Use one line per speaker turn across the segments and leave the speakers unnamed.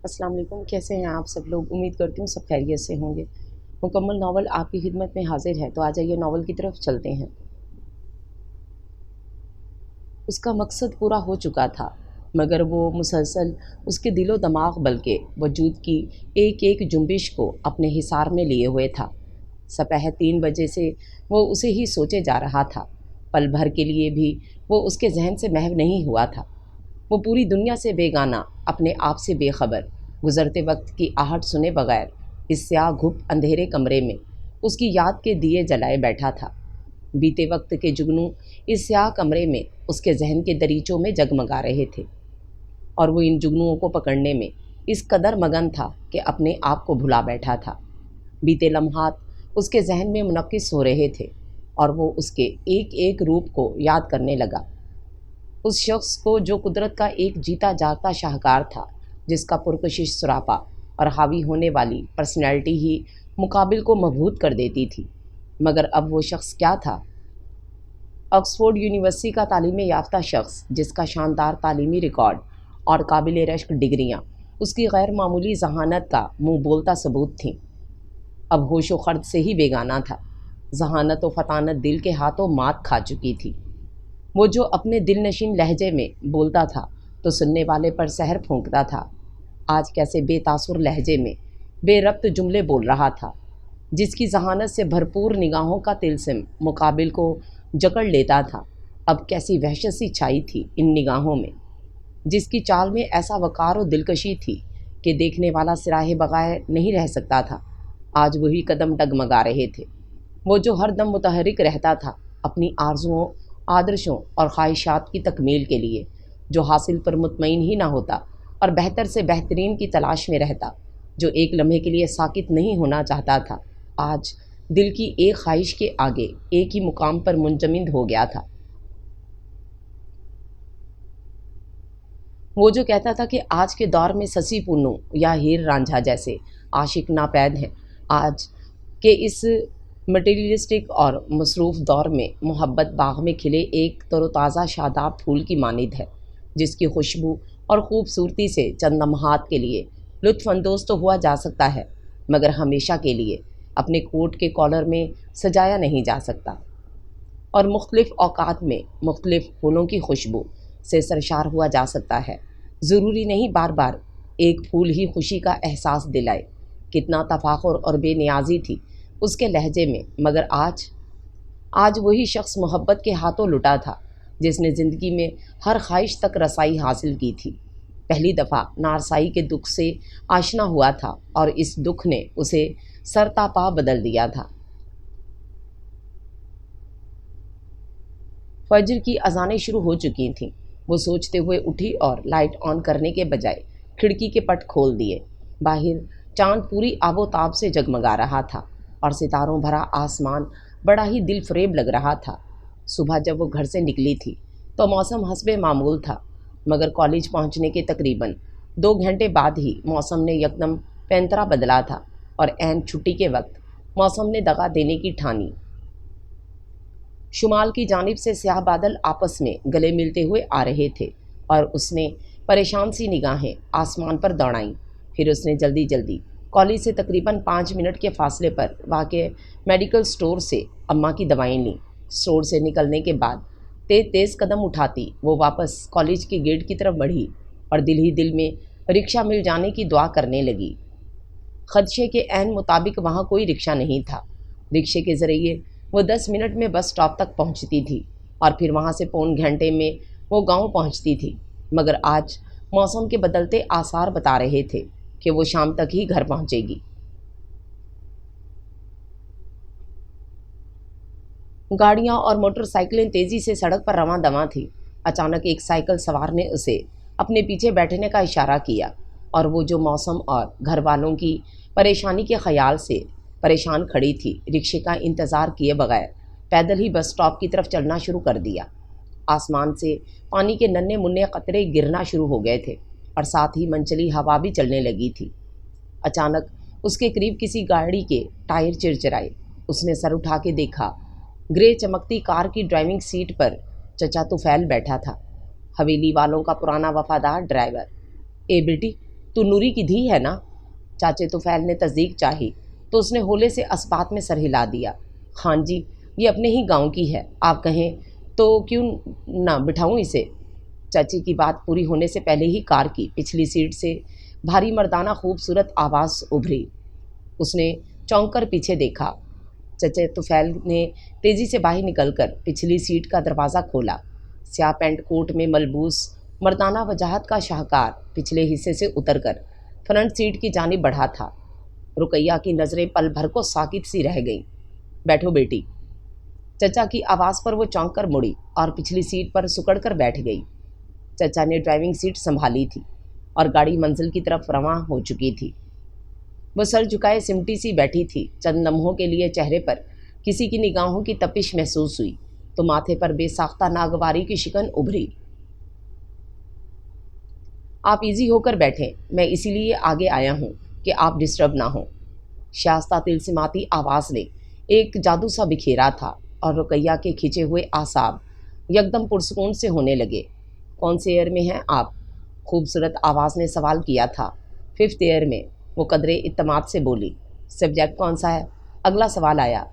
السلام علیکم، کیسے ہیں آپ سب لوگ؟ امید کرتی ہوں سب خیریت سے ہوں گے۔ مکمل ناول آپ کی خدمت میں حاضر ہے، تو آ جائیے ناول کی طرف چلتے ہیں۔ اس کا مقصد پورا ہو چکا تھا، مگر وہ مسلسل اس کے دل و دماغ بلکہ وجود کی ایک ایک جنبش کو اپنے حصار میں لیے ہوئے تھا۔ سپہر 3 بجے سے وہ اسے ہی سوچے جا رہا تھا، پل بھر کے لیے بھی وہ اس کے ذہن سے محو نہیں ہوا تھا۔ وہ پوری دنیا سے بیگانہ، اپنے آپ سے بے خبر، گزرتے وقت کی آہٹ سنے بغیر اس سیاہ گھپ اندھیرے کمرے میں اس کی یاد کے دیے جلائے بیٹھا تھا۔ بیتے وقت کے جگنوں اس سیاہ کمرے میں اس کے ذہن کے دریچوں میں جگمگا رہے تھے، اور وہ ان جگنوں کو پکڑنے میں اس قدر مگن تھا کہ اپنے آپ کو بھلا بیٹھا تھا۔ بیتے لمحات اس کے ذہن میں منعکس ہو رہے تھے، اور وہ اس کے ایک ایک روپ کو یاد کرنے لگا، اس شخص کو جو قدرت کا ایک جیتا جاگتا شاہکار تھا، جس کا پرکشش سراپا اور حاوی ہونے والی پرسنالٹی ہی مقابل کو مبہوت کر دیتی تھی۔ مگر اب وہ شخص کیا تھا؟ آکسفورڈ یونیورسٹی کا تعلیم یافتہ شخص، جس کا شاندار تعلیمی ریکارڈ اور قابل رشک ڈگریاں اس کی غیر معمولی ذہانت کا منہ بولتا ثبوت تھیں، اب ہوش و خرد سے ہی بیگانہ تھا۔ ذہانت و فطانت دل کے ہاتھوں مات کھا چکی تھی۔ وہ جو اپنے دل نشین لہجے میں بولتا تھا تو سننے والے پر سحر پھونکتا تھا، آج کیسے بے تاثر لہجے میں بے ربط جملے بول رہا تھا۔ جس کی ذہانت سے بھرپور نگاہوں کا طلسم مقابل کو جکڑ لیتا تھا، اب کیسی وحشت سی چھائی تھی ان نگاہوں میں۔ جس کی چال میں ایسا وقار و دلکشی تھی کہ دیکھنے والا سراہے بغیر نہیں رہ سکتا تھا، آج وہی قدم ڈگمگا رہے تھے۔ وہ جو ہر دم متحرک رہتا تھا اپنی آرزوؤں، آدرشوں اور خواہشات کی تکمیل کے لیے، جو حاصل پر مطمئن ہی نہ ہوتا اور بہتر سے بہترین کی تلاش میں رہتا، جو ایک لمحے کے لیے ساکت نہیں ہونا چاہتا تھا، آج دل کی ایک خواہش کے آگے ایک ہی مقام پر منجمد ہو گیا تھا۔ وہ جو کہتا تھا کہ آج کے دور میں سسی پونو یا ہیر رانجھا جیسے عاشق ناپید ہیں، آج کے اس مٹیریلسٹک اور مصروف دور میں محبت باغ میں کھلے ایک تر و تازہ شاداب پھول کی مانند ہے، جس کی خوشبو اور خوبصورتی سے چند لمحات کے لیے لطف اندوز تو ہوا جا سکتا ہے، مگر ہمیشہ کے لیے اپنے کوٹ کے کالر میں سجایا نہیں جا سکتا، اور مختلف اوقات میں مختلف پھولوں کی خوشبو سے سرشار ہوا جا سکتا ہے۔ ضروری نہیں بار بار ایک پھول ہی خوشی کا احساس دلائے۔ کتنا تفاخر اور بے نیازی تھی اس کے لہجے میں، مگر آج وہی شخص محبت کے ہاتھوں لٹا تھا، جس نے زندگی میں ہر خواہش تک رسائی حاصل کی تھی۔ پہلی دفعہ نارسائی کے دکھ سے آشنا ہوا تھا، اور اس دکھ نے اسے سرتاپا بدل دیا تھا۔ فجر کی اذانیں شروع ہو چکی تھیں۔ وہ سوچتے ہوئے اٹھی اور لائٹ آن کرنے کے بجائے کھڑکی کے پٹ کھول دیے۔ باہر چاند پوری آب و تاب سے جگمگا رہا تھا، اور ستاروں بھرا آسمان بڑا ہی دل فریب لگ رہا تھا۔ صبح جب وہ گھر سے نکلی تھی تو موسم حسب معمول تھا، مگر کالج پہنچنے کے تقریباً 2 گھنٹے بعد ہی موسم نے یکدم پینترا بدلا تھا، اور عین چھٹی کے وقت موسم نے دغا دینے کی ٹھانی۔ شمال کی جانب سے سیاہ بادل آپس میں گلے ملتے ہوئے آ رہے تھے، اور اس نے پریشان سی نگاہیں آسمان پر دوڑائیں۔ پھر اس نے جلدی جلدی کالج سے تقریباً 5 منٹ کے فاصلے پر واقع میڈیکل سٹور سے اماں کی دوائیں لیں۔ سٹور سے نکلنے کے بعد تیز تیز قدم اٹھاتی وہ واپس کالج کے گیٹ کی طرف بڑھی، اور دل ہی دل میں رکشہ مل جانے کی دعا کرنے لگی۔ خدشے کے عین مطابق وہاں کوئی رکشہ نہیں تھا۔ رکشے کے ذریعے وہ 10 منٹ میں بس اسٹاپ تک پہنچتی تھی، اور پھر وہاں سے پون گھنٹے میں وہ گاؤں پہنچتی تھی، مگر آج موسم کے بدلتے آثار بتا رہے تھے کہ وہ شام تک ہی گھر پہنچے گی۔ گاڑیاں اور موٹر سائیکلیں تیزی سے سڑک پر رواں دواں تھیں۔ اچانک ایک سائیکل سوار نے اسے اپنے پیچھے بیٹھنے کا اشارہ کیا، اور وہ جو موسم اور گھر والوں کی پریشانی کے خیال سے پریشان کھڑی تھی، رکشے کا انتظار کیے بغیر پیدل ہی بس اسٹاپ کی طرف چلنا شروع کر دیا۔ آسمان سے پانی کے ننھے منھے قطرے گرنا شروع ہو گئے تھے، اور ساتھ ہی منچلی ہوا بھی چلنے لگی تھی۔ اچانک اس کے قریب کسی گاڑی کے ٹائر چرچرائے۔ اس نے سر اٹھا کے دیکھا، گرے چمکتی کار کی ڈرائیونگ سیٹ پر چچا طفیل بیٹھا تھا، حویلی والوں کا پرانا وفادار ڈرائیور۔ اے بیٹی، تو نوری کی دھی ہے نا؟ چاچے طفیل نے تصدیق چاہی تو اس نے ہولے سے اسبات میں سر ہلا دیا۔ ہاں جی، یہ اپنے ہی گاؤں کی ہے، آپ کہیں تو کیوں نہ بٹھاؤں اسے؟ چچی کی بات پوری ہونے سے پہلے ہی کار کی پچھلی سیٹ سے بھاری مردانہ خوبصورت آواز ابھری۔ اس نے چونک کر پیچھے دیکھا۔ چچے طفیل نے تیزی سے باہر نکل کر پچھلی سیٹ کا دروازہ کھولا۔ سیاہ پینٹ کوٹ میں ملبوس مردانہ وجاہت کا شاہکار پچھلے حصے سے اتر کر فرنٹ سیٹ کی جانب بڑھا تھا۔ رقیہ کی نظریں پل بھر کو ساکت سی رہ گئیں۔ بیٹھو بیٹی۔ چچا کی آواز پر وہ چونک کر مڑی اور پچھلی سیٹ پر سکڑ کر بیٹھ گئی۔ چچا نے ڈرائیونگ سیٹ سنبھالی تھی اور گاڑی منزل کی طرف رواں ہو چکی تھی۔ وہ سر جھکائے سمٹی سی بیٹھی تھی۔ چند لمحوں کے لیے چہرے پر کسی کی نگاہوں کی تپش محسوس ہوئی تو ماتھے پر بے ساختہ ناگواری کی شکن ابھری۔ آپ ایزی ہو کر بیٹھیں، میں اسی لیے آگے آیا ہوں کہ آپ ڈسٹرب نہ ہوں۔ شائستہ تلسماتی آواز نے ایک جادو سا بکھیرا تھا اور رقیہ کے کھنچے ہوئے اعصاب یکدم پرسکون سے ہونے لگے۔ کون سے ایئر میں ہیں آپ؟ خوبصورت آواز نے سوال کیا تھا۔ 5th ایئر میں، وہ قدرے اعتماد سے بولی۔ سبجیکٹ کون سا ہے؟ اگلا سوال آیا۔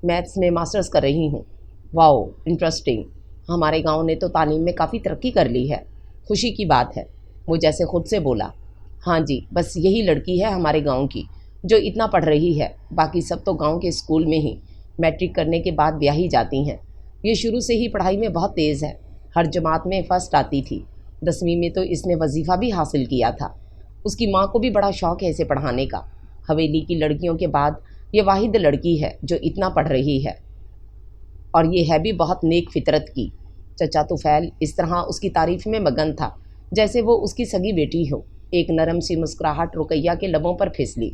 میتھس میں ماسٹرز کر رہی ہوں۔ واؤ، انٹرسٹنگ۔ ہمارے گاؤں نے تو تعلیم میں کافی ترقی کر لی ہے، خوشی کی بات ہے۔ وہ جیسے خود سے بولا۔ ہاں جی، بس یہی لڑکی ہے ہمارے گاؤں کی جو اتنا پڑھ رہی ہے، باقی سب تو گاؤں کے اسکول میں ہی میٹرک کرنے کے بعد بیاہی جاتی ہیں۔ یہ شروع سے ہی پڑھائی میں بہت تیز ہے، ہر جماعت میں فرسٹ آتی تھی۔ 10ویں میں تو اس نے وظیفہ بھی حاصل کیا تھا۔ اس کی ماں کو بھی بڑا شوق ہے اسے پڑھانے کا۔ حویلی کی لڑکیوں کے بعد یہ واحد لڑکی ہے جو اتنا پڑھ رہی ہے، اور یہ ہے بھی بہت نیک فطرت کی۔ چچا طفیل اس طرح اس کی تعریف میں مگن تھا جیسے وہ اس کی سگی بیٹی ہو۔ ایک نرم سی مسکراہٹ رقیہ کے لبوں پر پھسلی۔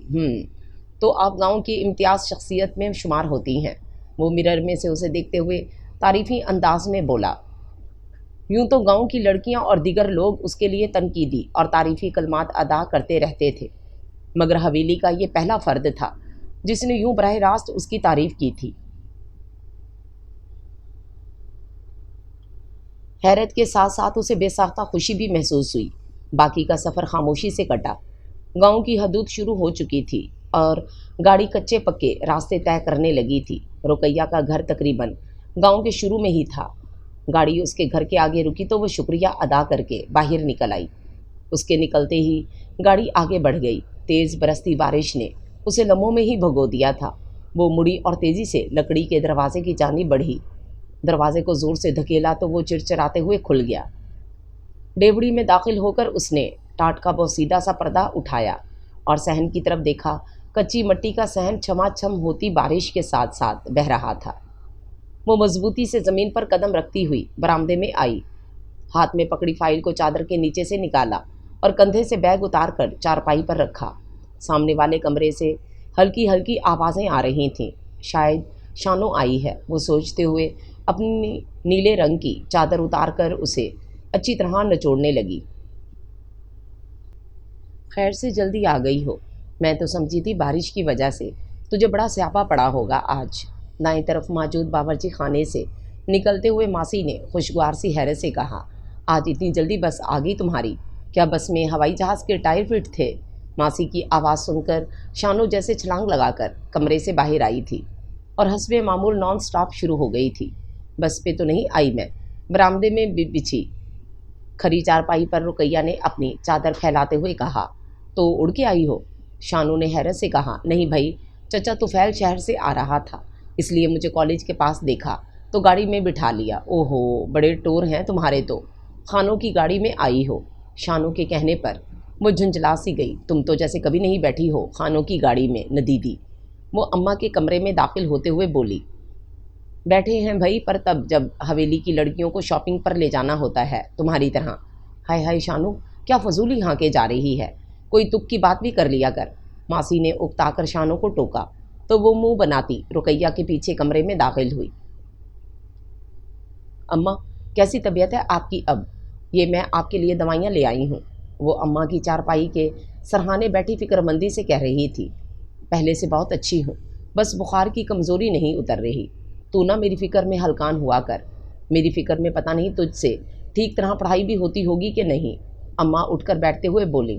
تو آپ گاؤں کی امتیاز شخصیت میں شمار ہوتی ہیں۔ وہ مرر میں سے اسے دیکھتے ہوئے تعریفی انداز میں بولا۔ یوں تو گاؤں کی لڑکیاں اور دیگر لوگ اس کے لیے تنقیدی اور تعریفی کلمات ادا کرتے رہتے تھے، مگر حویلی کا یہ پہلا فرد تھا جس نے یوں براہ راست اس کی تعریف کی تھی۔ حیرت کے ساتھ ساتھ اسے بے ساختہ خوشی بھی محسوس ہوئی۔ باقی کا سفر خاموشی سے کٹا۔ گاؤں کی حدود شروع ہو چکی تھی اور گاڑی کچے پکے راستے طے کرنے لگی تھی۔ رقیہ کا گھر تقریباً گاؤں کے شروع میں ہی تھا۔ گاڑی اس کے گھر کے آگے رکی تو وہ شکریہ ادا کر کے باہر نکل آئی۔ اس کے نکلتے ہی گاڑی آگے بڑھ گئی۔ تیز برستی بارش نے اسے لمحوں میں ہی بھگو دیا تھا۔ وہ مڑی اور تیزی سے لکڑی کے دروازے کی جانب بڑھی۔ دروازے کو زور سے دھکیلا تو وہ چرچراتے ہوئے کھل گیا۔ ڈیوڑی میں داخل ہو کر اس نے ٹاٹ کا بوسیدہ سا پردہ اٹھایا اور صحن کی طرف دیکھا۔ کچی مٹی کا صحن چھما چھم ہوتی بارش کے ساتھ ساتھ بہہ رہا تھا۔ وہ مضبوطی سے زمین پر قدم رکھتی ہوئی برآمدے میں آئی۔ ہاتھ میں پکڑی فائل کو چادر کے نیچے سے نکالا اور کندھے سے بیگ اتار کر چارپائی پر رکھا۔ سامنے والے کمرے سے ہلکی ہلکی آوازیں آ رہی تھیں۔ شاید شانو آئی ہے، وہ سوچتے ہوئے اپنی نیلے رنگ کی چادر اتار کر اسے اچھی طرح نچوڑنے لگی۔ خیر سے جلدی آ گئی ہو، میں تو سمجھی تھی بارش کی وجہ سے تجھے بڑا سیاپا پڑا ہوگا آج۔ دائیں طرف موجود باورچی خانے سے نکلتے ہوئے ماسی نے خوشگوار سی حیرت سے کہا۔ آج اتنی جلدی بس آ گئی تمہاری؟ کیا بس میں ہوائی جہاز کے ٹائر فٹ تھے؟ ماسی کی آواز سن کر شانو جیسے چھلانگ لگا کر کمرے سے باہر آئی تھی اور حسب معمول نان سٹاپ شروع ہو گئی تھی۔ بس پہ تو نہیں آئی میں، برآمدے میں بچھی کھری چارپائی پر رقیہ نے اپنی چادر پھیلاتے ہوئے کہا۔ تو اڑ کے آئی ہو؟ شانو نے حیرت سے کہا۔ نہیں بھائی، چچا طفیل شہر سے آ رہا تھا، اس لیے مجھے کالج کے پاس دیکھا تو گاڑی میں بٹھا لیا۔ اوہو، بڑے ٹور ہیں تمہارے تو، خانوں کی گاڑی میں آئی ہو۔ شانو کے کہنے پر وہ جھنجھلا سی گئی۔ تم تو جیسے کبھی نہیں بیٹھی ہو خانوں کی گاڑی میں ندیدی۔ وہ اماں کے کمرے میں داخل ہوتے ہوئے بولی۔ بیٹھے ہیں بھائی، پر تب جب حویلی کی لڑکیوں کو شاپنگ پر لے جانا ہوتا ہے تمہاری طرح۔ ہائے ہائے شانو، کیا فضولی ہاں کے جا رہی ہے، کوئی تک کی بات بھی کر لیا کر۔ ماسی نے اکتا کر شانو کو ٹوکا تو وہ منہ بناتی رقیہ کے پیچھے کمرے میں داخل ہوئی۔ اماں، کیسی طبیعت ہے آپ کی اب؟ یہ میں آپ کے لیے دوائیاں لے آئی ہوں، وہ اماں کی چارپائی کے سرہانے بیٹھی فکر مندی سے کہہ رہی تھی۔ پہلے سے بہت اچھی ہوں، بس بخار کی کمزوری نہیں اتر رہی۔ تو نہ میری فکر میں ہلکان ہوا کر، میری فکر میں پتہ نہیں تجھ سے ٹھیک طرح پڑھائی بھی ہوتی ہوگی کہ نہیں۔ اماں اٹھ کر بیٹھتے ہوئے بولیں۔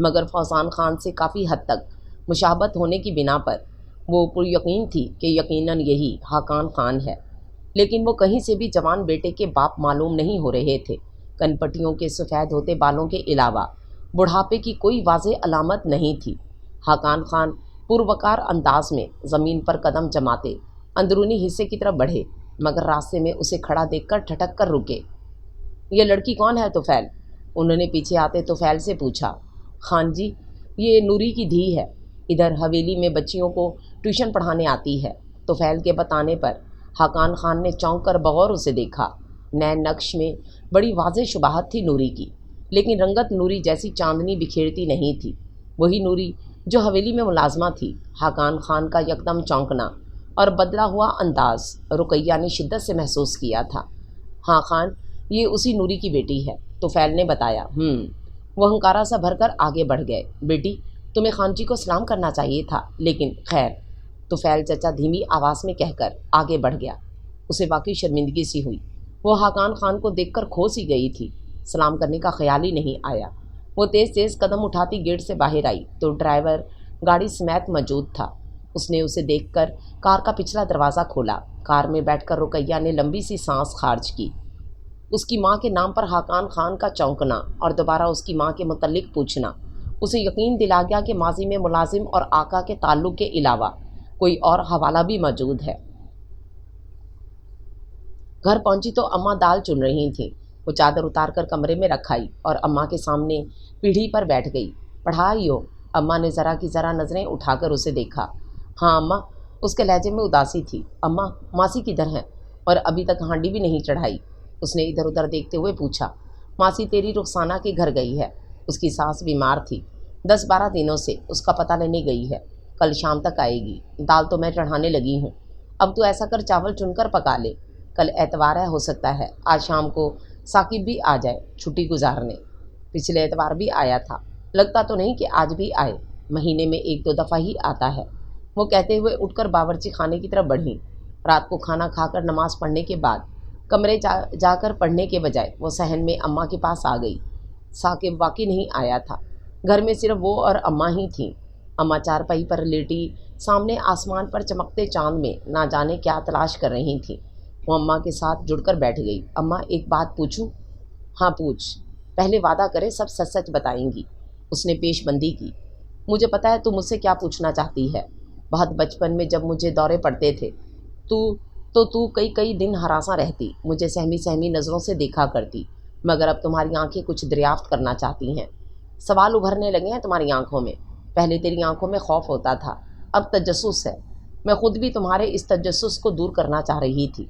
مگر فوزان خان سے کافی حد تک مشابہت ہونے کی بنا پر وہ پر یقین تھی کہ یقیناً یہی حاقان خان ہے، لیکن وہ کہیں سے بھی جوان بیٹے کے باپ معلوم نہیں ہو رہے تھے۔ کن پٹیوں کے سفید ہوتے بالوں کے علاوہ بڑھاپے کی کوئی واضح علامت نہیں تھی۔ حاقان خان پروقار انداز میں زمین پر قدم جماتے اندرونی حصے کی طرف بڑھے، مگر راستے میں اسے کھڑا دیکھ کر ٹھٹک کر رکے۔ یہ لڑکی کون ہے طفیل؟ انہوں نے پیچھے آتے طفیل سے پوچھا۔ خان جی، یہ نوری کی دھی ہے، ادھر حویلی میں بچیوں کو ٹیوشن پڑھانے آتی ہے۔ طفیل کے بتانے پر حاقان خان نے چونک کر بغور اسے دیکھا۔ نئے نقش میں بڑی واضح شباہت تھی نوری کی، لیکن رنگت نوری جیسی چاندنی بکھیرتی نہیں تھی، وہی نوری جو حویلی میں ملازمہ تھی۔ حاقان خان کا یکدم چونکنا اور بدلا ہوا انداز رقیہ نے شدت سے محسوس کیا تھا۔ ہاں خان، یہ اسی نوری کی بیٹی ہے، طفیل نے بتایا۔ وہ ہنکارا سا بھر کر آگے بڑھ گئے۔ بیٹی، تمہیں خان جی کو سلام کرنا چاہیے تھا، لیکن خیر، طفیل چچا دھیمی آواز میں کہہ کر آگے بڑھ گیا۔ اسے واقعی شرمندگی سی ہوئی، وہ حاقان خان کو دیکھ کر کھو سی گئی تھی، سلام کرنے کا خیال ہی نہیں آیا۔ وہ تیز تیز قدم اٹھاتی گیٹ سے باہر آئی تو ڈرائیور گاڑی سمیت موجود تھا۔ اس نے اسے دیکھ کر کار کا پچھلا دروازہ کھولا۔ کار میں بیٹھ کر رقیہ نے لمبی سی سانس خارج کی۔ اس کی ماں کے نام پر حاقان خان کا چونکنا اور دوبارہ اس کی ماں کے متعلق پوچھنا اسے یقین دلا گیا کہ ماضی میں ملازم اور آقا کے تعلق کے علاوہ کوئی اور حوالہ بھی موجود ہے۔ گھر پہنچی تو اماں دال چن رہی تھیں۔ وہ چادر اتار کر کمرے میں رکھ آئی اور اماں کے سامنے پیڑھی پر بیٹھ گئی۔ پڑھائی ہو؟ اماں نے ذرا کی ذرا نظریں اٹھا کر اسے دیکھا۔ ہاں اماں، اس کے لہجے میں اداسی تھی۔ اماں، ماسی کدھر ہیں اور ابھی تک ہانڈی بھی نہیں چڑھائی؟ اس نے ادھر ادھر دیکھتے ہوئے پوچھا۔ ماسی تیری رخسانہ کے گھر گئی ہے، اس کی ساس بیمار تھی، 10-12 دنوں سے اس کا پتہ لینے گئی ہے، کل شام تک آئے گی۔ دال تو میں چڑھانے لگی ہوں، اب تو ایسا کر چاول چن کر پکا لے، کل اتوار ہے، ہو سکتا ہے آج شام کو ثاقب بھی آ جائے چھٹی گزارنے۔ پچھلے اتوار بھی آیا تھا، لگتا تو نہیں کہ آج بھی آئے، مہینے میں 1-2 دفعہ ہی آتا ہے۔ وہ کہتے ہوئے اٹھ کر باورچی خانے کی طرف بڑھیں۔ رات کو کھانا کھا کر نماز پڑھنے کے بعد کمرے جا کر پڑھنے کے بجائے وہ صحن میں اماں کے پاس آ گئی۔ ثاقب واقعی نہیں آیا تھا، گھر میں صرف وہ اور اماں ہی تھیں۔ اماں چارپائی پر لیٹی سامنے آسمان پر چمکتے چاند میں نہ جانے کیا تلاش کر رہی تھیں۔ وہ اماں کے ساتھ جڑ کر بیٹھ گئی۔ اماں، ایک بات پوچھوں؟ ہاں پوچھ، پہلے وعدہ کرے سب سچ سچ بتائیں گی۔ اس نے پیش بندی کی۔ مجھے پتہ ہے تم مجھ سے کیا پوچھنا چاہتی ہے۔ بہت بچپن میں جب مجھے دورے پڑتے تھے تو کئی دن ہراساں رہتی، مجھے سہمی سہمی نظروں سے دیکھا کرتی، مگر اب تمہاری آنکھیں کچھ دریافت کرنا چاہتی ہیں، سوال ابھرنے لگے ہیں تمہاری آنکھوں میں۔ پہلے تیری آنکھوں میں خوف ہوتا تھا، اب تجسس ہے۔ میں خود بھی تمہارے اس تجسس کو دور کرنا چاہ رہی تھی۔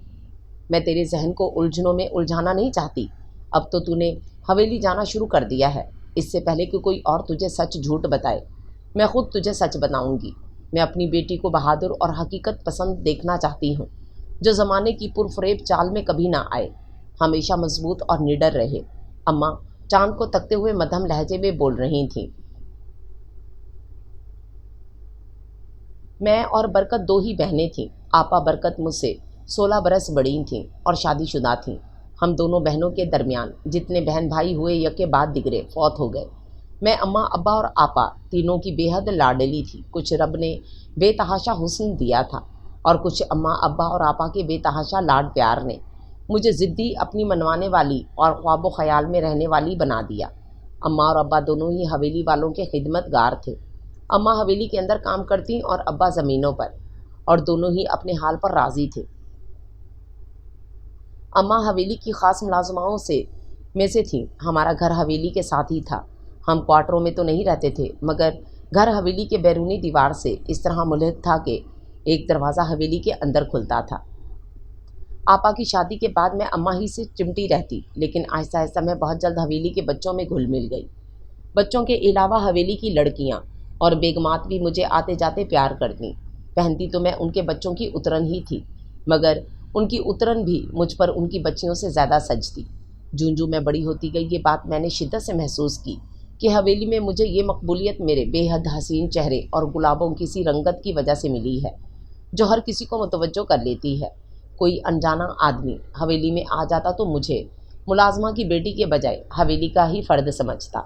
میں تیرے ذہن کو الجھنوں میں الجھانا نہیں چاہتی۔ اب تو نے حویلی جانا شروع کر دیا ہے، اس سے پہلے کہ کوئی اور تجھے سچ جھوٹ بتائے، میں خود تجھے سچ بتاؤں گی۔ میں اپنی بیٹی کو بہادر اور حقیقت پسند دیکھنا چاہتی ہوں، جو زمانے کی پرفریب چال میں کبھی نہ آئے، ہمیشہ مضبوط اور نڈر رہے۔ اماں چاند کو تکتے ہوئے مدھم لہجے میں بول رہی تھیں۔ میں اور برکت 2 ہی بہنیں تھیں۔ آپا برکت مجھ سے 16 برس بڑی تھیں اور شادی شدہ تھیں۔ ہم دونوں بہنوں کے درمیان جتنے بہن بھائی ہوئے یکے بعد دیگرے فوت ہو گئے۔ میں اماں، ابا اور آپا تینوں کی بے حد لاڈلی تھی۔ کچھ رب نے بے تحاشا حسن دیا تھا اور کچھ اماں، ابا اور آپا کے بے تحاشا لاڈ پیار نے مجھے ضدی، اپنی منوانے والی اور خواب و خیال میں رہنے والی بنا دیا۔ اماں اور ابا دونوں ہی حویلی والوں کے خدمت گار تھے۔ اماں حویلی کے اندر کام کرتیں اور ابا زمینوں پر، اور دونوں ہی اپنے حال پر راضی تھے۔ اماں حویلی کی خاص ملازماؤں میں سے تھیں۔ ہمارا گھر حویلی کے ساتھ ہی تھا۔ ہم کوارٹروں میں تو نہیں رہتے تھے، مگر گھر حویلی کے بیرونی دیوار سے اس طرح ملحق تھا کہ ایک دروازہ حویلی کے اندر کھلتا تھا۔ آپا کی شادی کے بعد میں اماں ہی سے چمٹی رہتی، لیکن آہستہ آہستہ میں بہت جلد حویلی کے بچوں میں گھل مل گئی۔ بچوں کے علاوہ حویلی کی لڑکیاں اور بیگمات بھی مجھے آتے جاتے پیار کرتیں۔ پہنتی تو میں ان کے بچوں کی اترن ہی تھی، مگر ان کی اترن بھی مجھ پر ان کی بچیوں سے زیادہ سجتی۔ جوں میں بڑی ہوتی گئی، یہ بات میں نے شدت سے محسوس کی کہ حویلی میں مجھے یہ مقبولیت میرے بے حد حسین چہرے اور گلابوں کی سی رنگت کی وجہ سے ملی ہے، جو ہر کسی کو متوجہ کر لیتی ہے۔ کوئی انجانا آدمی حویلی میں آ جاتا تو مجھے ملازمہ کی بیٹی کے بجائے حویلی کا ہی فرد سمجھتا۔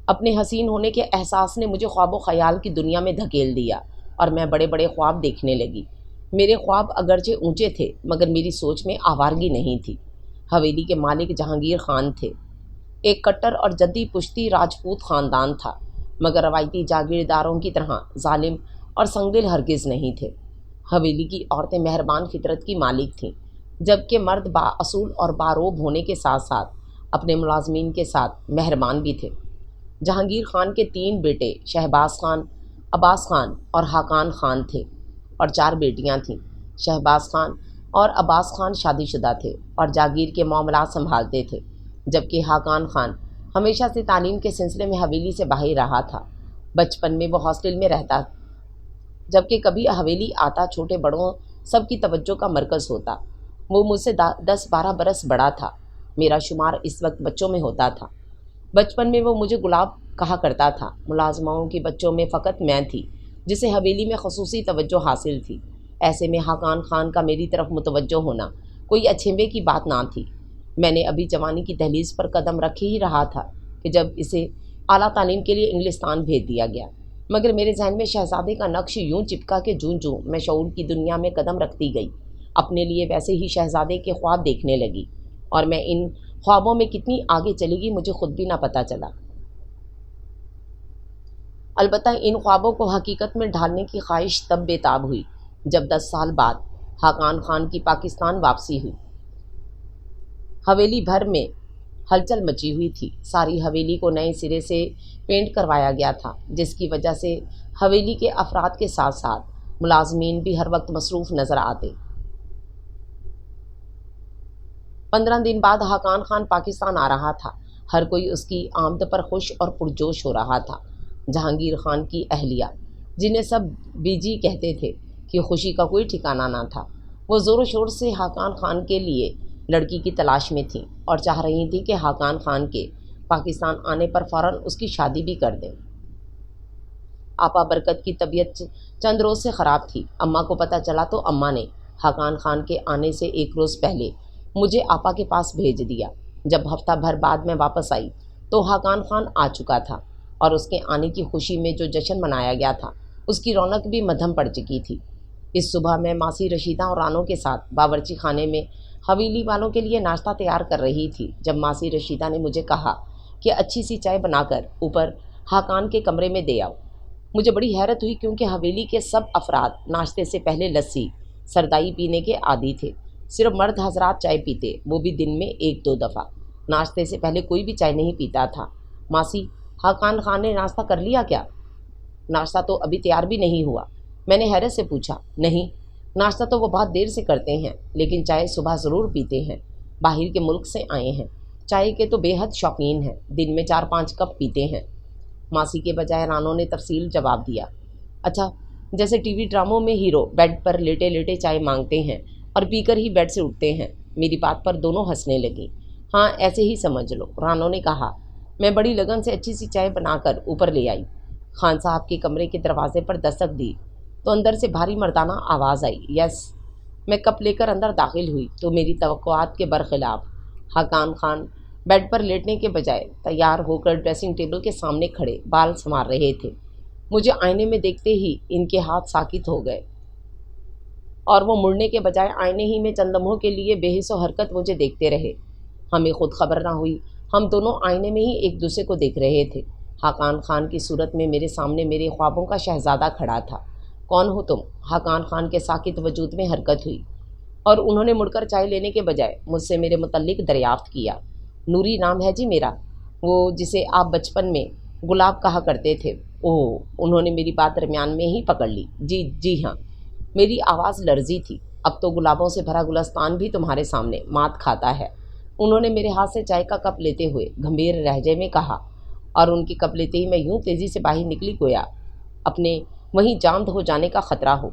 اپنے حسین ہونے کے احساس نے مجھے خواب و خیال کی دنیا میں دھکیل دیا اور میں بڑے بڑے خواب دیکھنے لگی۔ میرے خواب اگرچہ اونچے تھے مگر میری سوچ میں آوارگی نہیں تھی۔ حویلی کے مالک جہانگیر خان تھے۔ ایک کٹر اور جدی پشتی راجپوت خاندان تھا، مگر روایتی جاگیرداروں کی طرح ظالم اور سنگدل ہرگز نہیں تھے۔ حویلی کی عورتیں مہربان فطرت کی مالک تھیں، جبکہ مرد با اصول اور باروب ہونے کے ساتھ ساتھ اپنے ملازمین کے ساتھ مہربان بھی تھے۔ جہانگیر خان کے 3 بیٹے شہباز خان، عباس خان اور حاقان خان تھے اور 4 بیٹیاں تھیں۔ شہباز خان اور عباس خان شادی شدہ تھے اور جاگیر کے معاملات سنبھالتے تھے، جبکہ حاقان خان ہمیشہ سے تعلیم کے سلسلے میں حویلی سے باہر رہا تھا۔ بچپن میں وہ ہاسٹل میں رہتا، جبکہ کبھی حویلی آتا چھوٹے بڑوں سب کی توجہ کا مرکز ہوتا۔ وہ مجھ سے 10-12 برس بڑا تھا۔ میرا شمار اس وقت بچوں میں ہوتا تھا۔ بچپن میں وہ مجھے گلاب کہا کرتا تھا۔ ملازماؤں کی بچوں میں فقط میں تھی جسے حویلی میں خصوصی توجہ حاصل تھی۔ ایسے میں حاقان خان کا میری طرف متوجہ ہونا کوئی اچھیمے کی بات نہ تھی۔ میں نے ابھی جوانی کی دہلیز پر قدم رکھ ہی رہا تھا کہ جب اسے اعلیٰ تعلیم کے لیے انگلستان بھیج دیا گیا، مگر میرے ذہن میں شہزادے کا نقش یوں چپکا کہ جوں جوں میں شعور کی دنیا میں قدم رکھتی گئی، اپنے لیے ویسے ہی شہزادے کے خواب دیکھنے لگی، اور میں ان خوابوں میں کتنی آگے چلی گئی مجھے خود بھی نہ پتہ چلا۔ البتہ ان خوابوں کو حقیقت میں ڈھالنے کی خواہش تب بے تاب ہوئی جب 10 سال بعد حاقان خان کی پاکستان واپسی ہوئی۔ حویلی بھر میں ہلچل مچی ہوئی تھی۔ ساری حویلی کو نئے سرے سے پینٹ کروایا گیا تھا، جس کی وجہ سے حویلی کے افراد کے ساتھ ساتھ ملازمین بھی ہر وقت مصروف نظر آتے۔ 15 دن بعد حاقان خان پاکستان آ رہا تھا۔ ہر کوئی اس کی آمد پر خوش اور پرجوش ہو رہا تھا۔ جہانگیر خان کی اہلیہ، جنہیں سب بی جی کہتے تھے، کی خوشی کا کوئی ٹھکانہ نہ تھا۔ وہ زور و شور سے حاقان خان کے لیے لڑکی کی تلاش میں تھیں اور چاہ رہی تھیں کہ حاقان خان کے پاکستان آنے پر فوراً اس کی شادی بھی کر دیں۔ آپا برکت کی طبیعت چند روز سے خراب تھی۔ اماں کو پتہ چلا تو اماں نے حاقان خان کے آنے سے 1 روز پہلے مجھے آپا کے پاس بھیج دیا۔ جب ہفتہ بھر بعد میں واپس آئی تو حاقان خان آ چکا تھا اور اس کے آنے کی خوشی میں جو جشن منایا گیا تھا اس کی رونق بھی مدھم پڑ چکی تھی۔ اس صبح میں ماسی رشیدہ اور رانو کے ساتھ باورچی خانے میں حویلی والوں کے لیے ناشتہ تیار کر رہی تھی جب ماسی رشیدہ نے مجھے کہا کہ اچھی سی چائے بنا کر اوپر حاقان کے کمرے میں دے آؤ۔ مجھے بڑی حیرت ہوئی کیونکہ حویلی کے سب افراد ناشتے سے پہلے لسی سردائی پینے کے عادی تھے۔ صرف مرد حضرات چائے پیتے، وہ بھی دن میں 1-2 دفعہ۔ ناشتے سے پہلے کوئی بھی چائے نہیں پیتا تھا۔ ماسی، حاقان خان نے ناشتہ کر لیا کیا؟ ناشتہ تو ابھی تیار بھی نہیں ہوا۔ میں نے حیرت سے پوچھا۔ نہیں، ناشتہ تو وہ بہت دیر سے کرتے ہیں، لیکن چائے صبح ضرور پیتے ہیں۔ باہر کے ملک سے آئے ہیں، چائے کے تو بے حد شوقین ہیں، دن میں 4-5 کپ پیتے ہیں۔ ماسی کے بجائے رانو نے تفصیل جواب دیا۔ اچھا، جیسے ٹی وی ڈراموں میں ہیرو بیڈ پر لیٹے لیٹے چائے مانگتے ہیں اور پی کر ہی بیڈ سے اٹھتے ہیں۔ میری بات پر دونوں ہنسنے لگیں۔ ہاں، ایسے ہی سمجھ لو، رانو نے کہا۔ میں بڑی لگن سے اچھی سی چائے بنا کر اوپر لے آئی۔ خان صاحب کے کمرے کے دروازے پر دستک دی تو اندر سے بھاری مردانہ آواز آئی، یس۔ میں کپ لے کر اندر داخل ہوئی تو میری توقعات کے برخلاف حاقان خان بیڈ پر لیٹنے کے بجائے تیار ہو کر ڈریسنگ ٹیبل کے سامنے کھڑے بال سنوار رہے تھے۔ مجھے آئینے میں دیکھتے ہی ان کے ہاتھ ساکت ہو گئے اور وہ مڑنے کے بجائے آئینے ہی میں چند لمحوں کے لیے بے حس و حرکت مجھے دیکھتے رہے۔ ہمیں خود خبر نہ ہوئی، ہم دونوں آئینے میں ہی ایک دوسرے کو دیکھ رہے تھے۔ حاقان خان کی صورت میں میرے سامنے میرے خوابوں کا شہزادہ کھڑا تھا۔ کون ہو تم؟ حاقان خان کے ساکت وجود میں حرکت ہوئی اور انہوں نے مڑ کر چائے لینے کے بجائے مجھ سے میرے متعلق دریافت کیا۔ نوری نام ہے جی میرا، وہ جسے آپ بچپن میں گلاب کہا کرتے تھے۔ اوہ، انہوں نے میری بات درمیان میں ہی پکڑ لی۔ جی ہاں۔ میری آواز لرزی تھی۔ اب تو گلابوں سے بھرا گلستان بھی تمہارے سامنے مات کھاتا ہے، انہوں نے میرے ہاتھ سے چائے کا کپ لیتے ہوئے گمبھیر لہجے میں کہا، اور ان کی کپ لیتے ہی میں یوں تیزی سے باہر نکلی گویا اپنے وہیں جامد ہو جانے کا خطرہ ہو۔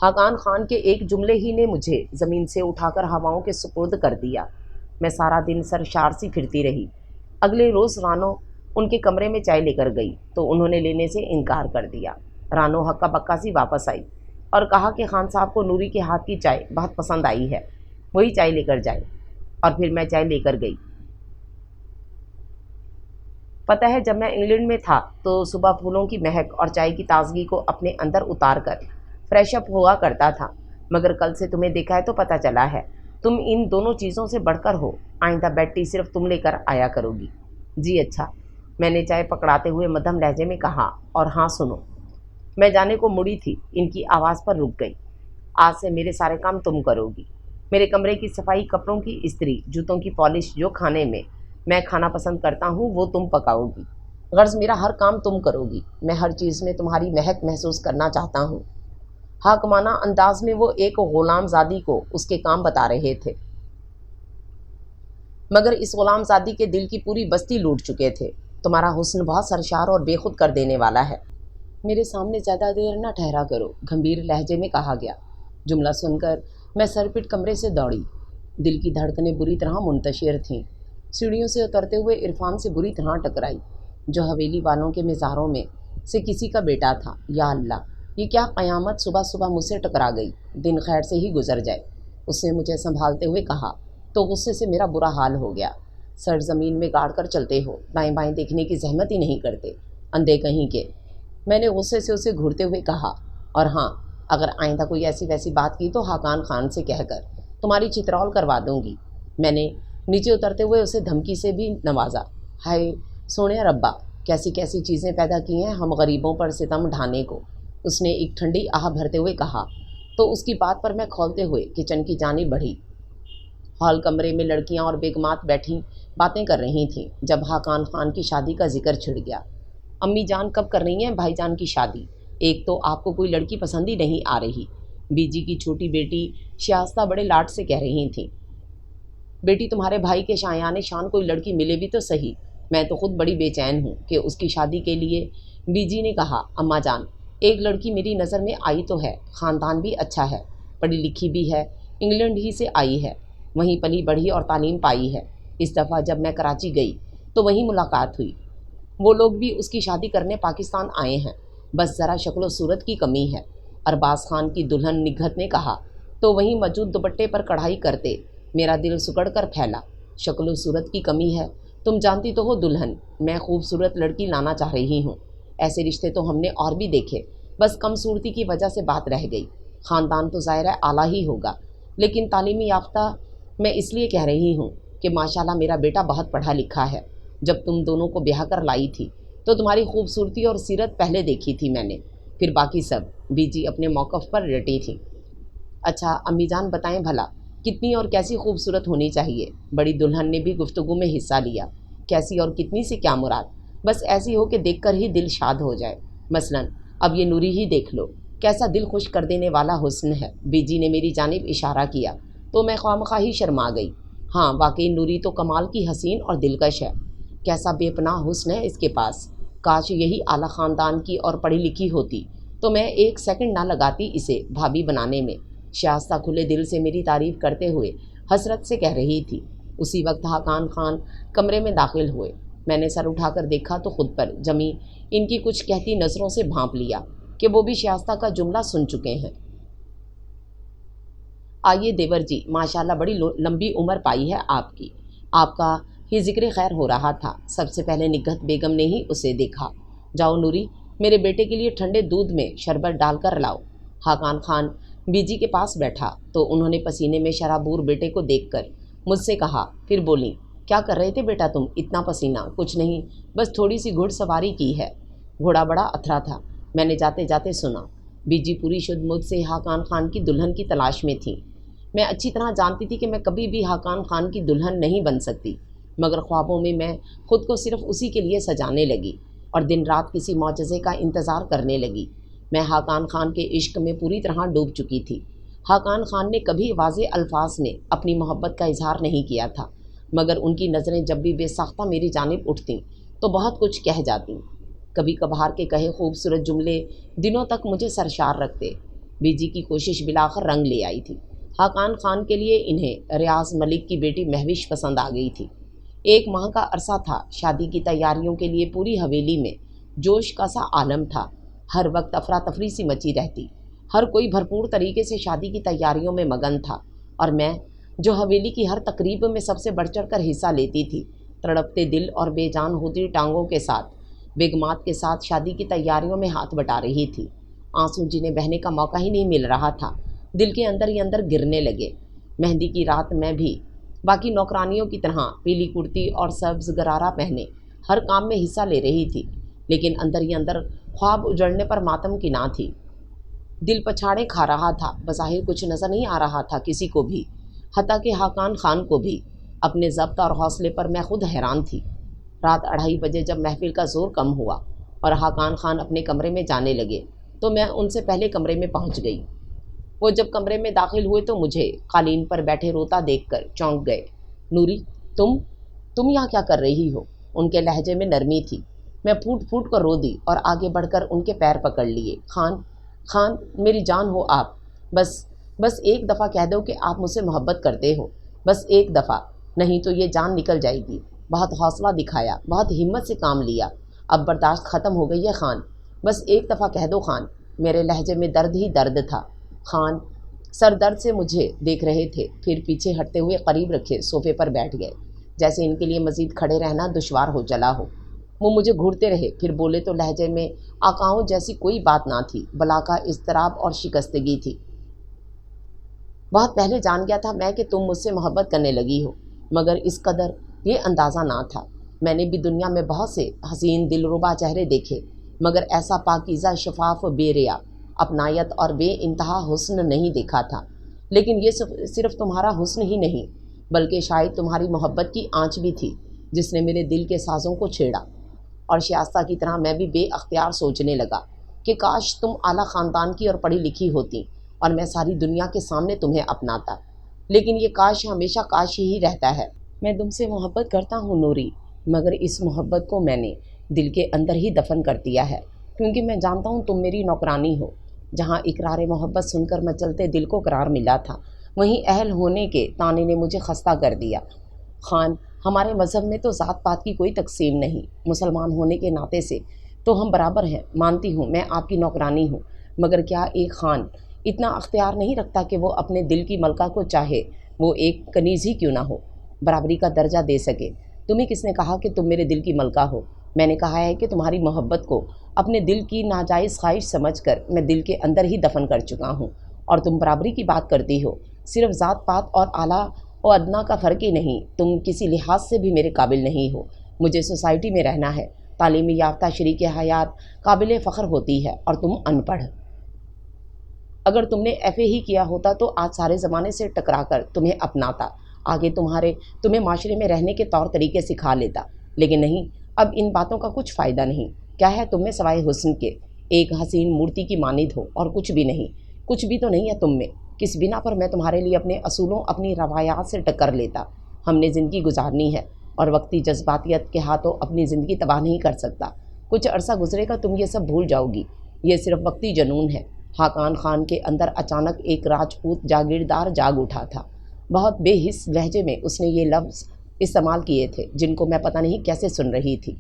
حاقان خان کے ایک جملے ہی نے مجھے زمین سے اٹھا کر ہواؤں کے سپرد کر دیا۔ میں سارا دن سرشار سی پھرتی رہی۔ اگلے روز رانو ان کے کمرے میں چائے لے کر گئی تو انہوں نے لینے سے انکار کر دیا۔ رانو ہکا بکا سی واپس آئی اور کہا کہ خان صاحب کو نوری کے ہاتھ کی چائے بہت پسند آئی ہے، وہی چائے لے کر جائے، اور پھر میں چائے لے کر گئی۔ پتہ ہے جب میں انگلینڈ میں تھا تو صبح پھولوں کی مہک اور چائے کی تازگی کو اپنے اندر اتار کر فریش اپ ہوا کرتا تھا، مگر کل سے تمہیں دیکھا ہے تو پتہ چلا ہے تم ان دونوں چیزوں سے بڑھ کر ہو۔ آئندہ بیڈ ٹی صرف تم لے کر آیا کرو گی۔ جی اچھا، میں نے چائے پکڑاتے ہوئے مدھم لہجے میں کہا، اور ہاں سنو۔ میں جانے کو مڑی تھی، ان کی آواز پر رک گئی۔ آج سے میرے سارے کام تم کرو گی، میرے کمرے کی صفائی، کپڑوں کی استری، جوتوں کی پالش، جو کھانے میں کھانا پسند کرتا ہوں وہ تم پکاؤ گی۔ غرض میرا ہر کام تم کرو گی، میں ہر چیز میں تمہاری مہک محسوس کرنا چاہتا ہوں۔ حاکمانہ انداز میں وہ ایک غلام زادی کو اس کے کام بتا رہے تھے، مگر اس غلام زادی کے دل کی پوری بستی لوٹ چکے تھے۔ تمہارا حسن بہت سرشار اور بے خود کر دینے والا ہے۔ میرے سامنے زیادہ دیر نہ ٹھہرا کرو، گھمبیر لہجے میں کہا گیا۔ جملہ سن کر میں سر پٹ کمرے سے دوڑی۔ دل کی دھڑکنیں بری طرح منتشر تھیں۔ سیڑھیوں سے اترتے ہوئے عرفان سے بری طرح ٹکرائی، جو حویلی والوں کے مزاروں میں سے کسی کا بیٹا تھا۔ یا اللہ، یہ کیا قیامت صبح صبح مجھ سے ٹکرا گئی، دن خیر سے ہی گزر جائے۔ اس نے مجھے سنبھالتے ہوئے کہا تو غصے سے میرا برا حال ہو گیا۔ سر زمین میں گاڑ کر چلتے ہو، دائیں بائیں دیکھنے کی زحمت ہی نہیں کرتے، اندھے کہیں کے۔ میں نے غصے سے اسے گھورتے ہوئے کہا، اور ہاں، اگر آئندہ کوئی ایسی ویسی بات کی تو حاکان خان سے کہہ کر تمہاری چترول کروا دوں گی۔ میں نے نیچے اترتے ہوئے اسے دھمکی سے بھی نوازا۔ ہائے سونے ربا، کیسی کیسی چیزیں پیدا کی ہیں ہم غریبوں پر ستم ڈھانے کو، اس نے ایک ٹھنڈی آہ بھرتے ہوئے کہا۔ تو اس کی بات پر میں کھولتے ہوئے کچن کی جانب بڑھی۔ ہال کمرے میں لڑکیاں اور بیگمات بیٹھی باتیں کر رہی تھیں جب حاکان خان کی شادی کا ذکر چھڑ گیا۔ امی جان کب کر رہی ہیں بھائی جان کی شادی؟ ایک تو آپ کو کوئی لڑکی پسند ہی نہیں آ رہی، بی جی کی چھوٹی بیٹی شائستہ بڑے لاڈ سے کہہ رہی تھیں۔ بیٹی تمہارے بھائی کے شایان شان کوئی لڑکی ملے بھی تو صحیح، میں تو خود بڑی بے چین ہوں کہ اس کی شادی کے لیے۔ بی جی نے کہا، اماں جان، ایک لڑکی میری نظر میں آئی تو ہے، خاندان بھی اچھا ہے، پڑھی لکھی بھی ہے، انگلینڈ ہی سے آئی ہے، وہیں پلی بڑھی اور تعلیم پائی ہے۔ اس دفعہ جب میں کراچی گئی تو وہیں ملاقات ہوئی، وہ لوگ بھی اس کی شادی کرنے پاکستان آئے ہیں، بس ذرا شکل و صورت کی کمی ہے۔ ارباز خان کی دلہن نگہت نے کہا تو وہیں موجود دوپٹے پر کڑھائی کرتے میرا دل سکڑ کر پھیلا۔ شکل و صورت کی کمی ہے، تم جانتی تو ہو دلہن، میں خوبصورت لڑکی لانا چاہ رہی ہوں۔ ایسے رشتے تو ہم نے اور بھی دیکھے، بس کم صورتی کی وجہ سے بات رہ گئی۔ خاندان تو ظاہر ہے اعلیٰ ہی ہوگا، لیکن تعلیمی یافتہ میں اس لیے کہہ رہی ہوں کہ ماشاءاللہ میرا بیٹا بہت پڑھا لکھا ہے۔ جب تم دونوں کو بیاہ کر لائی تھی تو تمہاری خوبصورتی اور سیرت پہلے دیکھی تھی میں نے، پھر باقی سب۔ بی جی اپنے موقف پر ڈٹی تھی۔ اچھا امی جان بتائیں بھلا کتنی اور کیسی خوبصورت ہونی چاہیے؟ بڑی دلہن نے بھی گفتگو میں حصہ لیا۔ کیسی اور کتنی سے کیا مراد، بس ایسی ہو کہ دیکھ کر ہی دل شاد ہو جائے۔ مثلاً اب یہ نوری ہی دیکھ لو، کیسا دل خوش کر دینے والا حسن ہے۔ بی جی نے میری جانب اشارہ کیا تو میں خواہ ہی شرما گئی۔ ہاں واقعی نوری تو کمال کی حسین اور دلکش ہے، کیسا بے پناہ حسن ہے اس کے پاس۔ کاش یہی اعلیٰ خاندان کی اور پڑھی لکھی ہوتی تو میں ایک سیکنڈ نہ لگاتی اسے بھابھی بنانے میں۔ شائستہ کھلے دل سے میری تعریف کرتے ہوئے حسرت سے کہہ رہی تھی۔ اسی وقت حاکان خان کمرے میں داخل ہوئے۔ میں نے سر اٹھا کر دیکھا تو خود پر جمی ان کی کچھ کہتی نظروں سے بھانپ لیا کہ وہ بھی شائستہ کا جملہ سن چکے ہیں۔ آئیے دیور جی، ماشاءاللہ بڑی لمبی عمر پائی ہے آپ کی۔ آپ کا ہی ذکر خیر ہو رہا تھا۔ سب سے پہلے نگہت بیگم نے ہی اسے دیکھا۔ جاؤ نوری، میرے بیٹے کے لیے ٹھنڈے دودھ میں شربت ڈال کر لاؤ۔ حاکان خان بی جی کے پاس بیٹھا تو انہوں نے پسینے میں شرابور بیٹے کو دیکھ کر مجھ سے کہا، پھر بولیں، کیا کر رہے تھے بیٹا تم؟ اتنا پسینہ؟ کچھ نہیں، بس تھوڑی سی گھڑ سواری کی ہے۔ گھوڑا بڑا اتھرا تھا، میں نے جاتے جاتے سنا۔ بی جی پوری شدھ مجھ سے حاکان خان کی دلہن کی تلاش میں تھیں۔ میں اچھی طرح جانتی تھی کہ میں کبھی بھی حاکان خان کی دلہن نہیں بن سکتی، مگر خوابوں میں خود کو صرف اسی کے لیے سجانے لگی اور دن رات کسی معجزے کا انتظار کرنے لگی۔ میں حاکان خان کے عشق میں پوری طرح ڈوب چکی تھی۔ حاکان خان نے کبھی واضح الفاظ میں اپنی محبت کا اظہار نہیں کیا تھا، مگر ان کی نظریں جب بھی بے ساختہ میری جانب اٹھتیں تو بہت کچھ کہہ جاتیں۔ کبھی کبھار کے کہے خوبصورت جملے دنوں تک مجھے سرشار رکھتے۔ بی جی کی کوشش بلاخر رنگ لے آئی تھی۔ حاکان خان کے لیے انہیں ریاض ملک کی بیٹی مہوش پسند آ گئی تھی۔ 1 ماہ کا عرصہ تھا، شادی کی تیاریوں کے لیے پوری حویلی میں جوش کا سا عالم تھا۔ ہر وقت افراتفری سی مچی رہتی، ہر کوئی بھرپور طریقے سے شادی کی تیاریوں میں مگن تھا، اور میں جو حویلی کی ہر تقریب میں سب سے بڑھ چڑھ کر حصہ لیتی تھی، تڑپتے دل اور بے جان ہوتی ٹانگوں کے ساتھ بیگمات کے ساتھ شادی کی تیاریوں میں ہاتھ بٹا رہی تھی۔ آنسو جنہیں بہنے کا موقع ہی نہیں مل رہا تھا، دل کے اندر ہی اندر گرنے لگے۔ مہندی کی رات میں بھی باقی نوکرانیوں کی طرح پیلی کرتی اور سبز غرارہ پہنے ہر کام میں حصہ لے رہی تھی، لیکن اندر ہی اندر خواب اجڑنے پر ماتم کی نہ تھی۔ دل پچھاڑے کھا رہا تھا، بظاہر کچھ نظر نہیں آ رہا تھا کسی کو بھی، حتیٰ کہ حاقان خان کو بھی۔ اپنے ضبط اور حوصلے پر میں خود حیران تھی۔ رات 2:30 جب محفل کا زور کم ہوا اور حاقان خان اپنے کمرے میں جانے لگے تو میں ان سے پہلے کمرے میں پہنچ گئی۔ وہ جب کمرے میں داخل ہوئے تو مجھے قالین پر بیٹھے روتا دیکھ کر چونک گئے۔ نوری، تم یہاں کیا کر رہی ہو؟ ان کے لہجے میں نرمی تھی۔ میں پھوٹ پھوٹ کر رو دی اور آگے بڑھ کر ان کے پیر پکڑ لیے۔ خان، میری جان ہو آپ، بس ایک دفعہ کہہ دو کہ آپ مجھ سے محبت کرتے ہو، بس ایک دفعہ، نہیں تو یہ جان نکل جائے گی۔ بہت حوصلہ دکھایا، بہت ہمت سے کام لیا، اب برداشت ختم ہو گئی ہے خان، بس ایک دفعہ کہہ دو خان۔ میرے لہجے میں درد ہی درد تھا۔ خان سر درد سے مجھے دیکھ رہے تھے، پھر پیچھے ہٹتے ہوئے قریب رکھے صوفے پر بیٹھ گئے، جیسے ان کے لیے مزید کھڑے رہنا دشوار ہو چلا ہو۔ وہ مجھے گھورتے رہے، پھر بولے تو لہجے میں آقاؤں جیسی کوئی بات نہ تھی، بلا کا اضطراب اور شکستگی تھی۔ بہت پہلے جان گیا تھا میں کہ تم مجھ سے محبت کرنے لگی ہو، مگر اس قدر یہ اندازہ نہ تھا۔ میں نے بھی دنیا میں بہت سے حسین دلربا چہرے دیکھے، مگر ایسا پاکیزہ، شفاف، بے ریا، اپنائیت اور بے انتہا حسن نہیں دیکھا تھا۔ لیکن یہ صرف تمہارا حسن ہی نہیں، بلکہ شاید تمہاری محبت کی آنچ بھی تھی جس نے میرے دل کے سازوں کو چھیڑا۔ اور شائستہ کی طرح میں بھی بے اختیار سوچنے لگا کہ کاش تم اعلیٰ خاندان کی اور پڑھی لکھی ہوتی اور میں ساری دنیا کے سامنے تمہیں اپناتا، لیکن یہ کاش ہمیشہ کاش ہی رہتا ہے۔ میں تم سے محبت کرتا ہوں نوری، مگر اس محبت کو میں نے دل کے اندر ہی دفن کر دیا ہے، کیونکہ میں جانتا ہوں تم میری نوکرانی ہو۔ جہاں اقرار محبت سن کر مچلتے دل کو قرار ملا تھا، وہیں اہل ہونے کے طانے نے مجھے خستہ کر دیا۔ خان، ہمارے مذہب میں تو ذات پات کی کوئی تقسیم نہیں، مسلمان ہونے کے ناطے سے تو ہم برابر ہیں۔ مانتی ہوں میں آپ کی نوکرانی ہوں، مگر کیا ایک خان اتنا اختیار نہیں رکھتا کہ وہ اپنے دل کی ملکہ کو چاہے وہ ایک کنیز ہی کیوں نہ ہو، برابری کا درجہ دے سکے؟ تمہیں کس نے کہا کہ تم میرے دل کی ملکہ ہو؟ میں نے کہا ہے کہ تمہاری محبت کو اپنے دل کی ناجائز خواہش سمجھ کر میں دل کے اندر ہی دفن کر چکا ہوں، اور تم برابری کی بات کرتی ہو۔ صرف ذات پات اور اعلیٰ و ادنا کا فرق ہی نہیں، تم کسی لحاظ سے بھی میرے قابل نہیں ہو۔ مجھے سوسائٹی میں رہنا ہے، تعلیم یافتہ شریک حیات قابل فخر ہوتی ہے اور تم ان پڑھ۔ اگر تم نے ایف اے ہی کیا ہوتا تو آج سارے زمانے سے ٹکرا کر تمہیں اپناتا، آگے تمہیں معاشرے میں رہنے کے طور طریقے سکھا لیتا، لیکن نہیں، اب ان باتوں کا کچھ فائدہ نہیں۔ کیا ہے تم میں سوائے حسن کے؟ ایک حسین مورتی کی مانند ہو اور کچھ بھی نہیں۔ کچھ بھی تو نہیں ہے تم میں۔ کس بنا پر میں تمہارے لیے اپنے اصولوں، اپنی روایات سے ٹکر لیتا؟ ہم نے زندگی گزارنی ہے اور وقتی جذباتیت کے ہاتھوں اپنی زندگی تباہ نہیں کر سکتا۔ کچھ عرصہ گزرے گا تم یہ سب بھول جاؤ گی، یہ صرف وقتی جنون ہے۔ حاقان خان کے اندر اچانک ایک راجپوت جاگیردار جاگ اٹھا تھا۔ بہت بے حس لہجے میں اس نے یہ لفظ استعمال کیے تھے جن کو میں پتہ نہیں کیسے سن رہی تھی۔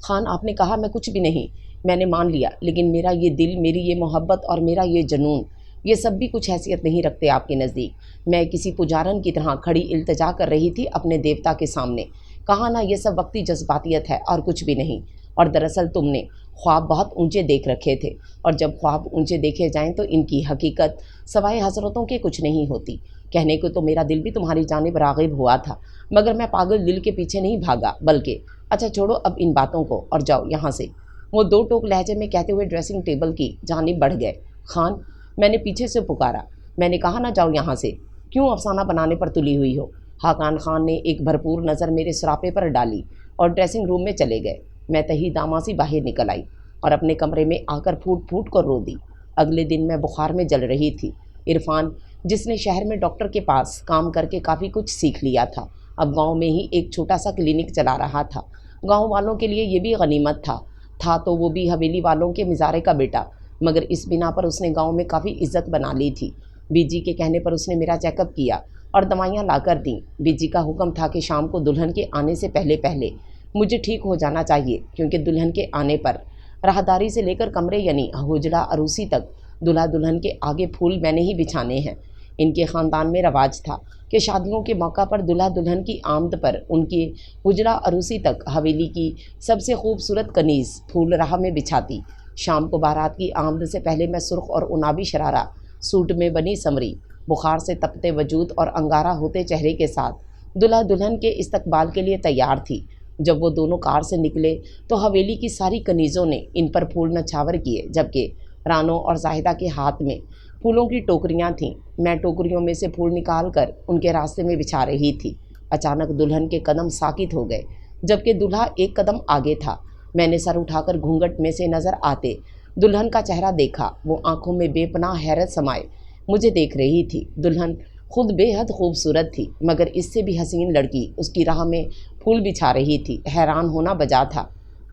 خان، آپ نے کہا میں کچھ بھی نہیں، میں نے مان لیا، لیکن میرا یہ دل، میری یہ محبت اور میرا یہ جنون، یہ سب بھی کچھ حیثیت نہیں رکھتے آپ کے نزدیک۔ میں کسی پجارن کی طرح کھڑی التجا کر رہی تھی اپنے دیوتا کے سامنے۔ کہا نا یہ سب وقتی جذباتیت ہے اور کچھ بھی نہیں۔ اور دراصل تم نے خواب بہت اونچے دیکھ رکھے تھے، اور جب خواب اونچے دیکھے جائیں تو ان کی حقیقت سوائے حسرتوں کے کچھ نہیں ہوتی۔ کہنے کو تو میرا دل بھی تمہاری جانب راغب ہوا تھا، مگر میں پاگل دل کے پیچھے نہیں بھاگا، بلکہ اچھا چھوڑو اب ان باتوں کو اور جاؤ یہاں سے۔ وہ دو ٹوک لہجے میں کہتے ہوئے ڈریسنگ ٹیبل کی جانب بڑھ گئے۔ خان، میں نے پیچھے سے پکارا، میں نے کہا نہ جاؤ یہاں سے، کیوں افسانہ بنانے پر تلی ہوئی ہو؟ حاقان خان نے ایک بھرپور نظر میرے سراپے پر ڈالی اور ڈریسنگ روم میں چلے گئے۔ میں تہی داماسی باہر نکل آئی اور اپنے کمرے میں آ کر پھوٹ پھوٹ کر رو دی۔ اگلے دن میں بخار میں جل رہی تھی۔ عرفان، جس نے شہر میں ڈاکٹر کے پاس کام کر کے کافی کچھ سیکھ لیا تھا، اب گاؤں میں ہی ایک چھوٹا سا کلینک چلا رہا تھا۔ گاؤں والوں کے لیے یہ بھی غنیمت تھا تو وہ بھی حویلی والوں کے مزارے کا بیٹا، مگر اس بنا پر اس نے گاؤں میں کافی عزت بنا لی تھی۔ بی جی کے کہنے پر اس نے میرا چیک اپ کیا اور دوائیاں لا کر دیں۔ بی جی کا حکم تھا کہ شام کو دلہن کے آنے سے پہلے مجھے ٹھیک ہو جانا چاہیے، کیونکہ دلہن کے آنے پر راہداری سے لے کر کمرے یعنی حجرہ عروسی تک دلہا دلہن کے آگے پھول میں نے ہی بچھانے ہیں۔ ان کے خاندان میں رواج تھا کہ شادیوں کے موقع پر دلہا دلہن کی آمد پر ان کی حجرہ عروسی تک حویلی کی سب سے خوبصورت کنیز پھول راہ میں بچھاتی۔ شام کو بارات کی آمد سے پہلے میں سرخ اور عنابی شرارہ سوٹ میں بنی سمری، بخار سے تپتے وجود اور انگارہ ہوتے چہرے کے ساتھ دلہا دلہن کے استقبال کے لیے تیار تھی۔ جب وہ دونوں کار سے نکلے تو حویلی کی ساری کنیزوں نے ان پر پھول نچھاور کیے، جبکہ رانو اور زاہدہ کے ہاتھ میں پھولوں کی ٹوکریاں تھیں۔ میں ٹوکریوں میں سے پھول نکال کر ان کے راستے میں بچھا رہی تھی۔ اچانک دلہن کے قدم ساکت ہو گئے، جبکہ دلہا ایک قدم آگے تھا۔ میں نے سر اٹھا کر گھونگھٹ میں سے نظر آتے دلہن کا چہرہ دیکھا۔ وہ آنکھوں میں بے پناہ حیرت سمائے مجھے دیکھ رہی تھی۔ دلہن خود بے حد خوبصورت تھی، مگر اس سے بھی حسین لڑکی اس کی راہ میں پھول بچھا رہی تھی۔ حیران ہونا بجا تھا۔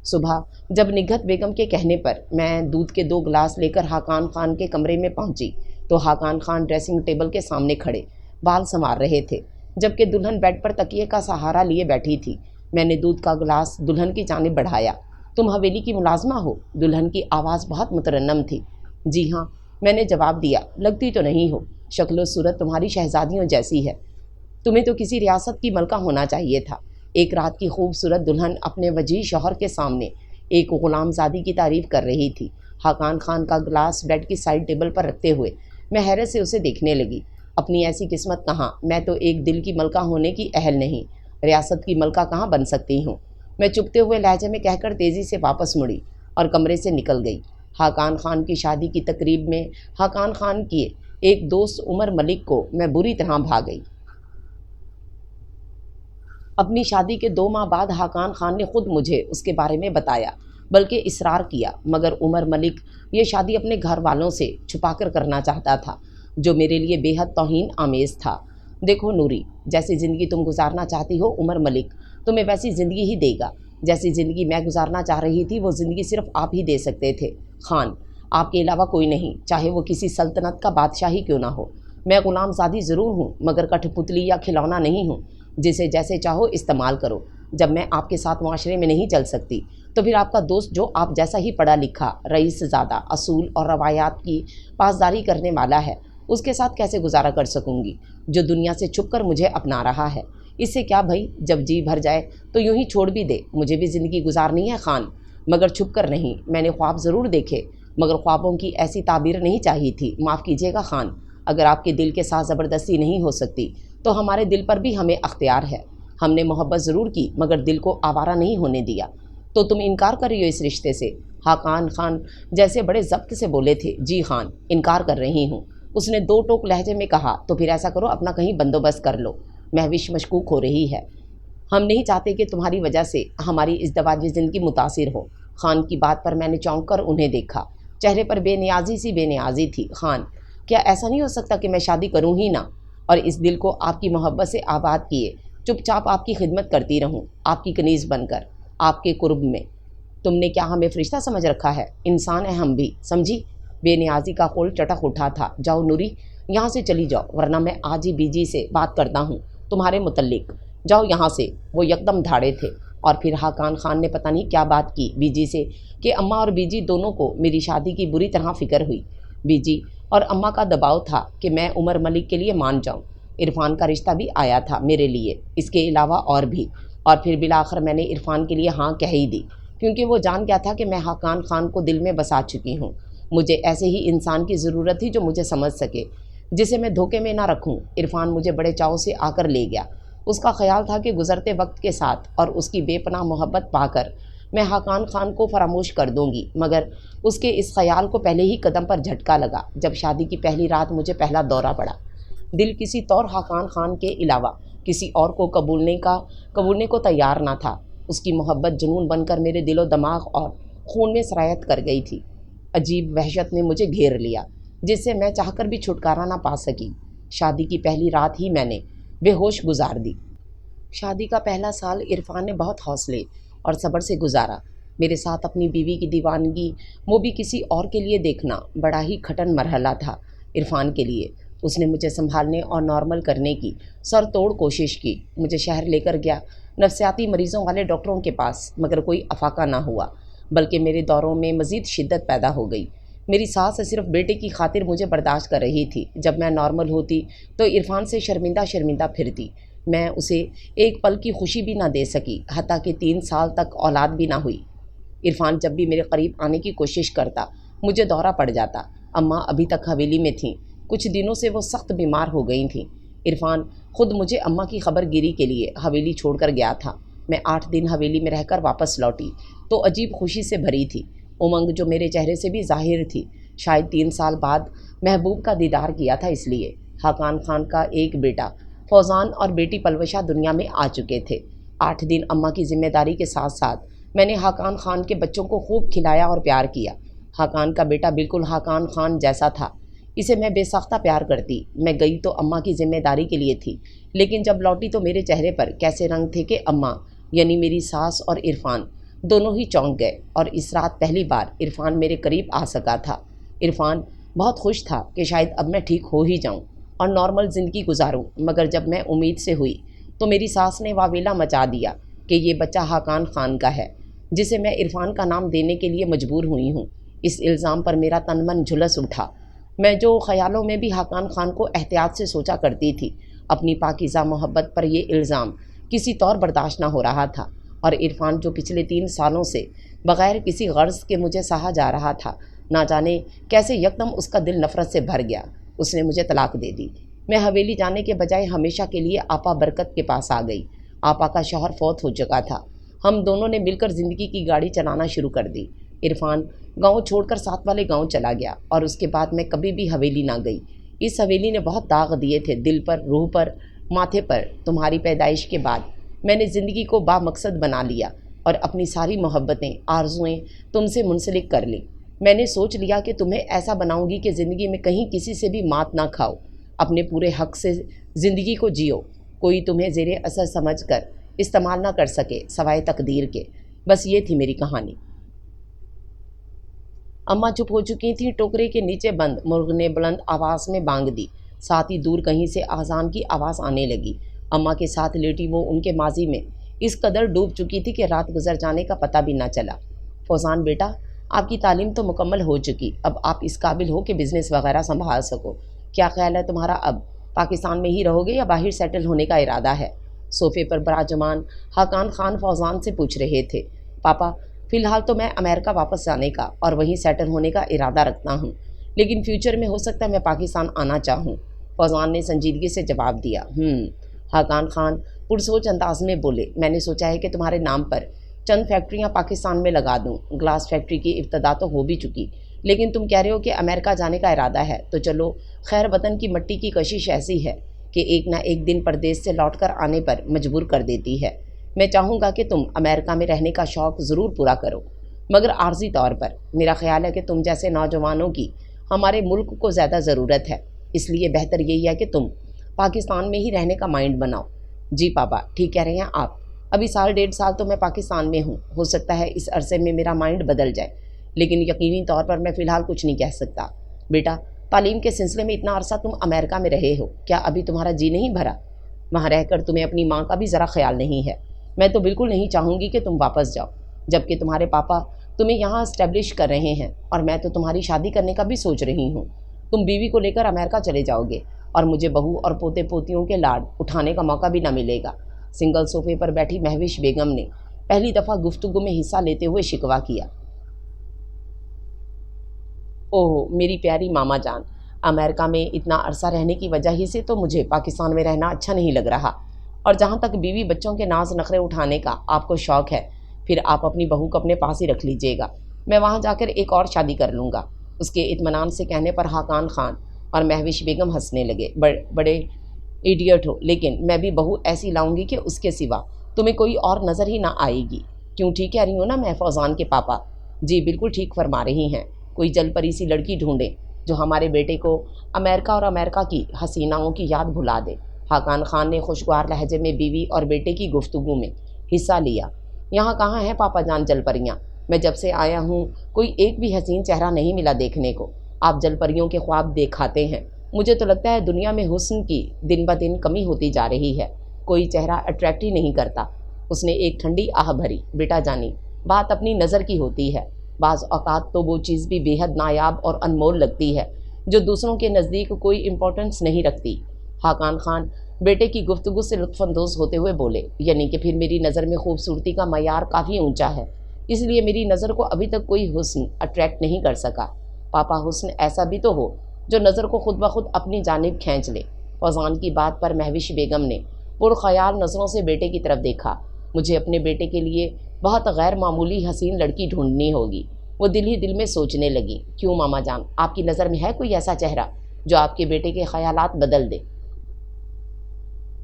صبح جب نگہت بیگم کے کہنے پر میں دودھ کے 2 گلاس لے کر حاقان خان کے کمرے میں پہنچی تو حاقان خان ڈریسنگ ٹیبل کے سامنے کھڑے بال سنوار رہے تھے، جبکہ دلہن بیڈ پر تکیے کا سہارا لیے بیٹھی تھی۔ میں نے دودھ کا گلاس دلہن کی جانب بڑھایا۔ تم حویلی کی ملازمہ ہو؟ دلہن کی آواز بہت مترنم تھی۔ جی ہاں، میں نے جواب دیا۔ لگتی تو نہیں ہو، شکل و صورت تمہاری شہزادیوں جیسی ہے۔ تمہیں تو کسی ریاست کی ملکہ ہونا چاہیے تھا۔ ایک رات کی خوبصورت دلہن اپنے وجیح شوہر کے سامنے ایک غلام زادی کی تعریف کر رہی تھی۔ حاقان خان کا گلاس بیڈ کی سائڈ ٹیبل پر رکھتے ہوئے میں حیرت سے اسے دیکھنے لگی۔ اپنی ایسی قسمت کہاں، میں تو ایک دل کی ملکہ ہونے کی اہل نہیں، ریاست کی ملکہ کہاں بن سکتی ہوں، میں چپتے ہوئے لہجے میں کہہ کر تیزی سے واپس مڑی اور کمرے سے نکل گئی۔ حاقان خان کی شادی کی تقریب میں حاقان خان کے ایک دوست عمر ملک کو میں بری طرح بھا گئی۔ اپنی شادی کے 2 ماہ بعد حاقان خان نے خود مجھے اس کے بارے میں بتایا، بلکہ اصرار کیا، مگر عمر ملک یہ شادی اپنے گھر والوں سے چھپا کر کرنا چاہتا تھا، جو میرے لیے بے حد توہین آمیز تھا۔ دیکھو نوری، جیسی زندگی تم گزارنا چاہتی ہو عمر ملک تمہیں ویسی زندگی ہی دے گا۔ جیسی زندگی میں گزارنا چاہ رہی تھی وہ زندگی صرف آپ ہی دے سکتے تھے خان، آپ کے علاوہ کوئی نہیں، چاہے وہ کسی سلطنت کا بادشاہ ہی کیوں نہ ہو۔ میں غلام زادی ضرور ہوں، مگر کٹھ پتلی یا کھلونا نہیں ہوں جسے جیسے چاہو استعمال کرو۔ جب میں آپ کے ساتھ معاشرے میں نہیں چل سکتی تو پھر آپ کا دوست جو آپ جیسا ہی پڑھا لکھا، رئیس زادہ، اصول اور روایات کی پاسداری کرنے والا ہے، اس کے ساتھ کیسے گزارا کر سکوں گی، جو دنیا سے چھپ کر مجھے اپنا رہا ہے۔ اس سے کیا بھائی، جب جی بھر جائے تو یوں ہی چھوڑ بھی دے، مجھے بھی زندگی گزارنی ہے خان، مگر چھپ کر نہیں۔ میں نے خواب ضرور دیکھے، مگر خوابوں کی ایسی تعبیر نہیں چاہی تھی۔ معاف کیجیے گا خان، اگر آپ کے دل کے ساتھ زبردستی نہیں ہو سکتی تو ہمارے دل پر بھی ہمیں اختیار ہے۔ ہم نے محبت ضرور کی، مگر دل کو آوارہ نہیں ہونے دیا۔ تو تم انکار کر رہی ہو اس رشتے سے؟ حاقان خان جیسے بڑے ضبط سے بولے تھے۔ جی خان، انکار کر رہی ہوں، اس نے 2 ٹوک لہجے میں کہا۔ تو پھر ایسا کرو، اپنا کہیں بندوبست کر لو، مہوش مشکوک ہو رہی ہے۔ ہم نہیں چاہتے کہ تمہاری وجہ سے ہماری ازدواجی زندگی متاثر ہو۔ خان کی بات پر میں نے چونک کر انہیں دیکھا، چہرے پر بے نیازی تھی۔ خان، کیا ایسا نہیں ہو سکتا کہ میں شادی کروں ہی نہ، اور اس دل کو آپ کی محبت سے آباد کیے چپ چاپ آپ کی خدمت کرتی رہوں، آپ کی کنیز بن کر، آپ کے قرب میں؟ تم نے کیا ہمیں فرشتہ سمجھ رکھا ہے؟ انسان ہے ہم بھی، سمجھی؟ بے نیازی کا خول چٹک اٹھا تھا۔ جاؤ نوری، یہاں سے چلی جاؤ، ورنہ میں آج ہی بی جی سے بات کرتا ہوں تمہارے متعلق۔ جاؤ یہاں سے۔ وہ یکدم دھاڑے تھے، اور پھر حاقان خان نے پتہ نہیں کیا بات کی بی جی سے کہ اماں اور بی جی دونوں کو میری شادی کی بری طرح فکر ہوئی۔ بی جی اور اماں کا دباؤ تھا کہ میں عمر ملک کے لیے مان جاؤں۔ عرفان کا رشتہ بھی آیا تھا میرے لیے، اس کے علاوہ اور بھی، اور پھر بالآخر میں نے عرفان کے لیے ہاں کہہ ہی دی، کیونکہ وہ جان گیا تھا کہ میں حاقان خان کو دل میں بسا چکی ہوں۔ مجھے ایسے ہی انسان کی ضرورت تھی جو مجھے سمجھ سکے، جسے میں دھوکے میں نہ رکھوں۔ عرفان مجھے بڑے چاؤ سے آ کر لے گیا۔ اس کا خیال تھا کہ گزرتے وقت کے ساتھ اور اس کی بے پناہ محبت پا کر میں حاقان خان کو فراموش کر دوں گی، مگر اس کے اس خیال کو پہلے ہی قدم پر جھٹکا لگا جب شادی کی پہلی رات مجھے پہلا دورہ پڑا۔ دل کسی طور حاقان خان کے علاوہ کسی اور کو قبولنے کو تیار نہ تھا۔ اس کی محبت جنون بن کر میرے دل و دماغ اور خون میں سرایت کر گئی تھی۔ عجیب وحشت نے مجھے گھیر لیا، جس سے میں چاہ کر بھی چھٹکارا نہ پا سکی۔ شادی کی پہلی رات ہی میں نے بے ہوش گزار دی۔ شادی کا پہلا سال عرفان نے بہت حوصلے اور صبر سے گزارا۔ میرے ساتھ اپنی بیوی کی دیوانگی، وہ بھی کسی اور کے لیے دیکھنا، بڑا ہی کھٹن مرحلہ تھا عرفان کے لیے۔ اس نے مجھے سنبھالنے اور نارمل کرنے کی سر توڑ کوشش کی۔ مجھے شہر لے کر گیا، نفسیاتی مریضوں والے ڈاکٹروں کے پاس، مگر کوئی افاقہ نہ ہوا، بلکہ میرے دوروں میں مزید شدت پیدا ہو گئی۔ میری ساس صرف بیٹے کی خاطر مجھے برداشت کر رہی تھی۔ جب میں نارمل ہوتی تو عرفان سے شرمندہ شرمندہ پھرتی۔ میں اسے ایک پل کی خوشی بھی نہ دے سکی، حتیٰ کہ 3 سال تک اولاد بھی نہ ہوئی۔ عرفان جب بھی میرے قریب آنے کی کوشش کرتا مجھے دورہ پڑ جاتا۔ اماں ابھی تک حویلی میں تھیں، کچھ دنوں سے وہ سخت بیمار ہو گئی تھیں۔ عرفان خود مجھے اماں کی خبر گیری کے لیے حویلی چھوڑ کر گیا تھا۔ میں 8 دن حویلی میں رہ کر واپس لوٹی تو عجیب خوشی سے بھری تھی، امنگ جو میرے چہرے سے بھی ظاہر تھی۔ شاید 3 سال بعد محبوب کا دیدار کیا تھا، اس لیے حاقان خان کا ایک بیٹا فوزان اور بیٹی پلوشہ دنیا میں آ چکے تھے۔ 8 دن اماں کی ذمہ داری کے ساتھ ساتھ میں نے حاقان خان کے بچوں کو خوب کھلایا اور پیار کیا۔ حاقان کا بیٹا بالکل حاقان خان جیسا تھا، اسے میں بے ساختہ پیار کرتی۔ میں گئی تو اماں کی ذمہ داری کے لیے تھی، لیکن جب لوٹی تو میرے چہرے پر کیسے رنگ تھے کہ اماں یعنی میری ساس اور عرفان دونوں ہی چونک گئے، اور اس رات پہلی بار عرفان میرے قریب آ سکا تھا۔ عرفان بہت خوش تھا کہ شاید اب میں ٹھیک ہو ہی جاؤں اور نارمل زندگی گزاروں، مگر جب میں امید سے ہوئی تو میری ساس نے واویلا مچا دیا کہ یہ بچہ حاقان خان کا ہے، جسے میں عرفان کا نام دینے کے لیے مجبور ہوئی ہوں۔ اس الزام پر میرا تن من جھلس اٹھا۔ میں جو خیالوں میں بھی حاقان خان کو احتیاط سے سوچا کرتی تھی، اپنی پاکیزہ محبت پر یہ الزام کسی طور برداشت نہ ہو رہا تھا، اور عرفان جو پچھلے 3 سالوں سے بغیر کسی غرض کے مجھے سہا جا رہا تھا، نہ جانے کیسے یکدم اس کا دل نفرت سے بھر گیا۔ اس نے مجھے طلاق دے دی۔ میں حویلی جانے کے بجائے ہمیشہ کے لیے آپا برکت کے پاس آ گئی۔ آپا کا شوہر فوت ہو چکا تھا۔ ہم دونوں نے مل کر زندگی کی گاڑی چلانا شروع کر دی۔ عرفان گاؤں چھوڑ کر ساتھ والے گاؤں چلا گیا، اور اس کے بعد میں کبھی بھی حویلی نہ گئی۔ اس حویلی نے بہت داغ دیے تھے، دل پر، روح پر، ماتھے پر۔ تمہاری پیدائش کے بعد میں نے زندگی کو با مقصد بنا لیا اور اپنی ساری محبتیں، آرزوئیں تم سے منسلک کر لیں۔ میں نے سوچ لیا کہ تمہیں ایسا بناؤں گی کہ زندگی میں کہیں کسی سے بھی مات نہ کھاؤ، اپنے پورے حق سے زندگی کو جیو، کوئی تمہیں زیر اثر سمجھ کر استعمال نہ کر سکے سوائے تقدیر کے۔ بس یہ تھی میری کہانی۔ اماں چپ ہو چکی تھیں۔ ٹوکرے کے نیچے بند مرغ نے بلند آواز میں بانگ دی، ساتھ ہی دور کہیں سے اذان کی آواز آنے لگی۔ اماں کے ساتھ لیٹی وہ ان کے ماضی میں اس قدر ڈوب چکی تھی کہ رات گزر جانے کا پتہ بھی نہ چلا۔ فوزان بیٹا، آپ کی تعلیم تو مکمل ہو چکی، اب آپ اس قابل ہو کہ بزنس وغیرہ سنبھال سکو۔ کیا خیال ہے تمہارا؟ اب پاکستان میں ہی رہو گے یا باہر سیٹل ہونے کا ارادہ ہے؟ صوفے پر براجمان حاقان خان فوزان سے پوچھ رہے تھے۔ پاپا، فی الحال تو میں امریکہ واپس جانے کا اور وہیں سیٹل ہونے کا ارادہ رکھتا ہوں، لیکن فیوچر میں ہو سکتا ہے میں پاکستان آنا چاہوں، فوزان نے سنجیدگی سے جواب دیا۔ حاقان خان پرسوچ انداز میں بولے، میں نے سوچا ہے کہ تمہارے نام پر چند فیکٹریاں پاکستان میں لگا دوں۔ گلاس فیکٹری کی ابتدا تو ہو بھی چکی، لیکن تم کہہ رہے ہو کہ امریکہ جانے کا ارادہ ہے، تو چلو خیر، وطن کی مٹی کی کشش ایسی ہے کہ ایک نہ ایک دن پردیس سے لوٹ کر آنے پر مجبور کر دیتی ہے۔ میں چاہوں گا کہ تم امریکہ میں رہنے کا شوق ضرور پورا کرو، مگر عارضی طور پر۔ میرا خیال ہے کہ تم جیسے نوجوانوں کی ہمارے ملک کو زیادہ ضرورت ہے، اس لیے بہتر یہی ہے کہ تم پاکستان میں ہی رہنے کا مائنڈ بناؤ۔ جی پاپا، ٹھیک کہہ رہے ہیں آپ، ابھی 1.5 سال تو میں پاکستان میں ہوں، ہو سکتا ہے اس عرصے میں میرا مائنڈ بدل جائے، لیکن یقینی طور پر میں فی الحال کچھ نہیں کہہ سکتا۔ بیٹا، تعلیم کے سلسلے میں اتنا عرصہ تم امریکہ میں رہے ہو، کیا ابھی تمہارا جی نہیں بھرا؟ وہاں رہ کر تمہیں اپنی ماں کا بھی ذرا خیال نہیں ہے۔ میں تو بالکل نہیں چاہوں گی کہ تم واپس جاؤ، جبکہ تمہارے پاپا تمہیں یہاں اسٹیبلش کر رہے ہیں، اور میں تو تمہاری شادی کرنے کا بھی سوچ رہی ہوں۔ تم بیوی کو لے کر امریکہ چلے جاؤ گے اور مجھے بہو اور پوتے پوتیوں کے لاڈ اٹھانے کا موقع بھی نہ ملے گا۔ سنگل صوفے پر بیٹھی مہوش بیگم نے پہلی دفعہ گفتگو میں حصہ لیتے ہوئے شکوہ کیا۔ اوہ میری پیاری ماما جان، امریکہ میں اتنا عرصہ رہنے کی وجہ ہی سے تو مجھے پاکستان میں رہنا اچھا نہیں لگ رہا، اور جہاں تک بیوی بچوں کے ناز نخرے اٹھانے کا آپ کو شوق ہے، پھر آپ اپنی بہو کو اپنے پاس ہی رکھ لیجئے گا، میں وہاں جا کر ایک اور شادی کر لوں گا۔ اس کے اطمینان سے کہنے پر حاقان خان اور مہوش بیگم ہنسنے لگے۔ بڑے ایڈیٹ ہو، لیکن میں بھی بہو ایسی لاؤں گی کہ اس کے سوا تمہیں کوئی اور نظر ہی نہ آئے گی۔ کیوں، ٹھیک کہہ رہی ہوں نا میں فوزان کے پاپا؟ جی بالکل ٹھیک فرما رہی ہیں، کوئی جل پری سی لڑکی ڈھونڈیں جو ہمارے بیٹے کو امریکہ اور امریکہ کی حسیناؤں کی یاد بھلا دے۔ حاقان خان نے خوشگوار لہجے میں بیوی اور بیٹے کی گفتگو میں حصہ لیا۔ یہاں کہاں ہیں پاپا جان جل پریاں؟ میں جب سے آیا ہوں کوئی ایک بھی حسین چہرہ نہیں ملا دیکھنے کو۔ آپ جل پریوں کے خواب دکھاتے ہیں، مجھے تو لگتا ہے دنیا میں حسن کی دن بدن کمی ہوتی جا رہی ہے، کوئی چہرہ اٹریکٹ ہی نہیں کرتا۔ اس نے ایک ٹھنڈی آہ بھری۔ بیٹا جانی، بات اپنی نظر کی ہوتی ہے، بعض اوقات تو وہ چیز بھی بے حد نایاب اور انمول لگتی ہے جو دوسروں کے نزدیک کوئی امپورٹنس نہیں رکھتی۔ حاقان خان بیٹے کی گفتگو سے لطف اندوز ہوتے ہوئے بولے، یعنی کہ پھر میری نظر میں خوبصورتی کا معیار کافی اونچا ہے، اس لیے میری نظر کو ابھی تک کوئی حسن اٹریکٹ نہیں کر سکا۔ پاپا، حسن ایسا بھی تو ہو جو نظر کو خود بخود اپنی جانب کھینچ لے۔ فوزان کی بات پر مہوش بیگم نے پرخیال نظروں سے بیٹے کی طرف دیکھا۔ مجھے اپنے بیٹے کے لیے بہت غیر معمولی حسین لڑکی ڈھونڈنی ہوگی، وہ دل ہی دل میں سوچنے لگی۔ کیوں ماما جان، آپ کی نظر میں ہے کوئی ایسا چہرہ جو آپ کے بیٹے کے خیالات بدل دے؟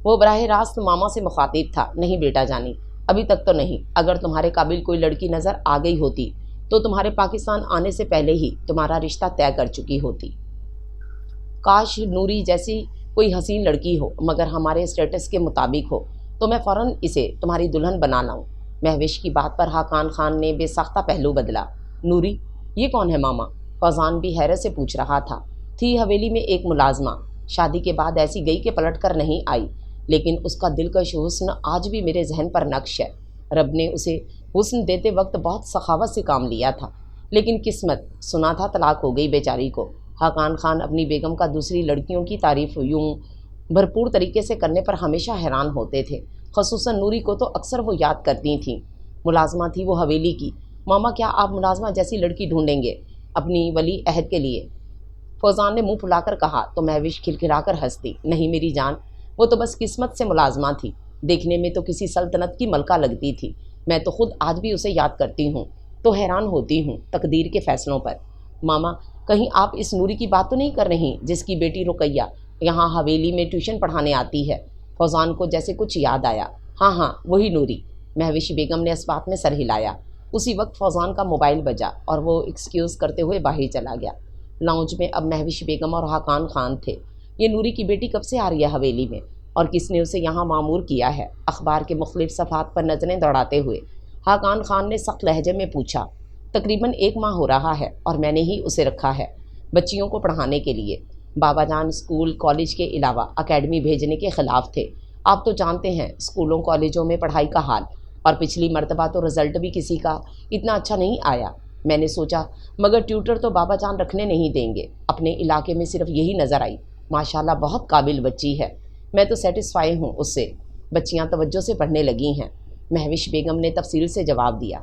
وہ براہ راست ماما سے مخاطب تھا۔ نہیں بیٹا جانی، ابھی تک تو نہیں۔ اگر تمہارے قابل کوئی لڑکی نظر آ گئی ہوتی تو تمہارے پاکستان آنے سے پہلے ہی تمہارا رشتہ طے کر چکی ہوتی۔ کاش نوری جیسی کوئی حسین لڑکی ہو، مگر ہمارے اسٹیٹس کے مطابق ہو تو میں فوراً اسے تمہاری دلہن بنا لاؤں۔ مہوش کی بات پر حاقان خان نے بے ساختہ پہلو بدلا۔ نوری؟ یہ کون ہے ماما؟ فوزان بھی حیرت سے پوچھ رہا تھا۔ تھی حویلی میں ایک ملازمہ، شادی کے بعد ایسی گئی کہ پلٹ کر نہیں آئی، لیکن اس کا دلکش حسن آج بھی میرے ذہن پر نقش ہے۔ رب نے اسے حسن دیتے وقت بہت سخاوت سے کام لیا تھا، لیکن قسمت، سنا تھا طلاق ہو گئی بیچاری کو۔ حاقان خان اپنی بیگم کا دوسری لڑکیوں کی تعریف یوں بھرپور طریقے سے کرنے پر ہمیشہ حیران ہوتے تھے، خصوصاً نوری کو تو اکثر وہ یاد کرتی تھیں۔ ملازمہ تھی وہ حویلی کی۔ ماما، کیا آپ ملازمہ جیسی لڑکی ڈھونڈیں گے اپنی ولی عہد کے لیے؟ فوزان نے منہ پھلا کر کہا تو مہوش کھلکھلا کر ہنس دی۔ نہیں میری جان، وہ تو بس قسمت سے ملازمہ تھی، دیکھنے میں تو کسی سلطنت کی ملکہ لگتی تھی۔ میں تو خود آج بھی اسے یاد کرتی ہوں تو حیران ہوتی ہوں تقدیر کے فیصلوں پر۔ ماما، کہیں آپ اس نوری کی بات تو نہیں کر رہی جس کی بیٹی رقیہ یہاں حویلی میں ٹیوشن پڑھانے آتی ہے؟ فوزان کو جیسے کچھ یاد آیا۔ ہاں ہاں، وہی نوری۔ مہوش بیگم نے اس بات میں سر ہلایا۔ اسی وقت فوزان کا موبائل بجا اور وہ ایکسکیوز کرتے ہوئے باہر چلا گیا۔ لاؤنج میں اب مہوش بیگم اور حاقان خان تھے۔ یہ نوری کی بیٹی کب سے آ رہی ہے حویلی میں، اور کس نے اسے یہاں معمور کیا ہے؟ اخبار کے مختلف صفحات پر نظریں دوڑاتے ہوئے حاقان خان نے سخت لہجے میں پوچھا۔ تقریباً 1 ماہ ہو رہا ہے اور میں نے ہی اسے رکھا ہے بچیوں کو پڑھانے کے لیے۔ بابا جان اسکول کالج کے علاوہ اکیڈمی بھیجنے کے خلاف تھے۔ آپ تو جانتے ہیں اسکولوں کالجوں میں پڑھائی کا حال، اور پچھلی مرتبہ تو رزلٹ بھی کسی کا اتنا اچھا نہیں آیا۔ میں نے سوچا مگر ٹیوٹر تو بابا جان رکھنے نہیں دیں گے، اپنے علاقے میں صرف یہی نظر آئی۔ ماشاءاللہ بہت قابل بچی ہے، میں تو سیٹسفائی ہوں اس سے، بچیاں توجہ سے پڑھنے لگی ہیں، مہوش بیگم نے تفصیل سے جواب دیا۔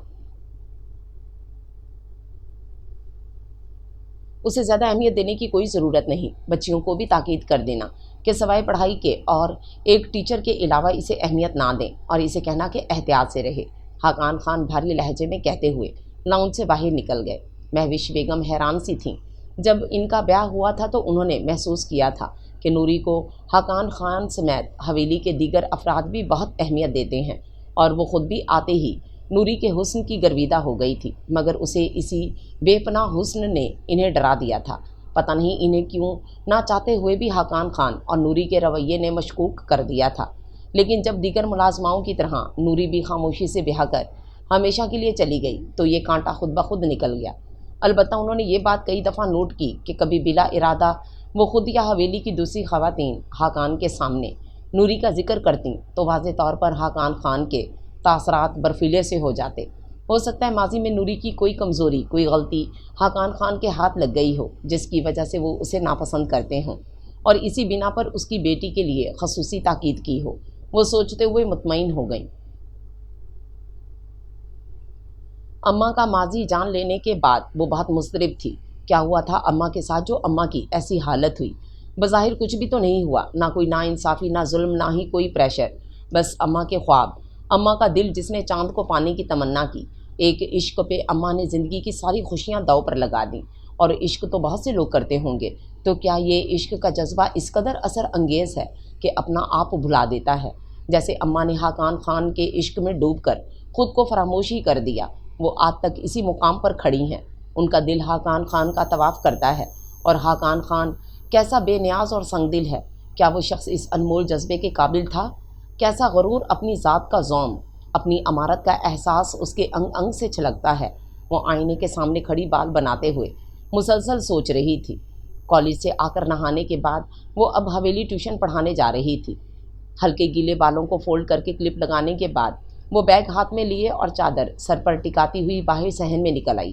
اسے زیادہ اہمیت دینے کی کوئی ضرورت نہیں، بچیوں کو بھی تاکید کر دینا کہ سوائے پڑھائی کے اور ایک ٹیچر کے علاوہ اسے اہمیت نہ دیں، اور اسے کہنا کہ احتیاط سے رہے۔ حاقان خان بھاری لہجے میں کہتے ہوئے لاؤنج سے باہر نکل گئے۔ مہوش بیگم حیران سی تھیں۔ جب ان کا بیاہ ہوا تھا تو انہوں نے محسوس کیا تھا کہ نوری کو حاقان خان سمیت حویلی کے دیگر افراد بھی بہت اہمیت دیتے ہیں، اور وہ خود بھی آتے ہی نوری کے حسن کی گرویدہ ہو گئی تھی، مگر اسے اسی بے پناہ حسن نے انہیں ڈرا دیا تھا۔ پتہ نہیں انہیں کیوں نہ چاہتے ہوئے بھی حاقان خان اور نوری کے رویے نے مشکوک کر دیا تھا، لیکن جب دیگر ملازماؤں کی طرح نوری بھی خاموشی سے بیاہ کر ہمیشہ کے لیے چلی گئی تو یہ کانٹا خود بخود نکل گیا۔ البتہ انہوں نے یہ بات کئی دفعہ نوٹ کی کہ کبھی بلا ارادہ وہ خود یا حویلی کی دوسری خواتین حاقان کے سامنے نوری کا ذکر کرتیں تو واضح طور پر حاقان خان کے تاثرات برفیلے سے ہو جاتے۔ ہو سکتا ہے ماضی میں نوری کی کوئی کمزوری، کوئی غلطی حاقان خان کے ہاتھ لگ گئی ہو جس کی وجہ سے وہ اسے ناپسند کرتے ہوں، اور اسی بنا پر اس کی بیٹی کے لیے خصوصی تاکید کی ہو۔ وہ سوچتے ہوئے مطمئن ہو گئیں۔ اماں کا ماضی جان لینے کے بعد وہ بہت مضطرب تھی۔ کیا ہوا تھا اماں کے ساتھ جو اماں کی ایسی حالت ہوئی؟ بظاہر کچھ بھی تو نہیں ہوا، نہ کوئی ناانصافی، نہ ظلم، نہ ہی کوئی پریشر، بس اماں کے خواب، اماں کا دل جس نے چاند کو پانے کی تمنا کی۔ ایک عشق پہ اماں نے زندگی کی ساری خوشیاں داؤ پر لگا دیں، اور عشق تو بہت سے لوگ کرتے ہوں گے، تو کیا یہ عشق کا جذبہ اس قدر اثر انگیز ہے کہ اپنا آپ بھلا دیتا ہے؟ جیسے اماں نے حاقان خان کے عشق میں ڈوب کر خود کو فراموش ہی کر دیا۔ وہ آج تک اسی مقام پر کھڑی ہیں، ان کا دل حاقان خان کا طواف کرتا ہے، اور حاقان خان کیسا بے نیاز اور سنگ دل ہے۔ کیا وہ شخص اس انمول جذبے کے قابل تھا؟ کیسا غرور، اپنی ذات کا زوم، اپنی امارت کا احساس اس کے انگ انگ سے چھلکتا ہے۔ وہ آئینے کے سامنے کھڑی بال بناتے ہوئے مسلسل سوچ رہی تھی۔ کالج سے آ کر نہانے کے بعد وہ اب حویلی ٹیوشن پڑھانے جا رہی تھی۔ ہلکے گیلے بالوں کو فولڈ کر کے کلپ لگانے کے بعد وہ بیگ ہاتھ میں لیے اور چادر سر پر ٹکاتی ہوئی باہر صحن میں نکل آئی۔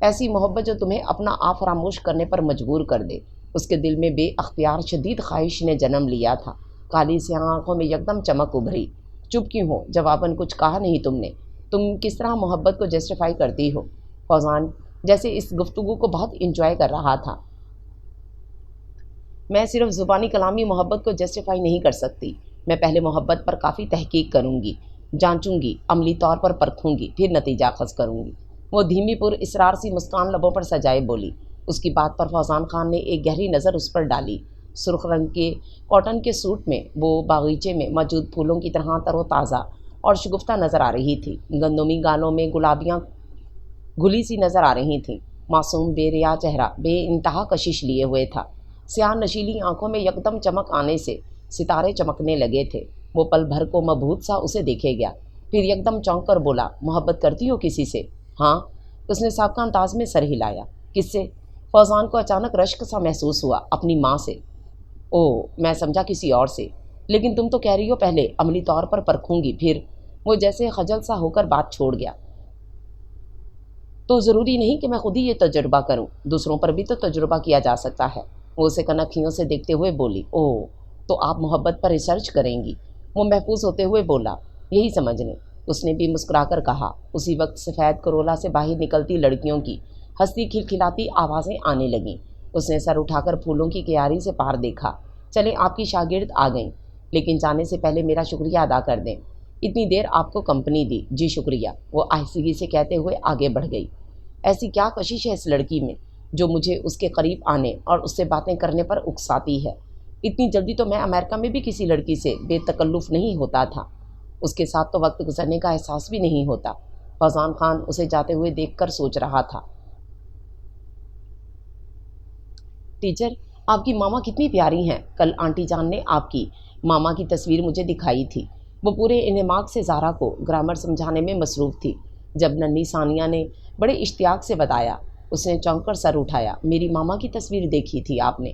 ایسی محبت جو تمہیں اپنا آپ فراموش کرنے پر مجبور کر دے۔ اس کے دل میں بے اختیار شدید خواہش نے جنم لیا تھا۔ کالی سیاہ آنکھوں میں یکدم چمک ابھری۔ چپ کیوں ہو؟ جواباً کچھ کہا نہیں تم نے۔ تم کس طرح محبت کو جسٹیفائی کرتی ہو؟ فوزان جیسے اس گفتگو کو بہت انجوائے کر رہا تھا۔ میں صرف زبانی کلامی محبت کو جسٹیفائی نہیں کر سکتی۔ میں پہلے محبت پر کافی تحقیق کروں گی، جانچوں گی، عملی طور پر پرکھوں گی، پھر نتیجہ اخذ کروں گی۔ وہ دھیمی پر اسرار سی مسکان لبوں پر سجائے بولی۔ اس کی بات پر فوزان خان نے ایک گہری نظر اس پر ڈالی۔ سرخ رنگ کے کاٹن کے سوٹ میں وہ باغیچے میں موجود پھولوں کی طرح تر و تازہ اور شگفتہ نظر آ رہی تھی۔ گندمی گالوں میں گلابیاں گھلی سی نظر آ رہی تھیں۔ معصوم بے ریا چہرہ بے انتہا کشش لیے ہوئے تھا۔ سیاہ نشیلی آنکھوں میں یکدم چمک آنے سے ستارے چمکنے لگے تھے۔ وہ پل بھر کو مبہوت سا اسے دیکھے گیا، پھر یکدم چونک کر بولا، محبت کرتی ہو کسی سے؟ ہاں۔ اس نے سابقہ انداز میں سر ہلایا۔ کس سے؟ فوزان کو اچانک رشک سا محسوس ہوا۔ اپنی ماں سے۔ اوہ، میں سمجھا کسی اور سے۔ لیکن تم تو کہہ رہی ہو پہلے عملی طور پر پرکھوں گی پھر۔ وہ جیسے خجل سا ہو کر بات چھوڑ گیا۔ تو ضروری نہیں کہ میں خود ہی یہ تجربہ کروں، دوسروں پر بھی تو تجربہ کیا جا سکتا ہے۔ وہ اسے کنکھیوں سے دیکھتے ہوئے بولی۔ اوہ، تو آپ محبت پر ریسرچ کریں گی؟ وہ محفوظ ہوتے ہوئے بولا۔ یہی سمجھ لیں۔ اس نے بھی مسکرا کر کہا۔ اسی وقت سفید کرولا سے باہر نکلتی لڑکیوں کی ہنستی کھلکھلاتی آوازیں آنے لگیں۔ اس نے سر اٹھا کر پھولوں کی کیاری سے پار دیکھا۔ چلیں، آپ کی شاگرد آ گئیں، لیکن جانے سے پہلے میرا شکریہ ادا کر دیں۔ اتنی دیر آپ کو کمپنی دی۔ جی شکریہ، وہ آہستگی سے کہتے ہوئے آگے بڑھ گئی۔ ایسی کیا کشش ہے اس لڑکی میں جو مجھے اس کے قریب آنے اور اس سے باتیں کرنے پر اکساتی ہے؟ اتنی جلدی تو میں امریکہ میں بھی کسی لڑکی سے بے تکلف نہیں ہوتا تھا۔ اس کے ساتھ تو وقت گزرنے کا احساس بھی نہیں ہوتا۔ فوزان خان اسے جاتے ہوئے دیکھ کر سوچ رہا تھا۔ ٹیچر، آپ کی ماما کتنی پیاری ہیں۔ کل آنٹی جان نے آپ کی ماما کی تصویر مجھے دکھائی تھی۔ وہ پورے انہماک سے زارا کو گرامر سمجھانے میں مصروف تھی۔ جب ننھی ثانیہ نے بڑے اشتیاق سے بتایا، اس نے چونک کر سر اٹھایا۔ میری ماما کی تصویر دیکھی تھی آپ نے؟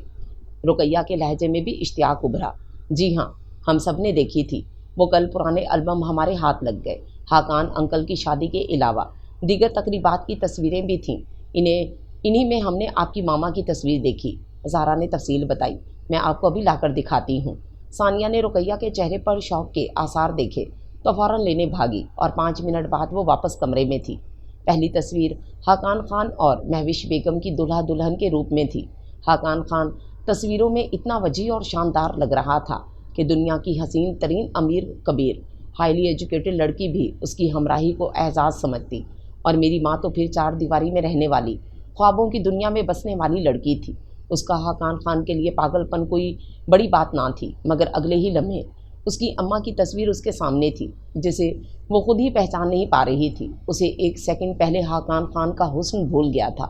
رقیہ کے لہجے میں بھی اشتیاق ابھرا۔ جی ہاں، ہم سب نے دیکھی تھی۔ وہ کل پرانے البم ہمارے ہاتھ لگ گئے۔ حاکان انکل کی شادی کے علاوہ دیگر تقریبات کی تصویریں بھی تھیں۔ انہی میں ہم نے آپ کی ماما کی تصویر دیکھی۔ زارا نے تفصیل بتائی۔ میں آپ کو ابھی لا کر دکھاتی ہوں۔ ثانیہ نے رقیہ کے چہرے پر شوق کے آثار دیکھے تو فوراً لینے بھاگی اور 5 منٹ بعد وہ واپس کمرے میں تھی۔ پہلی تصویر حاکان خان اور مہوش بیگم کی دلہا دلہن کے روپ میں تھی۔ حاکان خان تصویروں میں اتنا وجیح اور شاندار لگ رہا تھا کہ دنیا کی حسین ترین امیر کبیر ہائیلی ایجوکیٹڈ لڑکی بھی اس کی ہمراہی کو اعزاز سمجھتی، اور میری ماں تو پھر 4 دیواری میں رہنے والی خوابوں کی دنیا میں بسنے والی لڑکی تھی۔ اس کا حاکان خان کے لیے پاگل پن کوئی بڑی بات نہ تھی، مگر اگلے ہی لمحے اس کی اماں کی تصویر اس کے سامنے تھی، جسے وہ خود ہی پہچان نہیں پا رہی تھی۔ اسے ایک سیکنڈ پہلے حاکان خان کا حسن بھول گیا تھا۔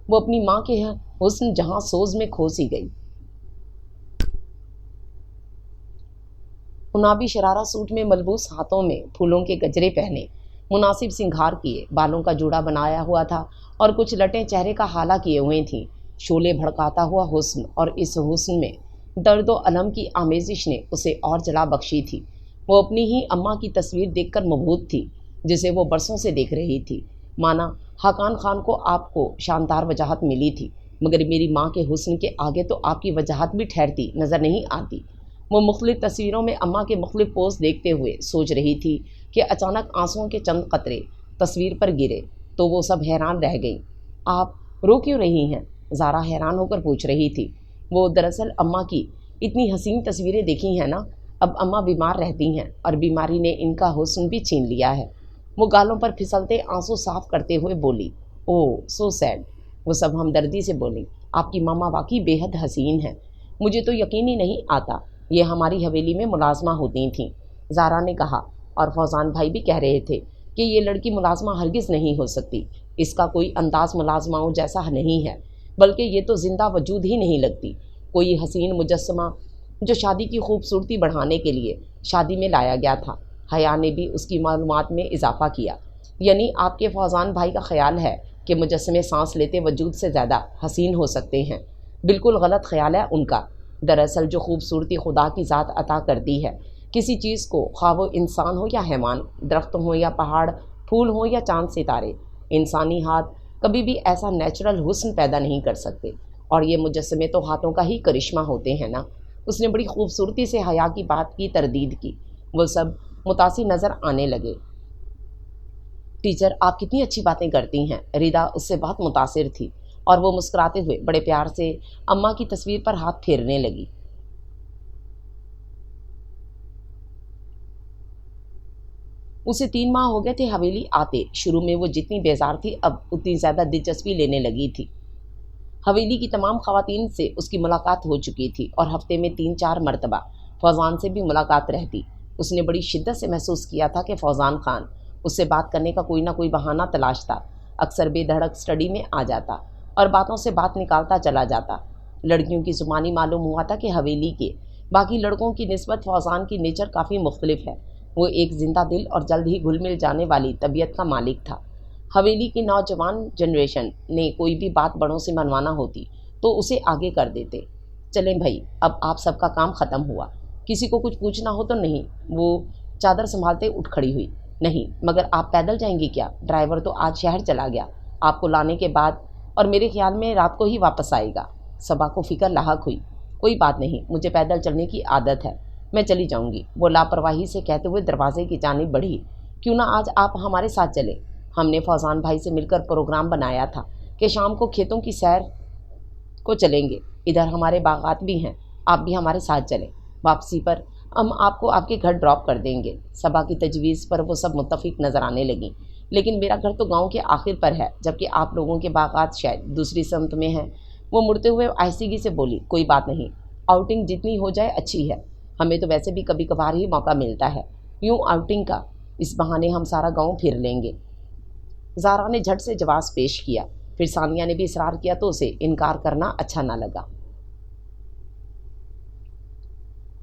وہ اپنی ماں کے حسن جہاں سوز میں کھو سی گئی۔ انابی شرارہ سوٹ میں ملبوس، ہاتھوں میں پھولوں کے گجرے پہنے، مناسب سنگھار کیے، بالوں کا جوڑا بنایا ہوا تھا اور کچھ لٹیں چہرے کا حالہ کیے ہوئے تھیں۔ شعلے بھڑکاتا ہوا حسن، اور اس حسن میں درد و الم کی آمیزش نے اسے اور جلا بخشی تھی۔ وہ اپنی ہی اماں کی تصویر دیکھ کر مبہوت تھی، جسے وہ برسوں سے دیکھ رہی تھی۔ مانا حاکان خان کو آپ کو شاندار وجاہت ملی تھی، مگر میری ماں کے حسن کے آگے تو آپ کی وجاہت بھی ٹھہرتی نظر نہیں آتی۔ وہ مختلف تصویروں میں اماں کے مختلف پوز دیکھتے ہوئے سوچ رہی تھی کہ اچانک آنسوؤں کے چند قطرے تصویر پر گرے تو وہ سب حیران رہ گئیں۔ آپ رو کیوں رہی ہیں؟ زارا حیران ہو کر پوچھ رہی تھی۔ وہ دراصل اماں کی اتنی حسین تصویریں دیکھی ہیں نا، اب اماں بیمار رہتی ہیں اور بیماری نے ان کا حسن بھی چھین لیا ہے۔ وہ گالوں پر پھسلتے آنسو صاف کرتے ہوئے بولی۔ اوہ سو سیڈ۔ وہ سب ہمدردی سے بولی۔ آپ کی ماما واقعی بے حد حسین ہیں۔ مجھے تو یقین ہی نہیں آتا یہ ہماری حویلی میں ملازمہ ہوتی تھیں، زارا نے کہا، اور فوزان بھائی بھی کہہ رہے تھے کہ یہ لڑکی ملازمہ ہرگز نہیں ہو سکتی۔ اس کا کوئی انداز ملازماؤں جیسا نہیں ہے، بلکہ یہ تو زندہ وجود ہی نہیں لگتی، کوئی حسین مجسمہ جو شادی کی خوبصورتی بڑھانے کے لیے شادی میں لایا گیا تھا۔ حیا نے بھی اس کی معلومات میں اضافہ کیا۔ یعنی آپ کے فوزان بھائی کا خیال ہے کہ مجسمے سانس لیتے وجود سے زیادہ حسین ہو سکتے ہیں؟ بالکل غلط خیال ہے ان کا۔ دراصل جو خوبصورتی خدا کی ذات عطا کرتی ہے کسی چیز کو، خواہ وہ انسان ہو یا حیوان، درخت ہوں یا پہاڑ، پھول ہوں یا چاند ستارے، انسانی ہاتھ کبھی بھی ایسا نیچرل حسن پیدا نہیں کر سکتے، اور یہ مجسمے تو ہاتھوں کا ہی کرشمہ ہوتے ہیں نا۔ اس نے بڑی خوبصورتی سے حیا کی بات کی تردید کی۔ وہ سب متاثر نظر آنے لگے۔ ٹیچر آپ کتنی اچھی باتیں کرتی ہیں، ریدا اس سے بہت متاثر تھی، اور وہ مسکراتے ہوئے بڑے پیار سے اماں کی تصویر پر ہاتھ پھیرنے لگی۔ اسے 3 ماہ ہو گئے تھے حویلی آتے۔ شروع میں وہ جتنی بیزار تھی اب اتنی زیادہ دلچسپی لینے لگی تھی۔ حویلی کی تمام خواتین سے اس کی ملاقات ہو چکی تھی، اور ہفتے میں 3-4 مرتبہ فوزان سے بھی ملاقات رہتی۔ اس نے بڑی شدت سے محسوس کیا تھا کہ فوزان خان اس سے بات کرنے کا کوئی نہ کوئی بہانہ تلاشتا، اکثر بے دھڑک اسٹڈی میں آ جاتا اور باتوں سے بات نکالتا چلا جاتا۔ لڑکیوں کی زبانی معلوم ہوا تھا کہ حویلی کے باقی لڑکوں کی نسبت فوزان کی نیچر کافی مختلف ہے۔ وہ ایک زندہ دل اور جلد ہی گھل مل جانے والی طبیعت کا مالک تھا۔ حویلی کی نوجوان جنریشن نے کوئی بھی بات بڑوں سے منوانا ہوتی تو اسے آگے کر دیتے۔ چلیں بھائی، اب آپ سب کا کام ختم ہوا، کسی کو کچھ پوچھنا ہو تو؟ نہیں، وہ چادر سنبھالتے اٹھ کھڑی ہوئی۔ نہیں، مگر آپ پیدل جائیں گی کیا؟ ڈرائیور تو آج شہر چلا گیا، آپ کو لانے کے بعد، اور میرے خیال میں رات کو ہی واپس آئے گا۔ صبا کو فکر لاحق ہوئی۔ کوئی بات نہیں، مجھے پیدل چلنے کی عادت ہے، میں چلی جاؤں گی، وہ لاپرواہی سے کہتے ہوئے دروازے کی جانب بڑھی۔ کیوں نہ آج آپ ہمارے ساتھ چلیں؟ ہم نے فوزان بھائی سے مل کر پروگرام بنایا تھا کہ شام کو کھیتوں کی سیر کو چلیں گے، ادھر ہمارے باغات بھی ہیں، آپ بھی ہمارے ساتھ چلیں۔ واپسی پر ہم آپ کو آپ کے گھر ڈراپ کر دیں گے۔ صبا کی تجویز پر وہ سب متفق نظر آنے لگیں۔ لیکن میرا گھر تو گاؤں کے آخر پر ہے، جبکہ آپ لوگوں کے باغات شاید دوسری سمت میں ہیں۔ وہ مڑتے ہوئے آہستگی سے بولی، کوئی بات نہیں، آؤٹنگ جتنی ہو جائے اچھی ہے، ہمیں تو ویسے بھی کبھی کبھار ہی موقع ملتا ہے، یوں آؤٹنگ کا، اس بہانے ہم سارا گاؤں پھر لیں گے۔ زارا نے جھٹ سے جواز پیش کیا، پھر ثانیہ نے بھی اصرار کیا تو اسے انکار کرنا اچھا نہ لگا۔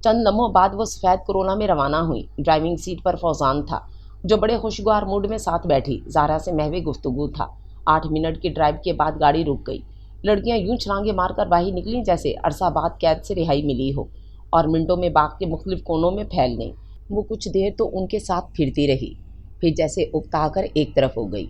چند لمحوں بعد وہ سفید کرولا میں روانہ ہوئی۔ ڈرائیونگ سیٹ پر فوزان تھا، جو بڑے خوشگوار موڈ میں ساتھ بیٹھی زارا سے محو گفتگو تھا۔ 8 منٹ کی ڈرائیو کے بعد گاڑی رک گئی۔ لڑکیاں یوں چھلانگے مار کر باہر نکلیں جیسے عرصہ بعد قید سے رہائی ملی ہو، اور منٹوں میں باغ کے مختلف کونوں میں پھیل گئیں۔ وہ کچھ دیر تو ان کے ساتھ پھرتی رہی، پھر جیسے اکتا کر ایک طرف ہو گئی۔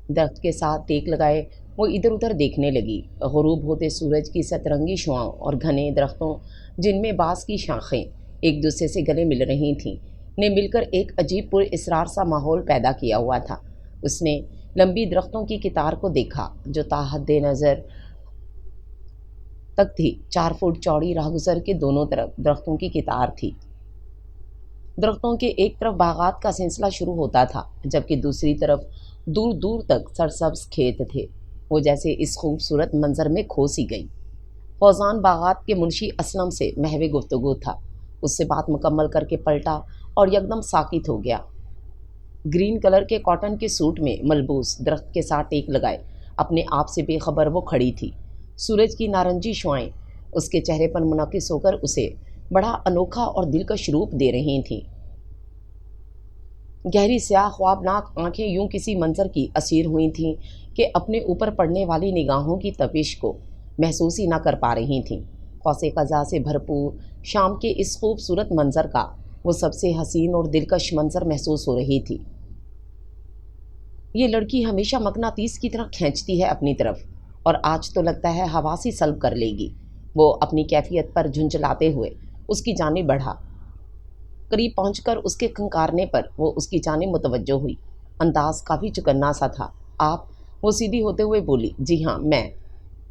درخت کے ساتھ ٹیک لگائے وہ ادھر ادھر دیکھنے لگی۔ غروب ہوتے سورج کی سترنگی شعاؤں اور گھنے درختوں جن میں بانس کی شاخیں ایک دوسرے سے گلے مل رہی تھیں نے مل کر ایک عجیب پر اسرار سا ماحول پیدا کیا ہوا تھا۔ اس نے لمبی درختوں کی قطار کو دیکھا جو تا حد نظر تک تھی۔ 4 فٹ چوڑی راہگزر کے دونوں طرف درختوں کی قطار تھی۔ درختوں کے ایک طرف باغات کا سلسلہ شروع ہوتا تھا، جبکہ دوسری طرف دور دور تک سرسبز کھیت تھے۔ وہ جیسے اس خوبصورت منظر میں کھو سی گئی۔ فوزان باغات کے منشی اسلم سے محو گفتگو تھا۔ اس سے بات مکمل کر کے پلٹا اور یکدم ساکت ہو گیا۔ گرین کلر کے کاٹن کے سوٹ میں ملبوس، درخت کے ساتھ ٹیک لگائے، اپنے آپ سے بے خبر وہ کھڑی تھی۔ سورج کی نارنجی شعائیں اس کے چہرے پر منعکس ہو کر اسے بڑا انوکھا اور دلکش روپ دے رہی تھیں۔ گہری سیاہ خوابناک آنکھیں یوں کسی منظر کی اسیر ہوئی تھیں کہ اپنے اوپر پڑنے والی نگاہوں کی تپش کو محسوس ہی نہ کر پا رہی تھیں۔ قوس قزح سے بھرپور شام کے اس خوبصورت منظر کا وہ سب سے حسین اور دلکش منظر محسوس ہو رہی تھی۔ یہ لڑکی ہمیشہ مقناطیس کی طرح کھینچتی ہے اپنی طرف، اور آج تو لگتا ہے حواس ہی سلب کر لے گی۔ وہ اپنی کیفیت پر جھنجھلاتے ہوئے اس کی جانب بڑھا۔ قریب پہنچ کر اس کے کھنکارنے پر وہ اس کی جانب متوجہ ہوئی۔ انداز کافی چکنا سا تھا۔ آپ؟ وہ سیدھی ہوتے ہوئے بولی، جی ہاں میں۔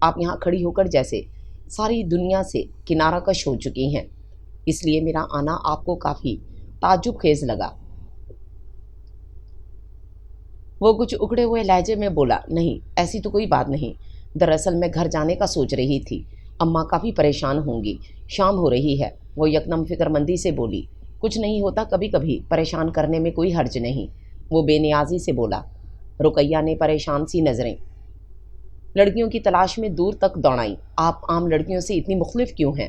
آپ یہاں کھڑی ہو کر جیسے ساری دنیا سے کنارہ کش ہو چکی ہیں، اس لیے میرا آنا آپ کو کافی تعجب خیز لگا۔ وہ کچھ اکڑے ہوئے لہجے میں بولا، نہیں ایسی تو کوئی بات نہیں، دراصل میں گھر جانے کا سوچ رہی تھی، اماں کافی پریشان ہوں گی، شام ہو رہی ہے۔ وہ یکدم فکر مندی سے بولی، کچھ نہیں ہوتا، کبھی کبھی پریشان کرنے میں کوئی حرج نہیں۔ وہ بے نیازی سے بولا۔ رقیہ نے پریشان سی نظریں لڑکیوں کی تلاش میں دور تک دوڑائیں۔ آپ عام لڑکیوں سے اتنی مختلف کیوں ہیں؟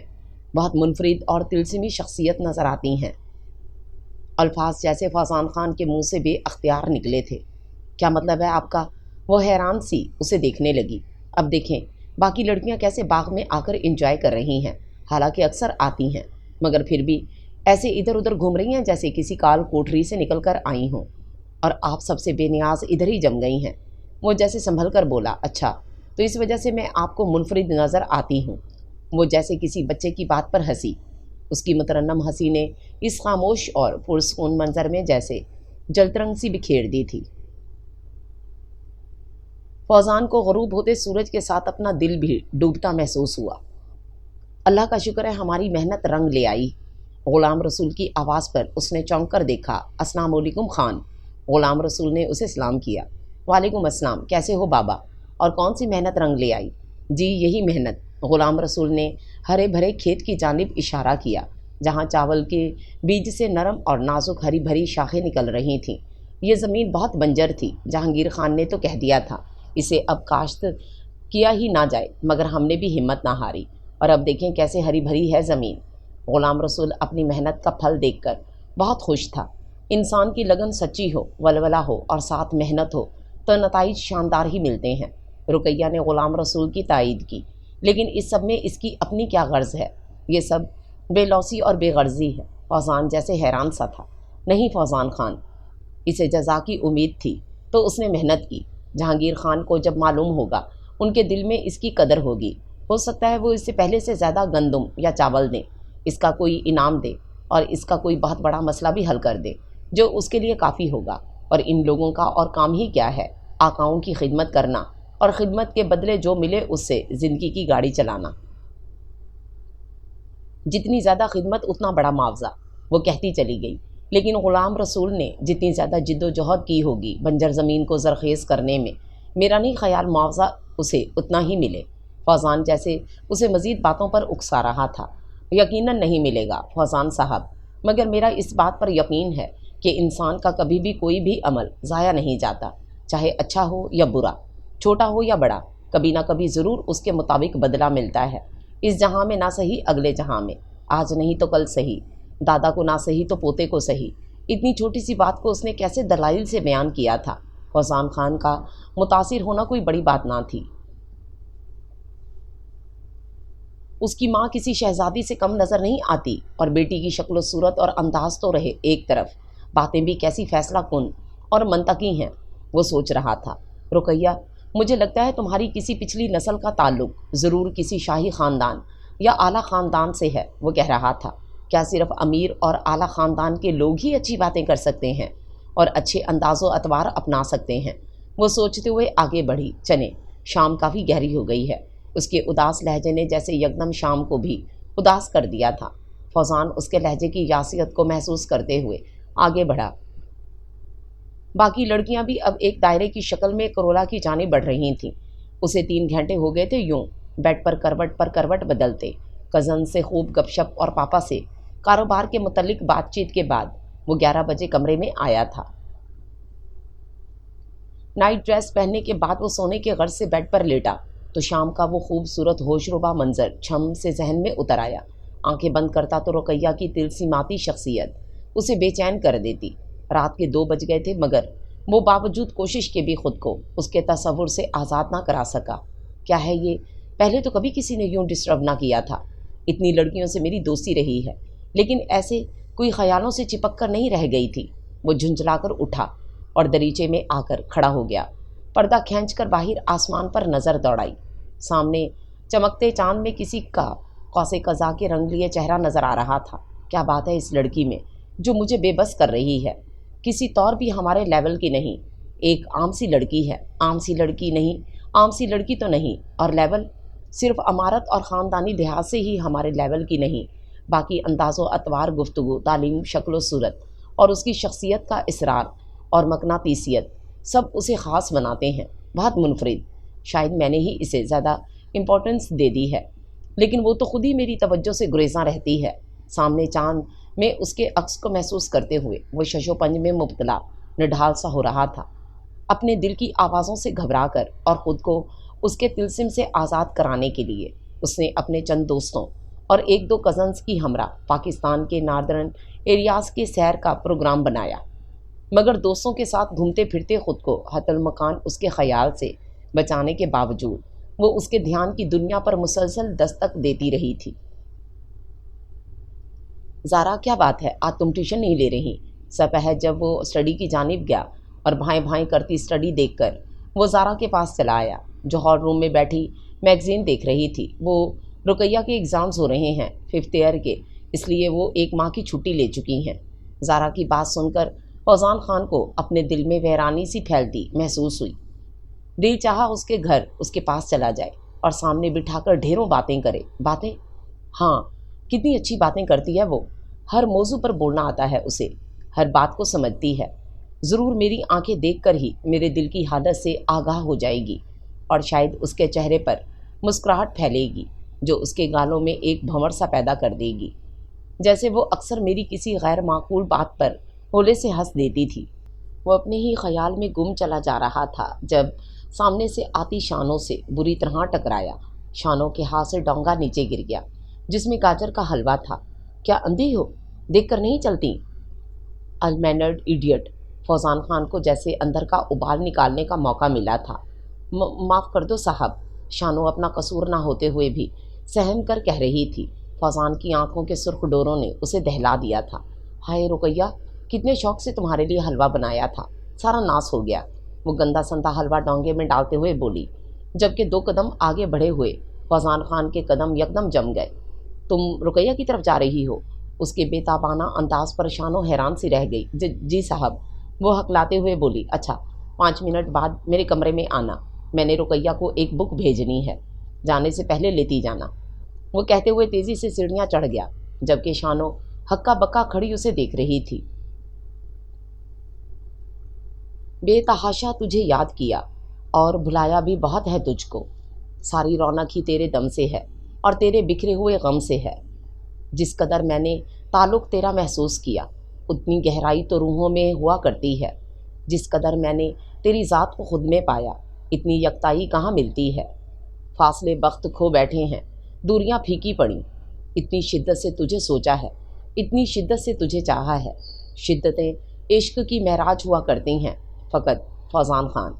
بہت منفرد اور طلسمی شخصیت نظر آتی ہیں۔ الفاظ جیسے فوزان خان کے منہ سے بے اختیار نکلے تھے۔ کیا مطلب ہے آپ کا؟ وہ حیران سی اسے دیکھنے لگی۔ اب دیکھیں باقی لڑکیاں کیسے باغ میں آ کر انجوائے کر رہی ہیں، حالانکہ اکثر آتی ہیں، مگر پھر بھی ایسے ادھر ادھر گھوم رہی ہیں جیسے کسی کال کوٹری سے نکل کر آئی ہوں، اور آپ سب سے بے نیاز ادھر ہی جم گئی ہیں۔ وہ جیسے سنبھل کر بولا، اچھا تو اس وجہ سے میں آپ کو منفرد نظر آتی ہوں۔ وہ جیسے کسی بچے کی بات پر ہنسی۔ اس کی مترنم ہنسی نے اس خاموش اور پرسکون منظر میں جیسے جلترنگ سی بکھیر دی تھی۔ فوزان کو غروب ہوتے سورج کے ساتھ اپنا دل بھی ڈوبتا محسوس ہوا۔ اللہ کا شکر ہے ہماری محنت رنگ لے آئی۔ غلام رسول کی آواز پر اس نے چونک کر دیکھا۔ السلام علیکم خان۔ غلام رسول نے اسے سلام کیا۔ وعلیکم السلام، کیسے ہو بابا؟ اور کون سی محنت رنگ لے آئی؟ جی یہی محنت۔ غلام رسول نے ہرے بھرے کھیت کی جانب اشارہ کیا، جہاں چاول کے بیج سے نرم اور نازک ہری بھری شاخیں نکل رہی تھیں۔ یہ زمین بہت بنجر تھی، جہانگیر خان نے تو کہہ دیا تھا اسے اب کاشت کیا ہی نہ جائے، مگر ہم نے بھی ہمت نہ ہاری، اور اب دیکھیں کیسے ہری بھری ہے زمین۔ غلام رسول اپنی محنت کا پھل دیکھ کر بہت خوش تھا۔ انسان کی لگن سچی ہو، ولولہ ہو اور ساتھ محنت ہو تو نتائج شاندار ہی ملتے ہیں۔ رقیہ نے غلام رسول کی تائید کی، لیکن اس سب میں اس کی اپنی کیا غرض ہے؟ یہ سب بے لوثی اور بے غرضی ہے۔ فوزان جیسے حیران سا تھا۔ نہیں فوزان خان، اسے جزا کی امید تھی تو اس نے محنت کی۔ جہانگیر خان کو جب معلوم ہوگا، ان کے دل میں اس کی قدر ہوگی، ہو سکتا ہے وہ اس سے پہلے سے زیادہ گندم یا چاول دیں، اس کا کوئی انعام دے اور اس کا کوئی بہت بڑا مسئلہ بھی حل کر دے جو اس کے لیے کافی ہوگا۔ اور ان لوگوں کا اور کام ہی کیا ہے؟ آقاؤں کی خدمت کرنا اور خدمت کے بدلے جو ملے اس سے زندگی کی گاڑی چلانا۔ جتنی زیادہ خدمت اتنا بڑا معاوضہ، وہ کہتی چلی گئی۔ لیکن غلام رسول نے جتنی زیادہ جد و جہد کی ہوگی بنجر زمین کو زرخیز کرنے میں، میرا نہیں خیال معاوضہ اسے اتنا ہی ملے۔ فوزان جیسے اسے مزید باتوں پر اکسا رہا تھا۔ یقیناً نہیں ملے گا فوزان صاحب، مگر میرا اس بات پر یقین ہے کہ انسان کا کبھی بھی کوئی بھی عمل ضائع نہیں جاتا، چاہے اچھا ہو یا برا، چھوٹا ہو یا بڑا، کبھی نہ کبھی ضرور اس کے مطابق بدلہ ملتا ہے۔ اس جہاں میں نہ صحیح اگلے جہاں میں، آج نہیں تو کل صحیح، دادا کو نہ صحیح تو پوتے کو صحیح۔ اتنی چھوٹی سی بات کو اس نے کیسے دلائل سے بیان کیا تھا۔ فوزان خان کا متاثر ہونا کوئی بڑی بات نہ تھی۔ اس کی ماں کسی شہزادی سے کم نظر نہیں آتی، اور بیٹی کی شکل و صورت اور انداز تو رہے ایک طرف، باتیں بھی کیسی فیصلہ کن اور منطقی ہیں، وہ سوچ رہا تھا۔ رقیہ، مجھے لگتا ہے تمہاری کسی پچھلی نسل کا تعلق ضرور کسی شاہی خاندان یا اعلیٰ خاندان سے ہے، وہ کہہ رہا تھا۔ کیا صرف امیر اور اعلیٰ خاندان کے لوگ ہی اچھی باتیں کر سکتے ہیں اور اچھے انداز و اطوار اپنا سکتے ہیں؟ وہ سوچتے ہوئے آگے بڑھی۔ چلیں، شام کافی گہری ہو گئی ہے۔ اس کے اداس لہجے نے جیسے یکدم شام کو بھی اداس کر دیا تھا۔ فوزان اس کے لہجے کی یاسیت کو محسوس کرتے ہوئے آگے بڑھا۔ باقی لڑکیاں بھی اب ایک دائرے کی شکل میں کرولا کی جانب بڑھ رہی تھیں۔ اسے 3 گھنٹے ہو گئے تھے یوں بیڈ پر کروٹ بدلتے۔ کزن سے خوب گپ شپ اور پاپا سے کاروبار کے متعلق بات چیت کے بعد وہ 11 بجے کمرے میں آیا تھا۔ نائٹ ڈریس پہننے کے بعد وہ سونے کے غرض سے بیڈ پر لیٹا تو شام کا وہ خوبصورت ہوش ربا منظر چھم سے ذہن میں اتر آیا۔ آنکھیں بند کرتا تو رقیہ کی تلسیماتی شخصیت اسے بے چین کر دیتی۔ رات کے 2 بج گئے تھے، مگر وہ باوجود کوشش کے بھی خود کو اس کے تصور سے آزاد نہ کرا سکا۔ کیا ہے یہ؟ پہلے تو کبھی کسی نے یوں ڈسٹرب نہ کیا تھا۔ اتنی لڑکیوں سے میری دوستی رہی ہے، لیکن ایسے کوئی خیالوں سے چپک کر نہیں رہ گئی تھی۔ وہ جھنجھلا کر اٹھا اور دریچے میں آ کر کھڑا ہو گیا۔ پردہ کھینچ کر باہر آسمان پر نظر دوڑائی۔ سامنے چمکتے چاند میں کسی کا قوس قزح کے رنگ لیے چہرہ نظر آ رہا تھا۔ کیا بات ہے اس لڑکی میں جو مجھے بے بس کر رہی ہے؟ کسی طور بھی ہمارے لیول کی نہیں، ایک عام سی لڑکی ہے۔ عام سی لڑکی نہیں، عام سی لڑکی تو نہیں، اور لیول صرف عمارت اور خاندانی لحاظ سے ہی ہمارے لیول کی نہیں، باقی انداز و اطوار، گفتگو، تعلیم، شکل و صورت اور اس کی شخصیت کا اصرار اور مقناطیسیت سب اسے خاص بناتے ہیں، بہت منفرد۔ شاید میں نے ہی اسے زیادہ امپورٹنس دے دی ہے، لیکن وہ تو خود ہی میری توجہ سے گریزاں رہتی ہے۔ سامنے چاند میں اس کے عکس کو محسوس کرتے ہوئے وہ شش و پنج میں مبتلا نڈھال سا ہو رہا تھا۔ اپنے دل کی آوازوں سے گھبرا کر اور خود کو اس کے طلسم سے آزاد کرانے کے لیے اس نے اپنے چند دوستوں اور 1-2 کزنز کی ہمراہ پاکستان کے ناردرن ایریاز کے سیر کا پروگرام بنایا، مگر دوستوں کے ساتھ گھومتے پھرتے خود کو حت المکان اس کے خیال سے بچانے کے باوجود وہ اس کے دھیان کی دنیا پر مسلسل دستک دیتی رہی تھی۔ زارا، کیا بات ہے، آج تم ٹیوشن نہیں لے رہی؟ صبح جب وہ اسٹڈی کی جانب گیا اور بھائیں بھائیں کرتی اسٹڈی دیکھ کر وہ زارا کے پاس چلا آیا جو ہال روم میں بیٹھی میگزین دیکھ رہی تھی۔ وہ رقیہ کے ایگزامز ہو رہے ہیں 5th ایئر کے، اس لیے وہ 1 ماہ کی چھٹی لے چکی ہیں۔ زارا کی بات سن کر فوزان خان کو اپنے دل میں ویرانی سی پھیلتی محسوس ہوئی۔ دل چاہا اس کے گھر اس کے پاس چلا جائے اور سامنے بٹھا کر ڈھیروں باتیں کرے۔ باتیں؟ ہاں، کتنی اچھی باتیں کرتی ہے وہ، ہر موضوع پر بولنا آتا ہے اسے، ہر بات کو سمجھتی ہے۔ ضرور میری آنکھیں دیکھ کر ہی میرے دل کی حالت سے آگاہ ہو جائے گی اور شاید اس کے چہرے پر مسکراہٹ پھیلے گی جو اس کے گالوں میں ایک بھنور سا پیدا کر دے گی، جیسے وہ اکثر میری کسی غیر معقول بات پر ہولے سے ہنس دیتی تھی۔ وہ اپنے ہی خیال میں گم چلا جا رہا تھا جب سامنے سے آتی شانوں سے بری طرح ٹکرایا۔ شانوں کے ہاتھ سے ڈونگا نیچے گر گیا جس میں گاجر کا حلوہ تھا۔ کیا اندھی ہو؟ دیکھ کر نہیں چلتی؟ المینرڈ ایڈیٹ! فوزان خان کو جیسے اندر کا ابال نکالنے کا موقع ملا تھا۔ معاف کر دو صاحب، شانو اپنا قصور نہ ہوتے ہوئے بھی سہم کر کہہ رہی تھی۔ فوزان کی آنکھوں کے سرخ ڈوروں نے اسے دہلا دیا تھا۔ ہائے رقیہ، کتنے شوق سے تمہارے لیے حلوہ بنایا تھا، سارا ناس ہو گیا۔ وہ گندا سندا حلوہ ڈونگے میں ڈالتے ہوئے بولی، جبکہ 2 قدم آگے بڑھے ہوئے فوزان خان کے قدم یکدم جم گئے۔ تم رقیہ کی طرف جا رہی ہو؟ اس کے بے تابانہ انداز پر شانو حیران سی رہ گئی۔ جی صاحب، وہ ہکلاتے ہوئے بولی۔ اچھا، 5 منٹ بعد میرے کمرے میں آنا، میں نے رقیہ کو ایک بک بھیجنی ہے، جانے سے پہلے لیتی جانا۔ وہ کہتے ہوئے تیزی سے سیڑھیاں چڑھ گیا جبکہ شانو ہکا بکا کھڑی اسے دیکھ رہی تھی۔ بے تحاشا تجھے یاد کیا اور بھلایا بھی بہت ہے تجھ کو۔ ساری رونق ہی تیرے دم سے ہے اور تیرے بکھرے ہوئے غم سے ہے۔ جس قدر میں نے تعلق تیرا محسوس کیا اتنی گہرائی تو روحوں میں ہوا کرتی ہے۔ جس قدر میں نے تیری ذات کو خود میں پایا اتنی یکتائی کہاں ملتی ہے۔ فاصلے بخت کھو بیٹھے ہیں، دوریاں پھیکی پڑیں، اتنی شدت سے تجھے سوچا ہے، اتنی شدت سے تجھے چاہا ہے۔ شدتیں عشق کی معراج ہوا کرتی ہیں فقط فوزان خان۔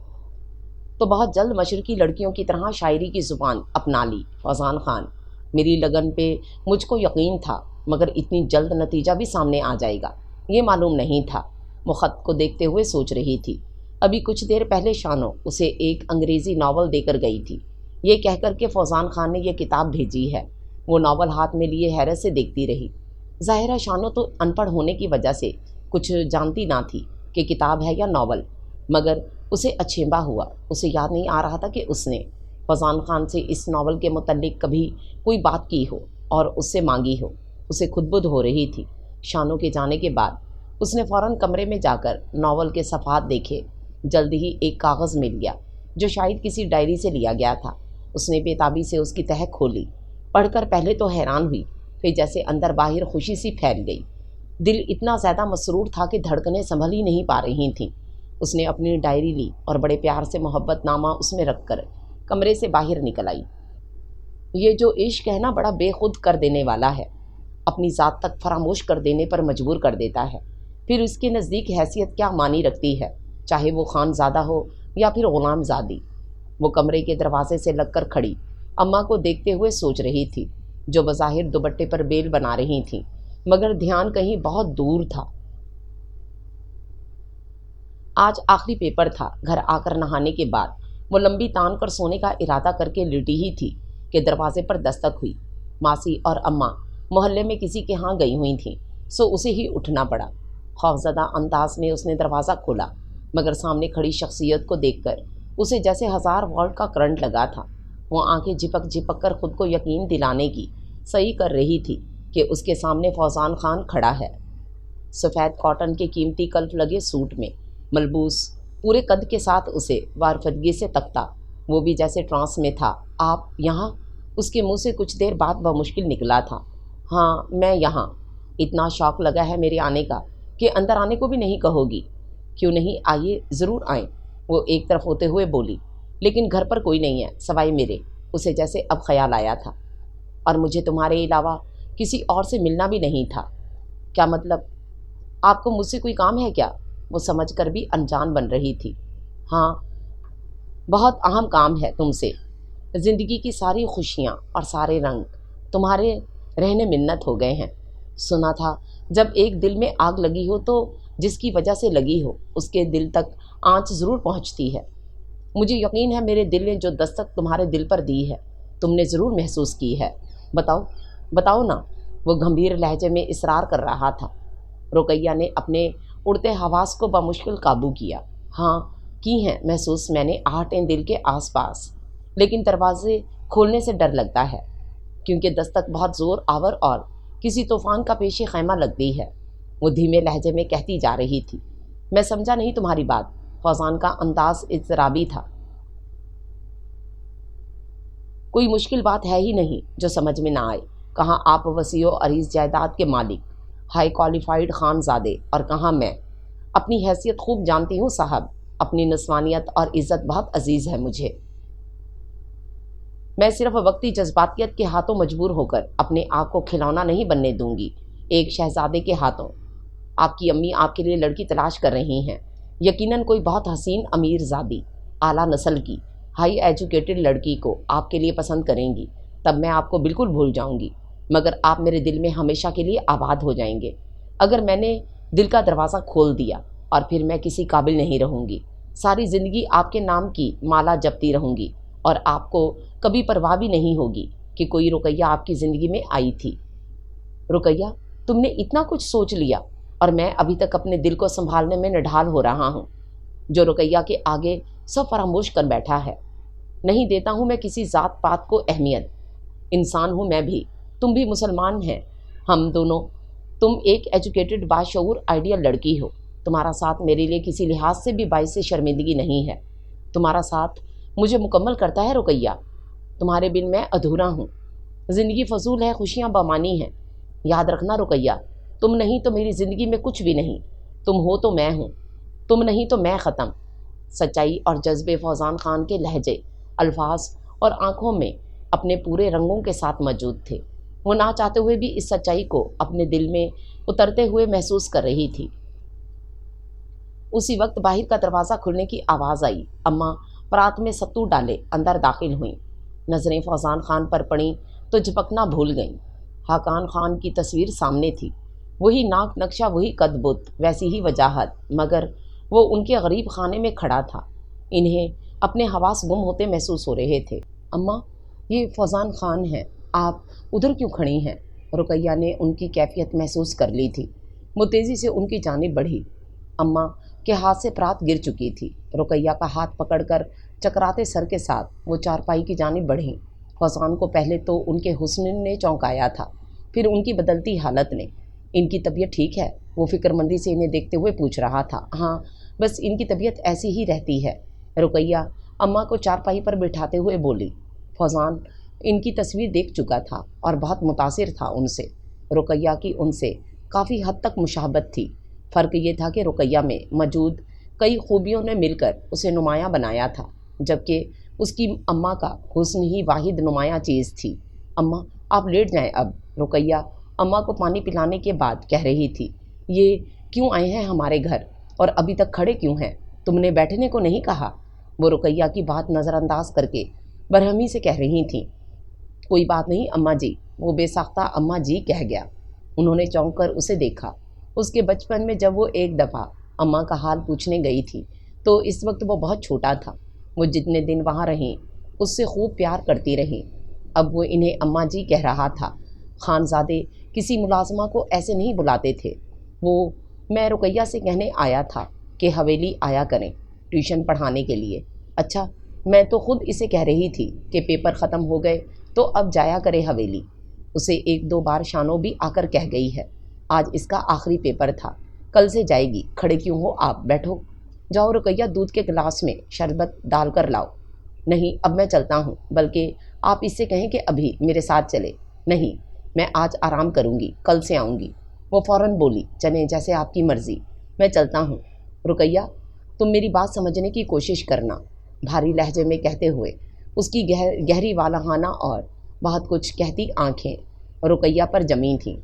تو بہت جلد مشرقی لڑکیوں کی طرح شاعری کی زبان اپنا لی فوزان خان۔ میری لگن پہ مجھ کو یقین تھا مگر اتنی جلد نتیجہ بھی سامنے آ جائے گا یہ معلوم نہیں تھا۔ وہ خط کو دیکھتے ہوئے سوچ رہی تھی۔ ابھی کچھ دیر پہلے شانو اسے ایک انگریزی ناول دے کر گئی تھی، یہ کہہ کر کہ فوزان خان نے یہ کتاب بھیجی ہے۔ وہ ناول ہاتھ میں لیے حیرت سے دیکھتی رہی۔ ظاہرہ شانو تو ان پڑھ ہونے کی وجہ سے کچھ جانتی نہ تھی کہ کتاب ہے یا ناول، مگر اسے اچھیمبا ہوا۔ اسے یاد نہیں آ رہا تھا کہ اس نے فوزان خان سے اس ناول کے متعلق کبھی کوئی بات کی ہو اور اس سے مانگی ہو۔ اسے خود بدھ ہو رہی تھی۔ شانو کے جانے کے بعد اس نے فوراً کمرے میں جا کر ناول کے صفحات دیکھے۔ جلد ہی ایک کاغذ مل گیا جو شاید کسی ڈائری سے لیا گیا تھا۔ اس نے بے تابی سے اس کی تہہ کھولی۔ پڑھ کر پہلے تو حیران ہوئی، پھر جیسے اندر باہر خوشی سی پھیل گئی۔ دل اتنا زیادہ مسرور تھا کہ دھڑکنیں سنبھل ہی نہیں پا رہی تھیں۔ اس نے اپنی ڈائری لی اور بڑے پیار سے محبت نامہ اس میں رکھ کر کمرے سے باہر نکل آئی۔ یہ جو عشق ہے نا بڑا بے خود کر دینے والا ہے، اپنی ذات تک فراموش کر دینے پر مجبور کر دیتا ہے۔ پھر اس کے نزدیک حیثیت کیا معنی رکھتی ہے، چاہے وہ خان زادہ ہو یا پھر غلام زادی۔ وہ کمرے کے دروازے سے لگ کر کھڑی اماں کو دیکھتے ہوئے سوچ رہی تھی جو بظاہر دوپٹے پر بیل بنا رہی تھیں مگر دھیان کہیں بہت دور تھا۔ آج آخری پیپر تھا۔ گھر آ کر نہانے کے بعد وہ لمبی تان کر سونے کا ارادہ کر کے لیٹی ہی تھی کہ دروازے پر دستک ہوئی۔ ماسی اور اماں محلے میں کسی کے ہاں گئی ہوئی تھیں، سو اسے ہی اٹھنا پڑا۔ خوفزدہ انداز میں اس نے دروازہ کھولا مگر سامنے کھڑی شخصیت کو دیکھ کر اسے جیسے 1000 واٹ کا کرنٹ لگا تھا۔ وہ آنکھیں جھپک جھپک کر خود کو یقین دلانے کی صحیح کر رہی تھی کہ اس کے سامنے فوزان خان کھڑا ہے، سفید کاٹن کے قیمتی کلف لگے سوٹ میں ملبوس، پورے قد کے ساتھ اسے وارفدگی سے تکتا، وہ بھی جیسے ٹرانس میں تھا۔ آپ یہاں؟ اس کے منہ سے کچھ دیر بعد بمشکل نکلا تھا۔ ہاں میں یہاں، اتنا شوق لگا ہے میرے آنے کا کہ اندر آنے کو بھی نہیں کہو گی۔ کیوں نہیں، آئیے ضرور آئیں، وہ ایک طرف ہوتے ہوئے بولی۔ لیکن گھر پر کوئی نہیں ہے سوائے میرے، اسے جیسے اب خیال آیا تھا، اور مجھے تمہارے علاوہ کسی اور سے ملنا بھی نہیں تھا۔ کیا مطلب؟ آپ کو مجھ سے کوئی کام ہے کیا؟ وہ سمجھ کر بھی انجان بن رہی تھی۔ ہاں بہت اہم کام ہے تم سے، زندگی کی ساری خوشیاں اور سارے رنگ تمہارے رہنے منت ہو گئے ہیں۔ سنا تھا جب ایک دل میں آگ لگی ہو تو جس کی وجہ سے لگی ہو اس کے دل تک آنچ ضرور پہنچتی ہے۔ مجھے یقین ہے میرے دل نے جو دستک تمہارے دل پر دی ہے تم نے ضرور محسوس کی ہے۔ بتاؤ بتاؤ نا، وہ گمبھیر لہجے میں اصرار کر رہا تھا۔ رقیہ نے اپنے اڑتے حواس کو بمشکل قابو کیا۔ ہاں کی ہیں محسوس میں نے آہٹیں دل کے آس پاس، لیکن دروازے کھولنے سے ڈر لگتا ہے کیونکہ دستک بہت زور آور اور کسی طوفان کا پیش خیمہ لگتی ہے، وہ دھیمے لہجے میں کہتی جا رہی تھی۔ میں سمجھا نہیں تمہاری بات، فوزان کا انداز اضطرابی تھا۔ کوئی مشکل بات ہے ہی نہیں جو سمجھ میں نہ آئے۔ کہاں آپ وسیع و عریض جائیداد کے مالک، ہائی کوالیفائڈ خان زادے، اور کہاں میں؟ اپنی حیثیت خوب جانتی ہوں صاحب، اپنی نسوانیت اور عزت بہت عزیز ہے مجھے۔ میں صرف وقتی جذباتیت کے ہاتھوں مجبور ہو کر اپنے آپ کو کھلونا نہیں بننے دوں گی ایک شہزادے کے ہاتھوں۔ آپ کی امی آپ کے لیے لڑکی تلاش کر رہی ہیں، یقیناً کوئی بہت حسین امیر زادی، اعلیٰ نسل کی، ہائی ایجوکیٹڈ لڑکی کو آپ کے لیے پسند کریں گی، تب میں آپ کو بالکل بھول جاؤں گی، مگر آپ میرے دل میں ہمیشہ کے لیے آباد ہو جائیں گے۔ اگر میں نے دل کا دروازہ کھول دیا اور پھر میں کسی قابل نہیں رہوں گی، ساری زندگی آپ کے نام کی مالا جپتی رہوں گی، اور آپ کو کبھی پرواہ بھی نہیں ہوگی کہ کوئی رقیہ آپ کی زندگی میں آئی تھی۔ رقیہ، تم نے اتنا کچھ سوچ لیا اور میں ابھی تک اپنے دل کو سنبھالنے میں نڈھال ہو رہا ہوں، جو رقیہ کے آگے سب فراموش کر بیٹھا ہے۔ نہیں دیتا ہوں میں کسی ذات پات کو اہمیت، انسان ہوں میں بھی، تم بھی مسلمان ہیں، ہم دونوں۔ تم ایک ایجوکیٹڈ باشعور آئیڈیل لڑکی ہو، تمہارا ساتھ میرے لیے کسی لحاظ سے بھی باعث شرمندگی نہیں ہے، تمہارا ساتھ مجھے مکمل کرتا ہے رقیہ، تمہارے بن میں ادھورا ہوں۔ زندگی فضول ہے، خوشیاں بامانی ہیں، یاد رکھنا رقیہ، تم نہیں تو میری زندگی میں کچھ بھی نہیں، تم ہو تو میں ہوں، تم نہیں تو میں ختم۔ سچائی اور جذبے فوزان خان کے لہجے، الفاظ اور آنکھوں میں اپنے پورے رنگوں کے ساتھ موجود تھے۔ وہ نہ چاہتے ہوئے بھی اس سچائی کو اپنے دل میں اترتے ہوئے محسوس کر رہی تھی۔ اسی وقت باہر کا دروازہ کھلنے کی آواز آئی۔ اماں پرات میں ستو ڈالے اندر داخل ہوئیں، نظریں فوزان خان پر پڑیں تو جھپکنا بھول گئیں۔ حاکان خان کی تصویر سامنے تھی، وہی ناک نقشہ، وہی قد بت، ویسی ہی وجاہت، مگر وہ ان کے غریب خانے میں کھڑا تھا۔ انہیں اپنے حواس گم ہوتے محسوس ہو رہے تھے۔ اماں، یہ فوزان خان ہیں، آپ ادھر کیوں کھڑی ہیں؟ رقیہ نے ان کی کیفیت محسوس کر لی تھی، وہ تیزی سے ان کی جانب بڑھی۔ اماں کے ہاتھ سے پرات گر چکی تھی۔ رقیہ کا ہاتھ پکڑ کر چکراتے سر کے ساتھ وہ چارپائی کی جانب بڑھیں۔ فوزان کو پہلے تو ان کے حسن نے چونکایا تھا، پھر ان کی بدلتی حالت نے۔ ان کی طبیعت ٹھیک ہے؟ وہ فکر مندی سے انہیں دیکھتے ہوئے پوچھ رہا تھا۔ ہاں، بس ان کی طبیعت ایسی ہی رہتی ہے، رقیہ اماں کو چارپائی پر بٹھاتے ہوئے بولی۔ فوزان ان کی تصویر دیکھ چکا تھا اور بہت متاثر تھا ان سے۔ رقیہ کی ان سے کافی حد تک مشابہت تھی، فرق یہ تھا کہ رقیہ میں موجود کئی خوبیوں نے مل کر اسے نمایاں بنایا تھا، جبکہ اس کی اماں کا حسن ہی واحد نمایاں چیز تھی۔ اماں آپ لیٹ جائیں اب، رقیہ اماں کو پانی پلانے کے بعد کہہ رہی تھی۔ یہ کیوں آئے ہیں ہمارے گھر اور ابھی تک کھڑے کیوں ہیں؟ تم نے بیٹھنے کو نہیں کہا؟ وہ رقیہ کی بات نظر انداز کر کے برہمی سے کہہ رہی تھیں۔ کوئی بات نہیں اماں جی، وہ بے ساختہ اماں جی کہہ گیا۔ انہوں نے چونک کر اسے دیکھا۔ اس کے بچپن میں جب وہ ایک دفعہ اماں کا حال پوچھنے گئی تھی تو اس وقت وہ بہت چھوٹا تھا۔ وہ جتنے دن وہاں رہیں اس سے خوب پیار کرتی رہیں۔ اب وہ انہیں اماں جی کہہ رہا تھا۔ خانزادے کسی ملازمہ کو ایسے نہیں بلاتے تھے۔ میں رقیہ سے کہنے آیا تھا کہ حویلی آیا کریں ٹیوشن پڑھانے کے لیے۔ اچھا، میں تو خود اسے کہہ رہی تھی کہ پیپر ختم ہو گئے تو اب جایا کرے حویلی۔ اسے ایک دو بار شانو بھی آ کر کہہ گئی ہے۔ آج اس کا آخری پیپر تھا، کل سے جائے گی۔ کھڑے کیوں ہو آپ، بیٹھو۔ جاؤ رقیہ، دودھ کے گلاس میں شربت ڈال کر لاؤ۔ نہیں، اب میں چلتا ہوں، بلکہ آپ اس سے کہیں کہ ابھی میرے ساتھ چلے۔ نہیں، میں آج آرام کروں گی، کل سے آؤں گی۔ وہ فوراً بولی، چلیں جیسے آپ کی مرضی، میں چلتا ہوں۔ رقیہ، تم میری بات سمجھنے کی کوشش کرنا، بھاری لہجے میں کہتے ہوئے اس کی گہری والہانہ اور بہت کچھ کہتی آنکھیں رقیہ پر جمی تھیں،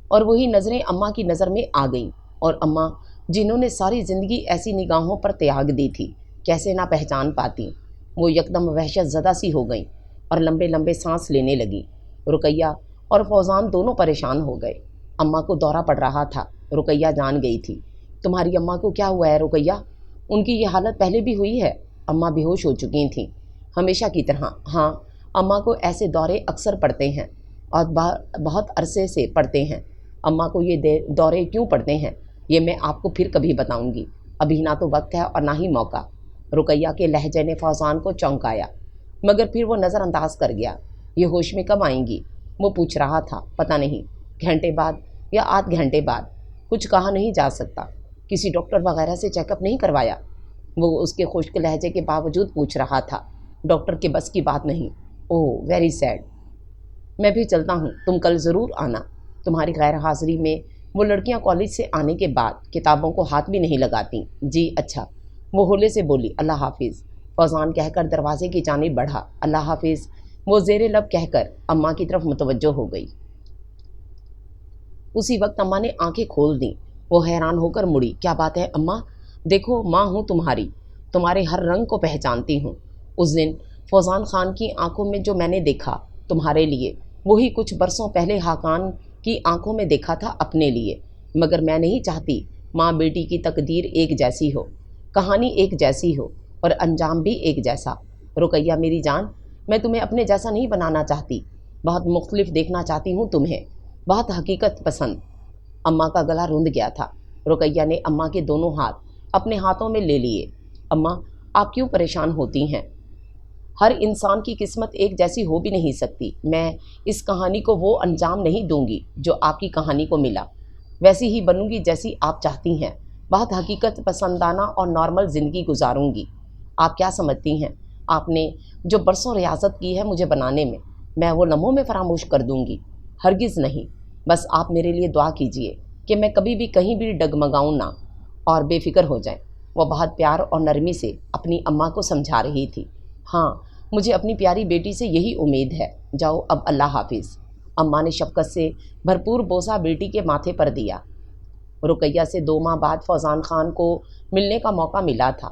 اور وہی نظریں اماں کی نظر میں آ گئیں۔ اور اماں جنہوں نے ساری زندگی ایسی نگاہوں پر تیاگ دی تھی، کیسے نہ پہچان پاتی؟ وہ یکدم وحشت زدہ سی ہو گئیں اور لمبے لمبے سانس لینے لگیں۔ رقیہ اور فوزان دونوں پریشان ہو گئے۔ اماں کو دورہ پڑ رہا تھا، رقیہ جان گئی تھی۔ تمہاری اماں کو کیا ہوا ہے رقیہ؟ ان کی یہ حالت پہلے بھی ہوئی ہے؟ اماں بے ہوش ہو چکی تھیں ہمیشہ کی طرح۔ ہاں، اماں کو ایسے دورے اکثر پڑتے ہیں اور بہت عرصے سے پڑتے ہیں۔ اماں کو یہ دورے کیوں پڑتے ہیں یہ میں آپ کو پھر کبھی بتاؤں گی، ابھی نہ تو وقت ہے اور نہ ہی موقع۔ رقیہ کے لہجے نے فوزان کو چونکایا، مگر پھر وہ نظر انداز کر گیا۔ یہ ہوش میں کب آئیں گی؟ وہ پوچھ رہا تھا۔ پتہ نہیں، گھنٹے بعد یا آدھ گھنٹے بعد، کچھ کہا نہیں جا سکتا۔ کسی ڈاکٹر وغیرہ سے چیک اپ نہیں کروایا؟ وہ اس کے خشک لہجے کے باوجود پوچھ رہا تھا۔ ڈاکٹر کے بس کی بات نہیں۔ اوہ ویری سیڈ۔ میں بھی چلتا ہوں، تم کل ضرور آنا۔ تمہاری غیر حاضری میں وہ لڑکیاں کالج سے آنے کے بعد کتابوں کو ہاتھ بھی نہیں لگاتیں۔ جی اچھا، وہ ہولے سے بولی۔ اللہ حافظ، فوزان کہہ کر دروازے کی جانب بڑھا۔ اللہ حافظ، وہ زیر لب کہہ کر اماں کی طرف متوجہ ہو گئی۔ اسی وقت اماں نے آنکھیں کھول دیں۔ وہ حیران ہو کر مڑی۔ کیا بات ہے اماں؟ دیکھو ماں ہوں تمہاری، تمہارے ہر رنگ کو پہچانتی ہوں۔ اس دن فوزان خان کی آنکھوں میں جو میں نے دیکھا تمہارے لیے، وہی کچھ برسوں پہلے حاکان کی آنکھوں میں دیکھا تھا اپنے لیے۔ مگر میں نہیں چاہتی ماں بیٹی کی تقدیر ایک جیسی ہو، کہانی ایک جیسی ہو اور انجام بھی ایک جیسا۔ رقیہ میری جان، میں تمہیں اپنے جیسا نہیں بنانا چاہتی، بہت مختلف دیکھنا چاہتی ہوں تمہیں، بہت حقیقت پسند۔ اماں کا گلا رند گیا تھا۔ رقیہ نے اماں کے دونوں ہاتھ اپنے ہاتھوں میں لے لیے۔ اماں آپ کیوں پریشان ہوتی ہیں؟ ہر انسان کی قسمت ایک جیسی ہو بھی نہیں سکتی۔ میں اس کہانی کو وہ انجام نہیں دوں گی جو آپ کی کہانی کو ملا، ویسی ہی بنوں گی جیسی آپ چاہتی ہیں، بہت حقیقت پسندانہ اور نارمل زندگی گزاروں گی۔ آپ کیا سمجھتی ہیں آپ نے جو برسوں ریاضت کی ہے مجھے بنانے میں وہ لمحوں میں فراموش کر دوں گی؟ ہرگز نہیں۔ بس آپ میرے لیے دعا کیجئے کہ میں کبھی بھی کہیں بھی ڈگمگاؤں نہ اور بے فکر ہو جائیں۔ وہ بہت پیار اور نرمی سے اپنی اماں کو سمجھا رہی تھی۔ ہاں، مجھے اپنی پیاری بیٹی سے یہی امید ہے۔ جاؤ اب، اللہ حافظ۔ اماں نے شفقت سے بھرپور بوسہ بیٹی کے ماتھے پر دیا۔ رقیہ سے 2 ماہ بعد فوزان خان کو ملنے کا موقع ملا تھا۔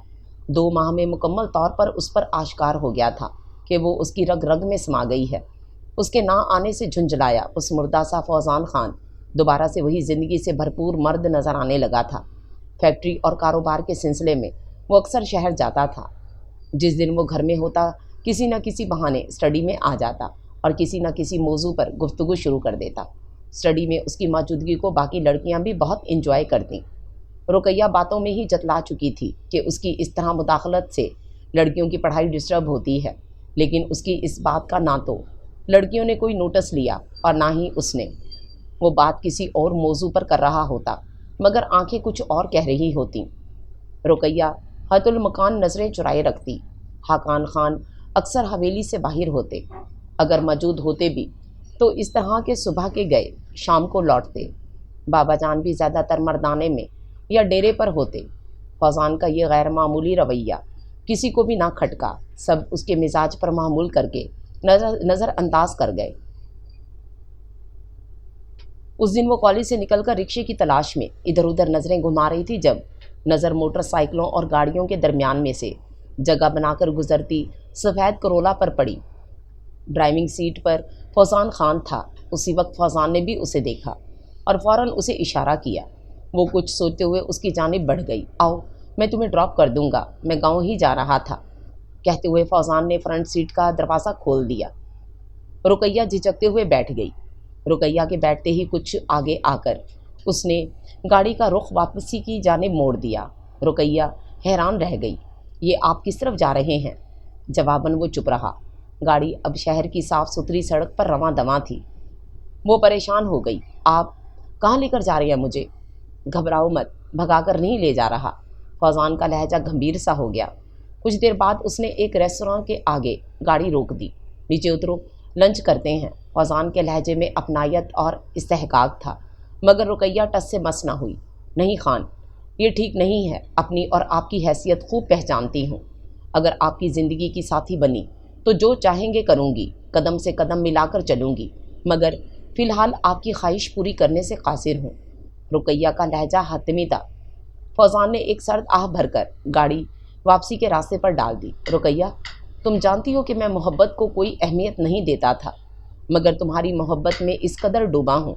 2 ماہ میں مکمل طور پر اس پر آشکار ہو گیا تھا کہ وہ اس کی رگ رگ میں سما گئی ہے۔ اس کے نہ آنے سے جھنجھلایا اس مردہ سا فوزان خان دوبارہ سے وہی زندگی سے بھرپور مرد نظر آنے لگا تھا۔ فیکٹری اور کاروبار کے سلسلے میں وہ اکثر شہر جاتا تھا۔ جس دن وہ گھر میں ہوتا کسی نہ کسی بہانے اسٹڈی میں آ جاتا اور کسی نہ کسی موضوع پر گفتگو شروع کر دیتا۔ اسٹڈی میں اس کی موجودگی کو باقی لڑکیاں بھی بہت انجوائے کرتیں۔ رقیہ باتوں میں ہی جتلا چکی تھی کہ اس کی اس طرح مداخلت سے لڑکیوں کی پڑھائی ڈسٹرب ہوتی ہے، لیکن اس کی اس بات کا نہ تو لڑکیوں نے کوئی نوٹس لیا اور نہ ہی اس نے۔ وہ بات کسی اور موضوع پر کر رہا ہوتا مگر آنکھیں کچھ اور کہہ رہی ہوتیں۔ رقیہ حت المکان نظریں چرائے رکھتی۔ حاکان خان اکثر حویلی سے باہر ہوتے، اگر موجود ہوتے بھی تو اس طرح کے صبح کے گئے شام کو لوٹتے۔ بابا جان بھی زیادہ تر مردانے میں یا ڈیرے پر ہوتے۔ فوزان کا یہ غیر معمولی رویہ کسی کو بھی نہ کھٹکا، سب اس کے مزاج پر معمول کر کے نظر انداز کر گئے۔ اس دن وہ کالج سے نکل کر رکشے کی تلاش میں ادھر ادھر نظریں گھما رہی تھی جب نظر موٹر سائیکلوں اور گاڑیوں کے درمیان میں سے جگہ بنا کر گزرتی سفید کرولا پر پڑی۔ ڈرائیونگ سیٹ پر فوزان خان تھا۔ اسی وقت فوزان نے بھی اسے دیکھا اور فوراً اسے اشارہ کیا۔ وہ کچھ سوچتے ہوئے اس کی جانب بڑھ گئی۔ آؤ، میں تمہیں ڈراپ کر دوں گا، میں گاؤں ہی جا رہا تھا، کہتے ہوئے فوزان نے فرنٹ سیٹ کا دروازہ کھول دیا۔ رقیہ جھجکتے ہوئے بیٹھ گئی۔ رقیہ کے بیٹھتے ہی کچھ آگے آ کر اس نے گاڑی کا رخ واپسی کی جانب موڑ دیا۔ رقیہ حیران رہ گئی۔ یہ آپ کس طرف جا رہے ہیں؟ جواباً وہ چپ رہا۔ گاڑی اب شہر کی صاف ستھری سڑک پر رواں دواں تھی۔ وہ پریشان ہو گئی۔ آپ کہاں لے کر جا رہے ہیں مجھے؟ گھبراؤ مت، بھگا کر نہیں لے جا رہا۔ فوزان کا لہجہ گمبھیر سا ہو گیا۔ کچھ دیر بعد اس نے ایک ریستوراں کے آگے گاڑی روک دی۔ نیچے اترو، لنچ کرتے ہیں۔ فوزان کے لہجے میں اپنائیت اور استحقاق تھا، مگر رقیہ ٹس سے مس نہ ہوئی۔ نہیں خان، یہ ٹھیک نہیں ہے، اپنی اور آپ کی حیثیت خوب پہچانتی ہوں۔ اگر آپ کی زندگی کی ساتھی بنی تو جو چاہیں گے کروں گی، قدم سے قدم ملا کر چلوں گی، مگر فی الحال آپ کی خواہش پوری کرنے سے قاصر ہوں۔ رقیہ کا لہجہ حتمی تھا۔ فوزان نے ایک سرد آہ بھر کر گاڑی واپسی کے راستے پر ڈال دی۔ رقیہ، تم جانتی ہو کہ میں محبت کو کوئی اہمیت نہیں دیتا تھا، مگر تمہاری محبت میں اس قدر ڈوبا ہوں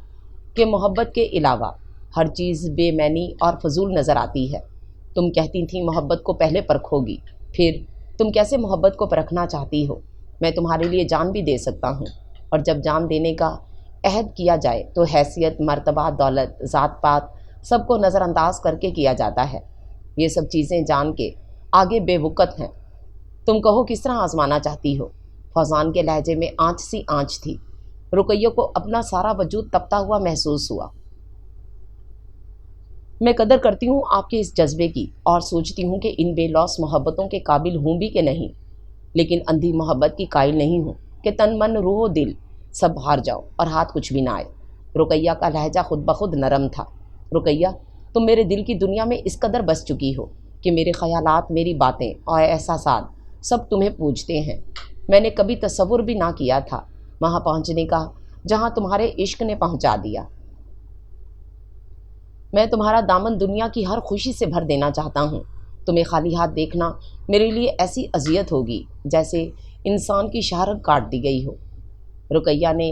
کہ محبت کے علاوہ ہر چیز بے معنی اور فضول نظر آتی ہے۔ تم کہتی تھی محبت کو پہلے پرکھو گی، پھر تم کیسے محبت کو پرکھنا چاہتی ہو؟ میں تمہارے لیے جان بھی دے سکتا ہوں، اور جب جان دینے کا عہد کیا جائے تو حیثیت، مرتبہ، دولت، ذات پات سب کو نظر انداز کر کے کیا جاتا ہے۔ یہ سب چیزیں جان کے آگے بے وقت ہیں۔ تم کہو کس طرح آزمانا چاہتی ہو؟ فوزان کے لہجے میں آنچ سی آنچ تھی۔ رقیہ کو اپنا سارا وجود تپتا ہوا محسوس ہوا۔ میں قدر کرتی ہوں آپ کے اس جذبے کی، اور سوچتی ہوں کہ ان بے لوث محبتوں کے قابل ہوں بھی کہ نہیں، لیکن اندھی محبت کی قائل نہیں ہوں کہ تن من روح و دل سب ہار جاؤ اور ہاتھ کچھ بھی نہ آئے۔ رقیہ کا لہجہ خود بخود نرم تھا۔ رقیہ، تم میرے دل کی دنیا میں اس قدر بس چکی ہو کہ میرے خیالات، میری باتیں اور احساسات سب تمہیں پوجتے ہیں۔ میں نے کبھی تصور بھی نہ کیا تھا وہاں پہنچنے کا جہاں تمہارے عشق نے پہنچا دیا۔ میں تمہارا دامن دنیا کی ہر خوشی سے بھر دینا چاہتا ہوں۔ تمہیں خالی ہاتھ دیکھنا میرے لیے ایسی اذیت ہوگی جیسے انسان کی شہرت کاٹ دی گئی ہو۔ رقیہ نے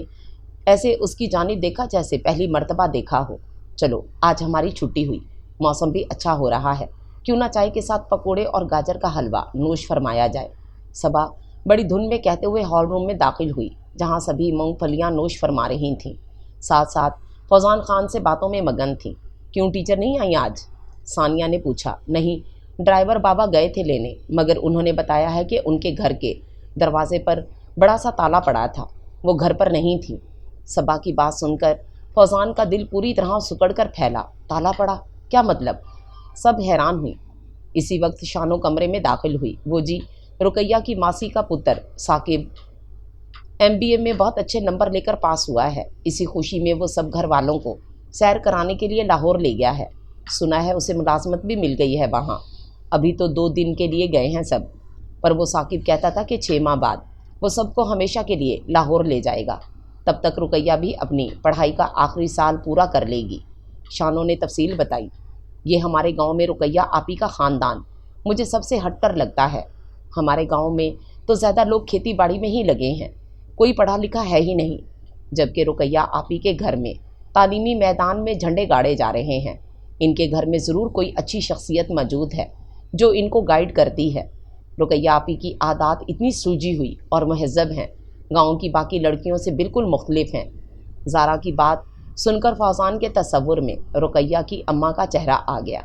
ایسے اس کی جانب دیکھا جیسے پہلی مرتبہ دیکھا ہو۔ چلو آج ہماری چھٹی ہوئی، موسم بھی اچھا ہو رہا ہے، کیوں نہ چائے کے ساتھ پکوڑے اور گاجر کا حلوہ نوش فرمایا جائے۔ صبا بڑی دھن میں کہتے ہوئے ہال روم میں داخل ہوئی جہاں سبھی مونگ پھلیاں نوش فرما رہی تھیں، ساتھ ساتھ فوزان خان سے باتوں میں مگن تھیں۔ کیوں ٹیچر نہیں آئی آج؟ ثانیہ نے پوچھا۔ نہیں، ڈرائیور بابا گئے تھے لینے، مگر انہوں نے بتایا ہے کہ ان کے گھر کے دروازے پر بڑا سا تالا پڑا تھا، وہ گھر پر نہیں تھی۔ صبا کی بات سن کر فوزان کا دل پوری طرح سکڑ کر پھیلا۔ تالا پڑا؟ کیا مطلب؟ سب حیران ہوئی۔ اسی وقت شانو کمرے میں داخل ہوئی۔ وہ جی رقیہ کی ماسی کا پتر ثاقب MBA میں بہت اچھے نمبر لے کر پاس ہوا ہے۔ اسی خوشی میں وہ سب گھر والوں کو سیر کرانے کے لیے لاہور لے گیا ہے۔ سنا ہے اسے ملازمت بھی مل گئی ہے وہاں۔ ابھی تو 2 دن کے لیے گئے ہیں سب، پر وہ ثاقب کہتا تھا کہ 6 ماہ بعد وہ سب کو ہمیشہ کے لیے لاہور لے جائے گا۔ تب تک رقیہ بھی اپنی پڑھائی کا آخری سال پورا کر لے گی۔ شانو نے تفصیل بتائی۔ یہ ہمارے گاؤں میں رقیہ آپی کا خاندان مجھے سب سے ہٹ کر لگتا ہے۔ ہمارے گاؤں میں تو زیادہ لوگ کھیتی باڑی میں ہی لگے ہیں، کوئی پڑھا لکھا ہے ہی نہیں، جبکہ رقیہ آپی کے گھر میں تعلیمی میدان میں جھنڈے گاڑے جا رہے ہیں۔ ان کے گھر میں ضرور کوئی اچھی شخصیت موجود ہے جو ان کو گائیڈ کرتی ہے۔ رقیہ آپی کی عادات اتنی سوجی ہوئی اور مہذب ہیں، گاؤں کی باقی لڑکیوں سے بالکل مختلف ہیں۔ زارا کی بات سن کر فوزان کے تصور میں رقیہ کی اماں کا چہرہ آ گیا۔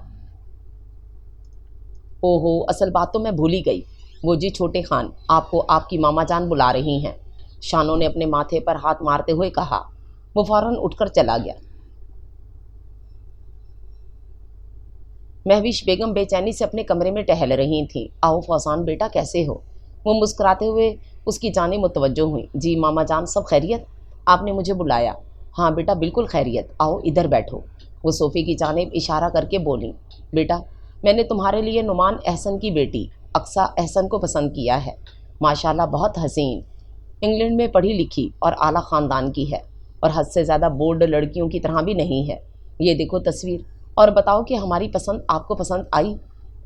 اوہو، اصل بات تو میں بھول ہی گئی۔ وہ جی چھوٹے خان، آپ کو آپ کی ماما جان بلا رہی ہیں۔ شانو نے اپنے ماتھے پر ہاتھ مارتے ہوئے کہا۔ وہ فوراً اٹھ کر چلا گیا۔ مہوش بیگم بے چینی سے اپنے کمرے میں ٹہل رہی تھیں۔ آؤ فوزان بیٹا، کیسے ہو؟ وہ مسکراتے ہوئے اس کی جانب متوجہ ہوئیں۔ جی ماما جان، سب خیریت؟ آپ نے مجھے بلایا؟ ہاں بیٹا، بالکل خیریت، آؤ ادھر بیٹھو۔ وہ صوفے کی جانب اشارہ کر کے بولیں۔ بیٹا، میں نے تمہارے لیے نعمان احسن کی بیٹی اقصیٰ احسن کو پسند کیا ہے۔ ماشاءاللہ بہت حسین، انگلینڈ میں پڑھی لکھی اور اعلیٰ خاندان کی ہے، اور حد سے زیادہ بولڈ لڑکیوں کی طرح بھی نہیں ہے۔ یہ دیکھو تصویر، اور بتاؤ کہ ہماری پسند آپ کو پسند آئی؟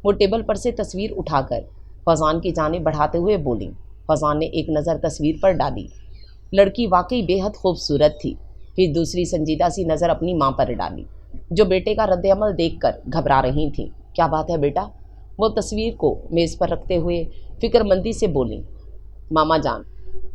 وہ ٹیبل پر سے تصویر اٹھا کر فوزان کی جانب بڑھاتے ہوئے بولیں۔ فوزان نے ایک نظر تصویر پر ڈالی۔ لڑکی واقعی بے حد خوبصورت تھی۔ پھر دوسری سنجیدہ سی نظر اپنی ماں پر ڈالی، جو بیٹے کا رد عمل دیکھ کر گھبرا رہی تھیں۔ کیا بات ہے بیٹا؟ وہ تصویر کو میز پر رکھتے ہوئے فکر مندی سے بولیں۔ ماما جان،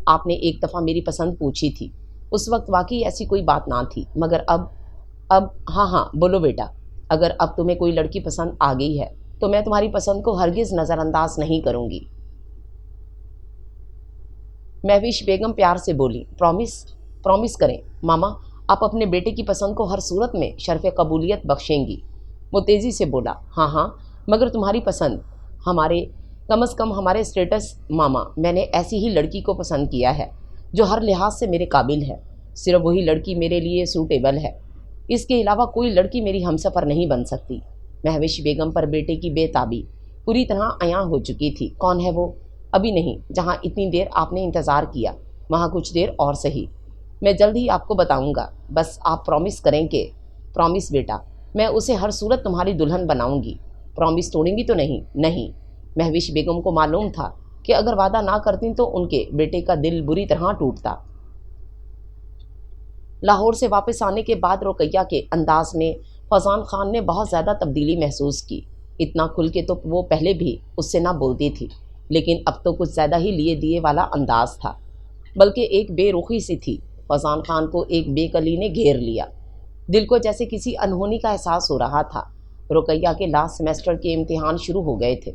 آپ نے ایک دفعہ میری پسند پوچھی تھی، اس وقت واقعی ایسی کوئی بات نہ تھی، مگر اب ہاں بولو بیٹا، اگر اب تمہیں کوئی لڑکی پسند آ گئی ہے تو میں تمہاری پسند کو ہرگز نظر انداز نہیں کروں گی۔ مہوش بیگم پیار سے بولی۔ پرومس کریں ماما، آپ اپنے بیٹے کی پسند کو ہر صورت میں شرف قبولیت بخشیں گی۔ وہ تیزی سے بولا۔ ہاں، مگر تمہاری پسند کم از کم ہمارے اسٹیٹس ماما، میں نے ایسی ہی لڑکی کو پسند کیا ہے جو ہر لحاظ سے میرے قابل ہے۔ صرف وہی لڑکی میرے لیے سوٹیبل ہے، اس کے علاوہ کوئی لڑکی میری ہمسفر نہیں بن سکتی۔ مہوش بیگم پر بیٹے کی بے تابی پوری طرح عیاں ہو چکی تھی۔ کون ہے وہ؟ ابھی نہیں، جہاں اتنی دیر آپ نے انتظار کیا وہاں کچھ دیر اور سہی، میں جلد ہی آپ کو بتاؤں گا، بس آپ پرومس کریں کہ… پرومس بیٹا، میں اسے ہر صورت تمہاری دلہن بناؤں گی۔ پرومس توڑیں گی تو نہیں؟ نہیں۔ مہوش بیگم کو معلوم تھا کہ اگر وعدہ نہ کرتیں تو ان کے بیٹے کا دل بری طرح ٹوٹتا۔ لاہور سے واپس آنے کے بعد رقیہ کے انداز میں فوزان خان نے بہت زیادہ تبدیلی محسوس کی۔ اتنا کھل کے تو وہ پہلے بھی اس سے نہ بولتی تھی، لیکن اب تو کچھ زیادہ ہی لیے دیے والا انداز تھا، بلکہ ایک بے رخی سی تھی۔ فضان خان کو ایک بے کلی نے گھیر لیا، دل کو جیسے کسی انہونی کا احساس ہو رہا تھا۔ رقیہ کے لاسٹ سیمسٹر کے امتحان شروع ہو گئے تھے۔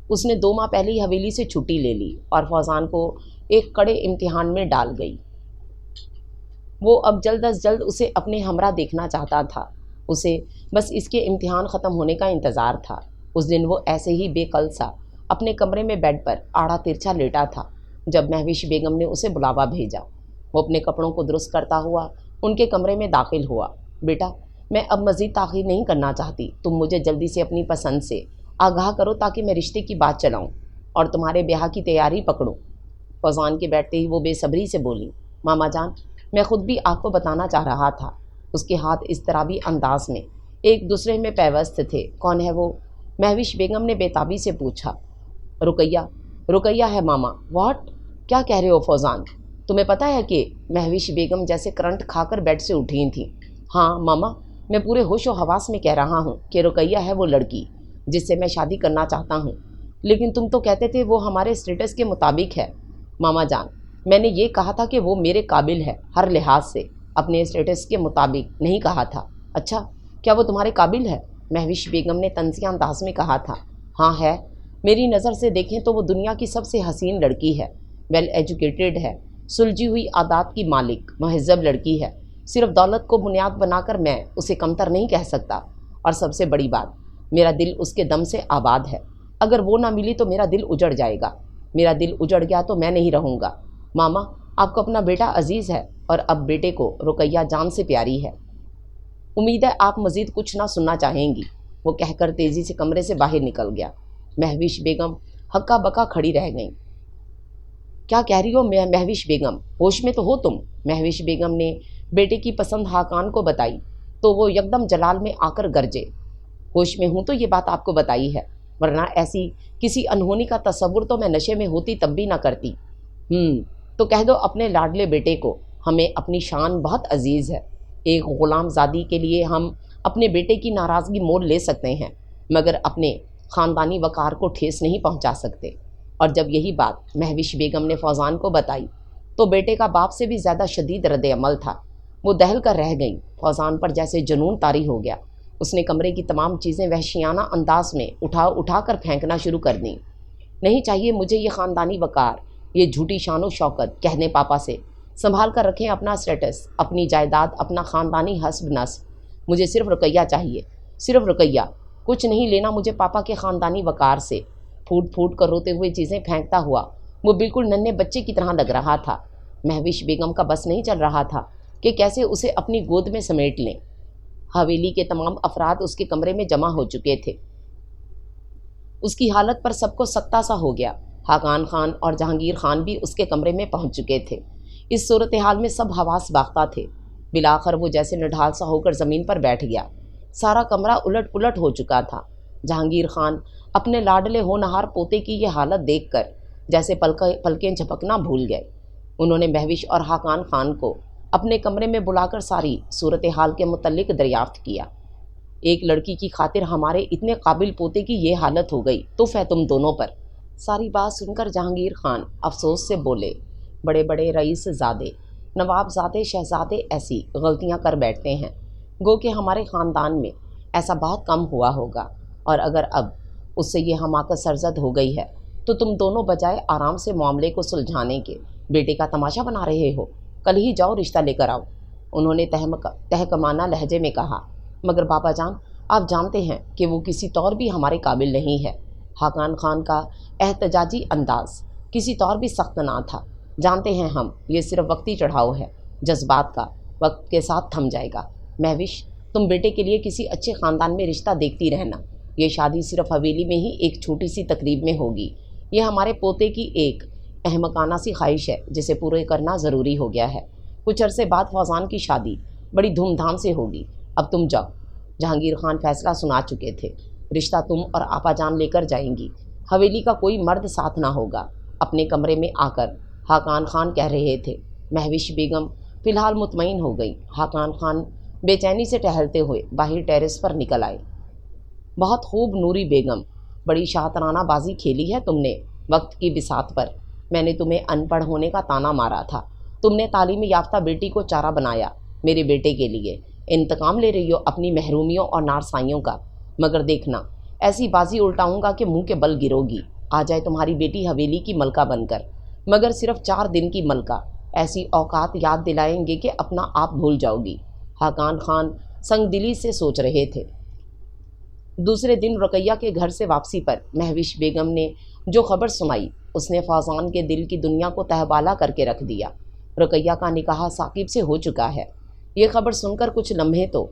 اس نے 2 ماہ پہلے ہی حویلی سے چھٹی لے لی اور فوزان کو ایک کڑے امتحان میں ڈال گئی۔ وہ اب جلد از جلد اسے اپنے ہمراہ دیکھنا چاہتا تھا، اسے بس اس کے امتحان ختم ہونے کا انتظار تھا۔ اس دن وہ ایسے ہی بے کل سا اپنے کمرے میں بیڈ پر آڑا ترچھا لیٹا تھا جب مہوش بیگم نے اسے بلاوا بھیجا۔ وہ اپنے کپڑوں کو درست کرتا ہوا ان کے کمرے میں داخل ہوا۔ بیٹا، میں اب مزید تاخیر نہیں کرنا چاہتی، تم مجھے جلدی سے اپنی پسند سے آگاہ کرو تاکہ میں رشتے کی بات چلاؤں اور تمہارے بیاہ کی تیاری پکڑوں۔ فوزان کے بیٹھتے ہی وہ بے صبری سے بولی، ماما جان، میں خود بھی آپ کو بتانا چاہ رہا تھا۔ اس کے ہاتھ اضطرابی انداز میں ایک دوسرے میں پیوست تھے۔ کون ہے وہ؟ مہوش بیگم نے بے تابی سے پوچھا۔ رقیہ، رقیہ ہے ماما۔ واٹ؟ کیا کہہ رہے ہو فوزان؟ تمہیں پتہ ہے کہ مہوش بیگم جیسے کرنٹ کھا کر بیڈ سے اٹھی تھیں۔ ہاں ماما، میں پورے ہوش و حواس میں کہہ رہا ہوں کہ رقیہ ہے وہ لڑکی جس سے میں شادی کرنا چاہتا ہوں، لیکن تم تو کہتے تھے وہ ہمارے اسٹیٹس کے مطابق ہے۔ ماما جان، میں نے یہ کہا تھا کہ وہ میرے قابل ہے ہر لحاظ سے، اپنے اسٹیٹس کے مطابق نہیں کہا تھا۔ اچھا، کیا وہ تمہارے قابل ہے؟ مہوش بیگم نے طنزیہ انداز میں کہا تھا۔ ہاں ہے، میری نظر سے دیکھیں تو وہ دنیا کی سب سے حسین لڑکی ہے، ویل ایجوکیٹڈ ہے، سلجھی ہوئی عادات کی مالک، مہذب لڑکی ہے۔ صرف دولت کو بنیاد بنا کر میں اسے کمتر نہیں کہہ سکتا، اور سب سے بڑی بات، میرا دل اس کے دم سے آباد ہے۔ اگر وہ نہ ملی تو میرا دل اجڑ جائے گا، میرا دل اجڑ گیا تو میں نہیں رہوں گا۔ ماما، آپ کو اپنا بیٹا عزیز ہے اور اب بیٹے کو رقیہ جان سے پیاری ہے۔ امید ہے آپ مزید کچھ نہ سننا چاہیں گی، وہ کہہ کر تیزی سے کمرے سے باہر نکل گیا۔ مہوش بیگم ہکا بکا کھڑی رہ گئیں۔ کیا کہہ رہی ہو مہوش بیگم؟ ہوش میں تو ہو تم؟ مہوش بیگم نے بیٹے کی پسند حاقان کو بتائی تو وہ یکدم جلال میں آ کر گرجے۔ ہوش میں ہوں تو یہ بات آپ کو بتائی ہے، ورنہ ایسی کسی انہونی کا تصور تو میں نشے میں ہوتی تب بھی نہ کرتی۔ تو کہہ دو اپنے لاڈلے بیٹے کو، ہمیں اپنی شان بہت عزیز ہے۔ ایک غلام زادی کے لیے ہم اپنے بیٹے کی ناراضگی مول لے سکتے ہیں، مگر اپنے خاندانی وقار کو ٹھیس نہیں پہنچا سکتے۔ اور جب یہی بات مہوش بیگم نے فوزان کو بتائی تو بیٹے کا باپ سے بھی زیادہ شدید رد عمل تھا۔ وہ دہل کر رہ گئیں۔ فوزان پر جیسے جنون طاری ہو گیا۔ اس نے کمرے کی تمام چیزیں وحشیانہ انداز میں اٹھا کر پھینکنا شروع کر دیں۔ نہیں چاہیے مجھے یہ خاندانی وقار، یہ جھوٹی شان و شوکت، کہنے پاپا سے سنبھال کر رکھیں اپنا اسٹیٹس، اپنی جائیداد، اپنا خاندانی حسب نسب۔ مجھے صرف رقیہ چاہیے، صرف رقیہ، کچھ نہیں لینا مجھے پاپا کے خاندانی وقار سے۔ پھوٹ پھوٹ کر روتے ہوئے چیزیں پھینکتا ہوا وہ بالکل ننھے بچے کی طرح لگ رہا تھا۔ مہوش بیگم کا بس نہیں چل رہا تھا کہ کیسے اسے اپنی گود میں سمیٹ لیں۔ حویلی کے تمام افراد اس کے کمرے میں جمع ہو چکے تھے۔ اس کی حالت پر سب کو سکتہ سا ہو گیا۔ حاقان خان اور جہانگیر خان بھی اس کے کمرے میں پہنچ چکے تھے۔ اس صورتحال میں سب حواس باختہ تھے۔ بالآخر وہ جیسے نڈھال سا ہو کر زمین پر بیٹھ گیا۔ سارا کمرہ الٹ پلٹ ہو چکا تھا۔ جہانگیر خان اپنے لاڈلے ہونہار پوتے کی یہ حالت دیکھ کر جیسے پلکیں جھپکنا بھول گئے۔ انہوں نے مہوش اور حاقان خان کو اپنے کمرے میں بلا کر ساری صورتحال کے متعلق دریافت کیا۔ ایک لڑکی کی خاطر ہمارے اتنے قابل پوتے کی یہ حالت ہو گئی، تف ہے تم دونوں پر۔ ساری بات سن کر جہانگیر خان افسوس سے بولے، بڑے بڑے رئیس زادے، نواب زادے، شہزادے ایسی غلطیاں کر بیٹھتے ہیں، گو کہ ہمارے خاندان میں ایسا بہت کم ہوا ہوگا، اور اگر اب اس سے یہ حماقت سرزد ہو گئی ہے تو تم دونوں بجائے آرام سے معاملے کو سلجھانے کے بیٹے کا تماشا بنا رہے ہو۔ کل ہی جاؤ رشتہ لے کر آؤ، انہوں نے تہکمانہ لہجے میں کہا۔ مگر بابا جان، آپ جانتے ہیں کہ وہ کسی طور بھی ہمارے قابل نہیں ہے۔ حاقان خان کا احتجاجی انداز کسی طور بھی سخت نہ تھا۔ جانتے ہیں ہم، یہ صرف وقتی چڑھاؤ ہے، جذبات کا، وقت کے ساتھ تھم جائے گا۔ مہوش، تم بیٹے کے لیے کسی اچھے خاندان میں رشتہ دیکھتی رہنا۔ یہ شادی صرف حویلی میں ہی ایک چھوٹی سی تقریب میں ہوگی۔ یہ ہمارے پوتے کی ایک احمقانہ سی خواہش ہے جسے پورے کرنا ضروری ہو گیا ہے۔ کچھ عرصے بعد فوزان کی شادی بڑی دھوم دھام سے ہوگی۔ اب تم جاؤ۔ جہانگیر خان فیصلہ سنا چکے تھے۔ رشتہ تم اور آپا جان لے کر جائیں گی، حویلی کا کوئی مرد ساتھ نہ ہوگا۔ اپنے کمرے میں آ کر حاقان خان کہہ رہے تھے۔ مہوش بیگم فی الحال مطمئن ہو گئی۔ حاقان خان بے چینی سے ٹہلتے ہوئے باہر ٹیرس پر نکل آئے۔ بہت خوب نوری بیگم، بڑی شاطرانہ بازی کھیلی ہے تم نے وقت کی بساط پر۔ میں نے تمہیں ان پڑھ ہونے کا طعنہ مارا تھا، تم نے تعلیم یافتہ بیٹی کو چارہ بنایا۔ میرے بیٹے کے لیے انتقام لے رہی ہو اپنی محرومیوں اور نارسائیوں کا، مگر دیکھنا ایسی بازی الٹاؤں گا کہ منہ کے بل گرو گی۔ آ جائے تمہاری بیٹی حویلی کی ملکہ بن کر، مگر صرف 4 دن کی ملکہ، ایسی اوقات یاد دلائیں گے کہ اپنا آپ بھول جاؤ گی۔ حاقان خان سنگ دلی سے سوچ رہے تھے۔ دوسرے دن رقیہ کے گھر سے واپسی پر مہوش بیگم نے جو خبر سنائی اس نے فوزان کے دل کی دنیا کو تہبالہ کر کے رکھ دیا۔ رقیہ کا نکاح ثاقب سے ہو چکا ہے۔ یہ خبر سن کر کچھ لمحے تو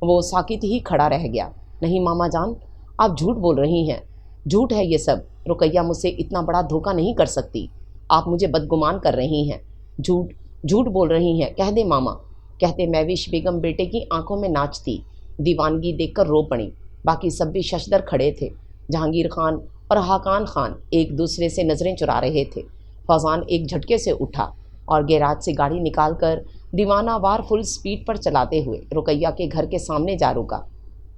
وہ ساکت ہی کھڑا رہ گیا۔ نہیں ماما جان، آپ جھوٹ بول رہی ہیں، جھوٹ ہے یہ سب۔ رقیہ مجھ سے اتنا بڑا دھوکہ نہیں کر سکتی، آپ مجھے بدگمان کر رہی ہیں، جھوٹ جھوٹ بول رہی ہیں، کہہ دے ماما۔ کہتے مہوش بیگم بیٹے کی آنکھوں میں ناچتی دیوانگی دیکھ کر رو پڑیں۔ باقی سب بھی ششدر کھڑے تھے۔ جہانگیر خان اور حاقان خان ایک دوسرے سے نظریں چرا رہے تھے۔ فوزان ایک جھٹکے سے اٹھا اور گیراج سے گاڑی نکال کر دیوانہ وار فل سپیڈ پر چلاتے ہوئے رقیہ کے گھر کے سامنے جا رکا۔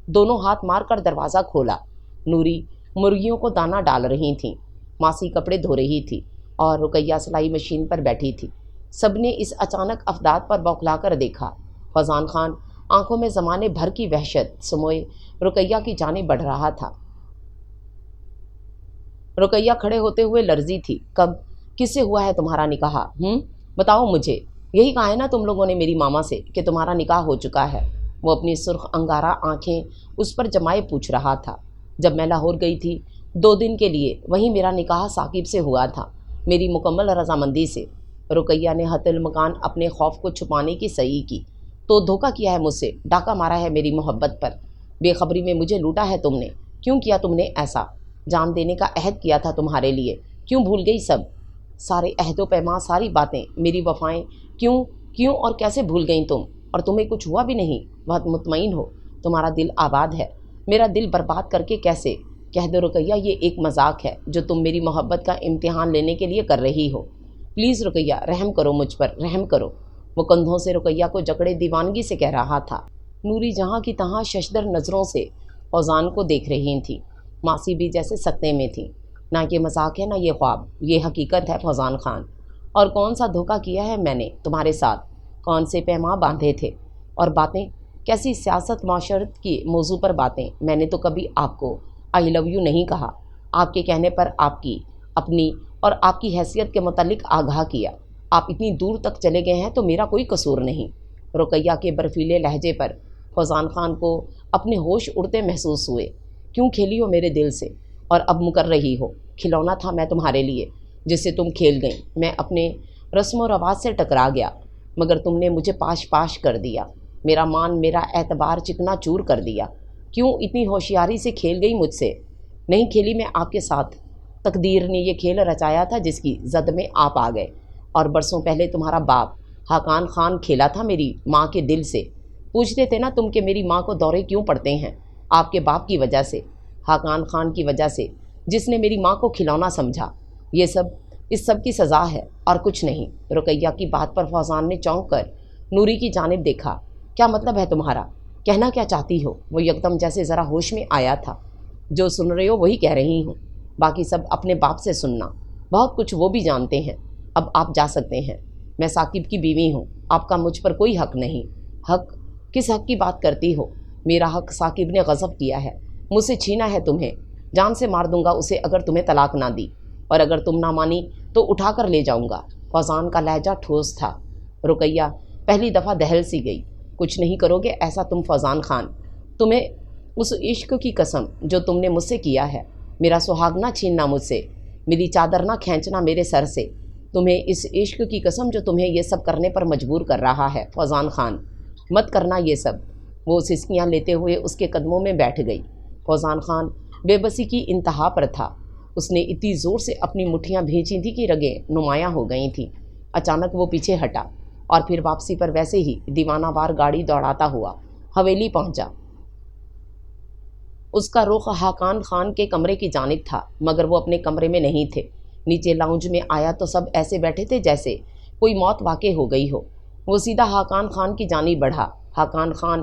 دونوں ہاتھ مار کر دروازہ کھولا۔ نوری مرغیوں کو دانہ ڈال رہی تھیں، ماسی کپڑے دھو رہی تھی اور رقیہ سلائی مشین پر بیٹھی تھی۔ سب نے اس اچانک افداد پر بوکھلا کر دیکھا۔ فوزان خان آنکھوں میں زمانے بھر کی وحشت سموئے رقیہ کی جانب بڑھ رہا تھا۔ رقیہ کھڑے ہوتے ہوئے لرزی تھی۔ کب، کس سے ہوا ہے تمہارا نکاح؟ بتاؤ مجھے، یہی کہا ہے نا تم لوگوں نے میری ماما سے کہ تمہارا نکاح ہو چکا ہے؟ وہ اپنی سرخ انگارہ آنکھیں اس پر جمائے پوچھ رہا تھا۔ جب میں لاہور گئی تھی 2 دن کے لیے، وہیں میرا نکاح ثاقب سے ہوا تھا، میری مکمل رضامندی سے۔ رقیہ نے حت المکان اپنے خوف کو چھپانے کی صحیح کی۔ تو دھوکہ کیا ہے مجھ سے، ڈاکہ مارا ہے میری محبت پر، بے خبری میں مجھے لوٹا ہے تم نے۔ کیوں کیا تم نے ایسا؟ جان دینے کا عہد کیا تھا تمہارے لیے، کیوں بھول گئی سب؟ سارے عہد و پیمان، ساری باتیں، میری وفائیں، کیوں اور کیسے بھول گئیں تم؟ اور تمہیں کچھ ہوا بھی نہیں؟ بہت مطمئن ہو، تمہارا دل آباد ہے، میرا دل برباد کر کے کیسے؟ کہہ دو رقیہ، یہ ایک مذاق ہے جو تم میری محبت کا امتحان لینے کے لیے کر رہی ہو۔ پلیز رقیہ، رحم کرو مجھ پر، رحم کرو۔ وہ کندھوں سے رقیہ کو جکڑے دیوانگی سے کہہ رہا تھا۔ نوری جہاں کی تہاں ششدر نظروں سے فوزان کو دیکھ رہی تھی۔ ماسی بھی جیسے سکتے میں تھی۔ نہ یہ مذاق ہے، نہ یہ خواب، یہ حقیقت ہے فوزان خان۔ اور کون سا دھوکہ کیا ہے میں نے تمہارے ساتھ، کون سے پیمان باندھے تھے، اور باتیں کیسی سیاست معاشرت کی موضوع پر باتیں۔ میں نے تو کبھی آپ کو آئی لو یو نہیں کہا، آپ کے کہنے پر آپ کی اپنی اور آپ کی حیثیت کے متعلق آگاہ کیا۔ آپ اتنی دور تک چلے گئے ہیں تو میرا کوئی قصور نہیں۔ رقیہ کے برفیلے لہجے پر فوزان خان کو اپنے ہوش اڑتے محسوس ہوئے۔ کیوں کھیلی ہو میرے دل سے اور اب مکر رہی ہو؟ کھلونا تھا میں تمہارے لیے جس سے تم کھیل گئیں۔ میں اپنے رسم و رواج سے ٹکرا گیا، مگر تم نے مجھے پاش کر دیا، میرا مان، میرا اعتبار چکنا چور کر دیا۔ کیوں اتنی ہوشیاری سے کھیل گئی مجھ سے؟ نہیں کھیلی میں آپ کے ساتھ، تقدیر نے یہ کھیل رچایا تھا جس کی زد میں آپ آ گئے۔ اور برسوں پہلے تمہارا باپ حاقان خان کھیلا تھا میری ماں کے دل سے۔ پوچھتے تھے نا تم کہ میری ماں کو دورے کیوں پڑتے ہیں؟ آپ کے باپ کی وجہ سے، حاقان خان کی وجہ سے، جس نے میری ماں کو کھلونا سمجھا۔ یہ سب اس سب کی سزا ہے اور کچھ نہیں۔ رقیہ کی بات پر فوزان نے چونک کر نوری کی جانب دیکھا۔ کیا مطلب ہے تمہارا؟ کہنا کیا چاہتی ہو؟ وہ یکدم جیسے ذرا ہوش میں آیا تھا۔ جو سن رہے ہو وہی کہہ رہی ہوں، باقی سب اپنے باپ سے سننا، بہت کچھ وہ بھی جانتے ہیں۔ اب آپ جا سکتے ہیں، میں ثاقب کی بیوی ہوں، آپ کا مجھ پر کوئی حق نہیں۔ حق؟ کس حق کی بات کرتی ہو؟ میرا حق ثاقب نے غصب کیا ہے، مجھ سے چھینا ہے تمہیں، جان سے مار دوں گا اسے اگر تمہیں طلاق نہ دی، اور اگر تم نہ مانی تو اٹھا کر لے جاؤں گا۔ فوزان کا لہجہ ٹھوس تھا۔ رقیہ پہلی دفعہ دہل سی گئی۔ کچھ نہیں کرو گے ایسا تم فوزان خان؟ تمہیں اس عشق کی قسم جو تم نے مجھ سے کیا ہے، میرا سہاگ نہ چھیننا مجھ سے، میری چادر نہ کھینچنا میرے سر سے، تمہیں اس عشق کی قسم جو تمہیں یہ سب کرنے پر مجبور کر رہا ہے فوزان خان، مت کرنا یہ سب۔ وہ سسکیاں لیتے ہوئے اس کے قدموں میں بیٹھ گئی۔ فوزان خان بے بسی کی انتہا پر تھا۔ اس نے اتنی زور سے اپنی مٹھیاں بھینچی تھی کہ رگیں نمایاں ہو گئی تھیں۔ اچانک وہ پیچھے ہٹا اور پھر واپسی پر ویسے ہی دیوانہ وار گاڑی دوڑاتا ہوا حویلی پہنچا۔ اس کا رخ حاقان خان کے کمرے کی جانب تھا، مگر وہ اپنے کمرے میں نہیں تھے۔ نیچے لاؤنج میں آیا تو سب ایسے بیٹھے تھے جیسے کوئی موت واقع ہو گئی ہو۔ وہ سیدھا حاقان خان کی جانب بڑھا۔ حاقان خان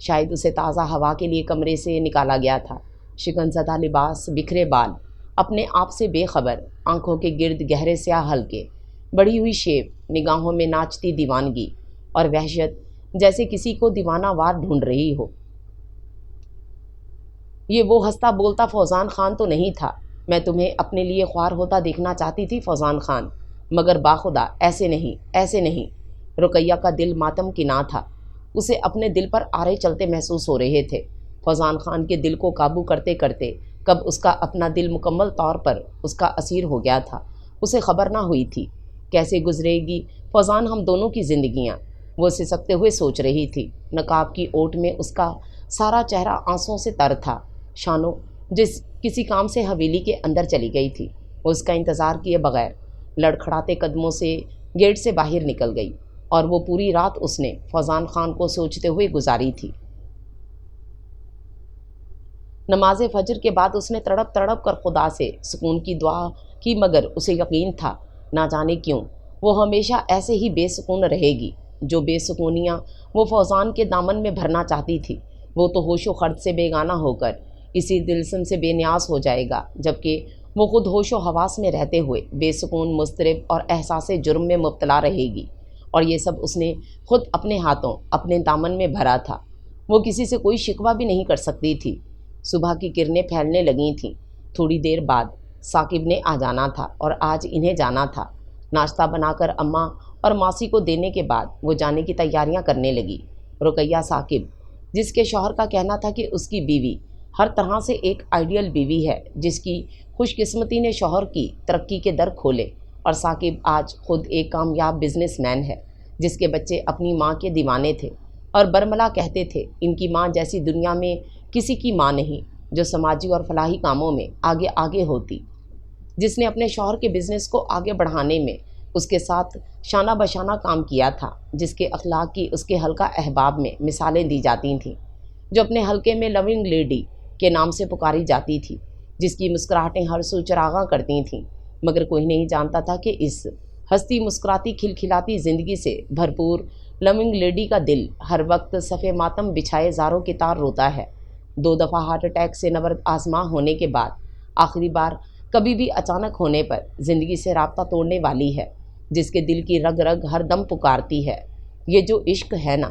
شاید اسے تازہ ہوا کے لیے کمرے سے نکالا گیا تھا۔ شکن زدہ لباس، بکھرے بال، اپنے آپ سے بے خبر، آنکھوں کے گرد گہرے سیاہ حلقے، بڑھی ہوئی شیپ، نگاہوں میں ناچتی دیوانگی اور وحشت، جیسے کسی کو دیوانہ وار ڈھونڈ رہی ہو۔ یہ وہ ہنستا بولتا فوزان خان تو نہیں تھا۔ میں تمہیں اپنے لیے خوار ہوتا دیکھنا چاہتی تھی فوزان خان، مگر باخدا ایسے نہیں، ایسے نہیں۔ رقیہ کا دل ماتم کنا تھا، اسے اپنے دل پر آرے چلتے محسوس ہو رہے تھے۔ فوزان خان کے دل کو قابو کرتے کرتے کب اس کا اپنا دل مکمل طور پر اس کا اسیر ہو گیا تھا، اسے خبر نہ ہوئی تھی۔ کیسے گزرے گی فوزان ہم دونوں کی زندگیاں، وہ سسکتے ہوئے سوچ رہی تھی۔ نقاب کی اوٹ میں اس کا سارا چہرہ آنسوؤں سے تر تھا۔ شانو جس کسی کام سے حویلی کے اندر چلی گئی تھی، وہ اس کا انتظار کیے بغیر لڑکھڑاتے قدموں سے گیٹ سے باہر نکل گئی، اور وہ پوری رات اس نے فوزان خان کو سوچتے ہوئے گزاری تھی۔ نماز فجر کے بعد اس نے تڑپ تڑپ کر خدا سے سکون کی دعا کی، مگر اسے یقین تھا نہ جانے کیوں وہ ہمیشہ ایسے ہی بے سکون رہے گی۔ جو بے سکونیاں وہ فوزان کے دامن میں بھرنا چاہتی تھی، وہ تو ہوش و خرد سے بیگانہ ہو کر اسی دلسم سے بے نیاز ہو جائے گا، جبکہ وہ خود ہوش و حواس میں رہتے ہوئے بے سکون، مضطرب اور احساس جرم میں مبتلا رہے گی۔ اور یہ سب اس نے خود اپنے ہاتھوں اپنے دامن میں بھرا تھا۔ وہ کسی سے کوئی شکوہ بھی نہیں کر سکتی تھی۔ صبح کی کرنیں پھیلنے لگی تھیں۔ تھوڑی دیر بعد ثاقب نے آ جانا تھا اور آج انہیں جانا تھا۔ ناشتہ بنا کر اماں اور ماسی کو دینے کے بعد وہ جانے کی تیاریاں کرنے لگی۔ رقیہ ثاقب، جس کے شوہر کا کہنا تھا کہ اس کی بیوی ہر طرح سے ایک آئیڈیل بیوی ہے، جس کی خوش قسمتی نے شوہر کی ترقی کے در کھولے، اور ثاقب آج خود ایک کامیاب بزنس مین ہے، جس کے بچے اپنی ماں کے دیوانے تھے اور برملا کہتے تھے ان کی ماں جیسی دنیا میں کسی کی ماں نہیں، جو سماجی اور فلاحی کاموں میں آگے آگے ہوتی، جس نے اپنے شوہر کے بزنس کو آگے بڑھانے میں اس کے ساتھ شانہ بشانہ کام کیا تھا، جس کے اخلاق کی اس کے حلقہ احباب میں مثالیں دی جاتی تھیں، جو اپنے حلقے میں لونگ لیڈی کے نام سے پکاری جاتی تھی، جس کی مسکراہٹیں ہر سو چراغاں کرتی تھیں، مگر کوئی نہیں جانتا تھا کہ اس ہستی مسکراتی کھلکھلاتی زندگی سے بھرپور لونگ لیڈی کا دل ہر وقت صفِ ماتم بچھائے زاروں کی طار روتا ہے۔ 2 دفعہ ہارٹ اٹیک سے نبرد آزما ہونے کے بعد آخری بار کبھی بھی اچانک ہونے پر زندگی سے رابطہ توڑنے والی ہے، جس کے دل کی رگ رگ ہر دم پکارتی ہے، یہ جو عشق ہے نا،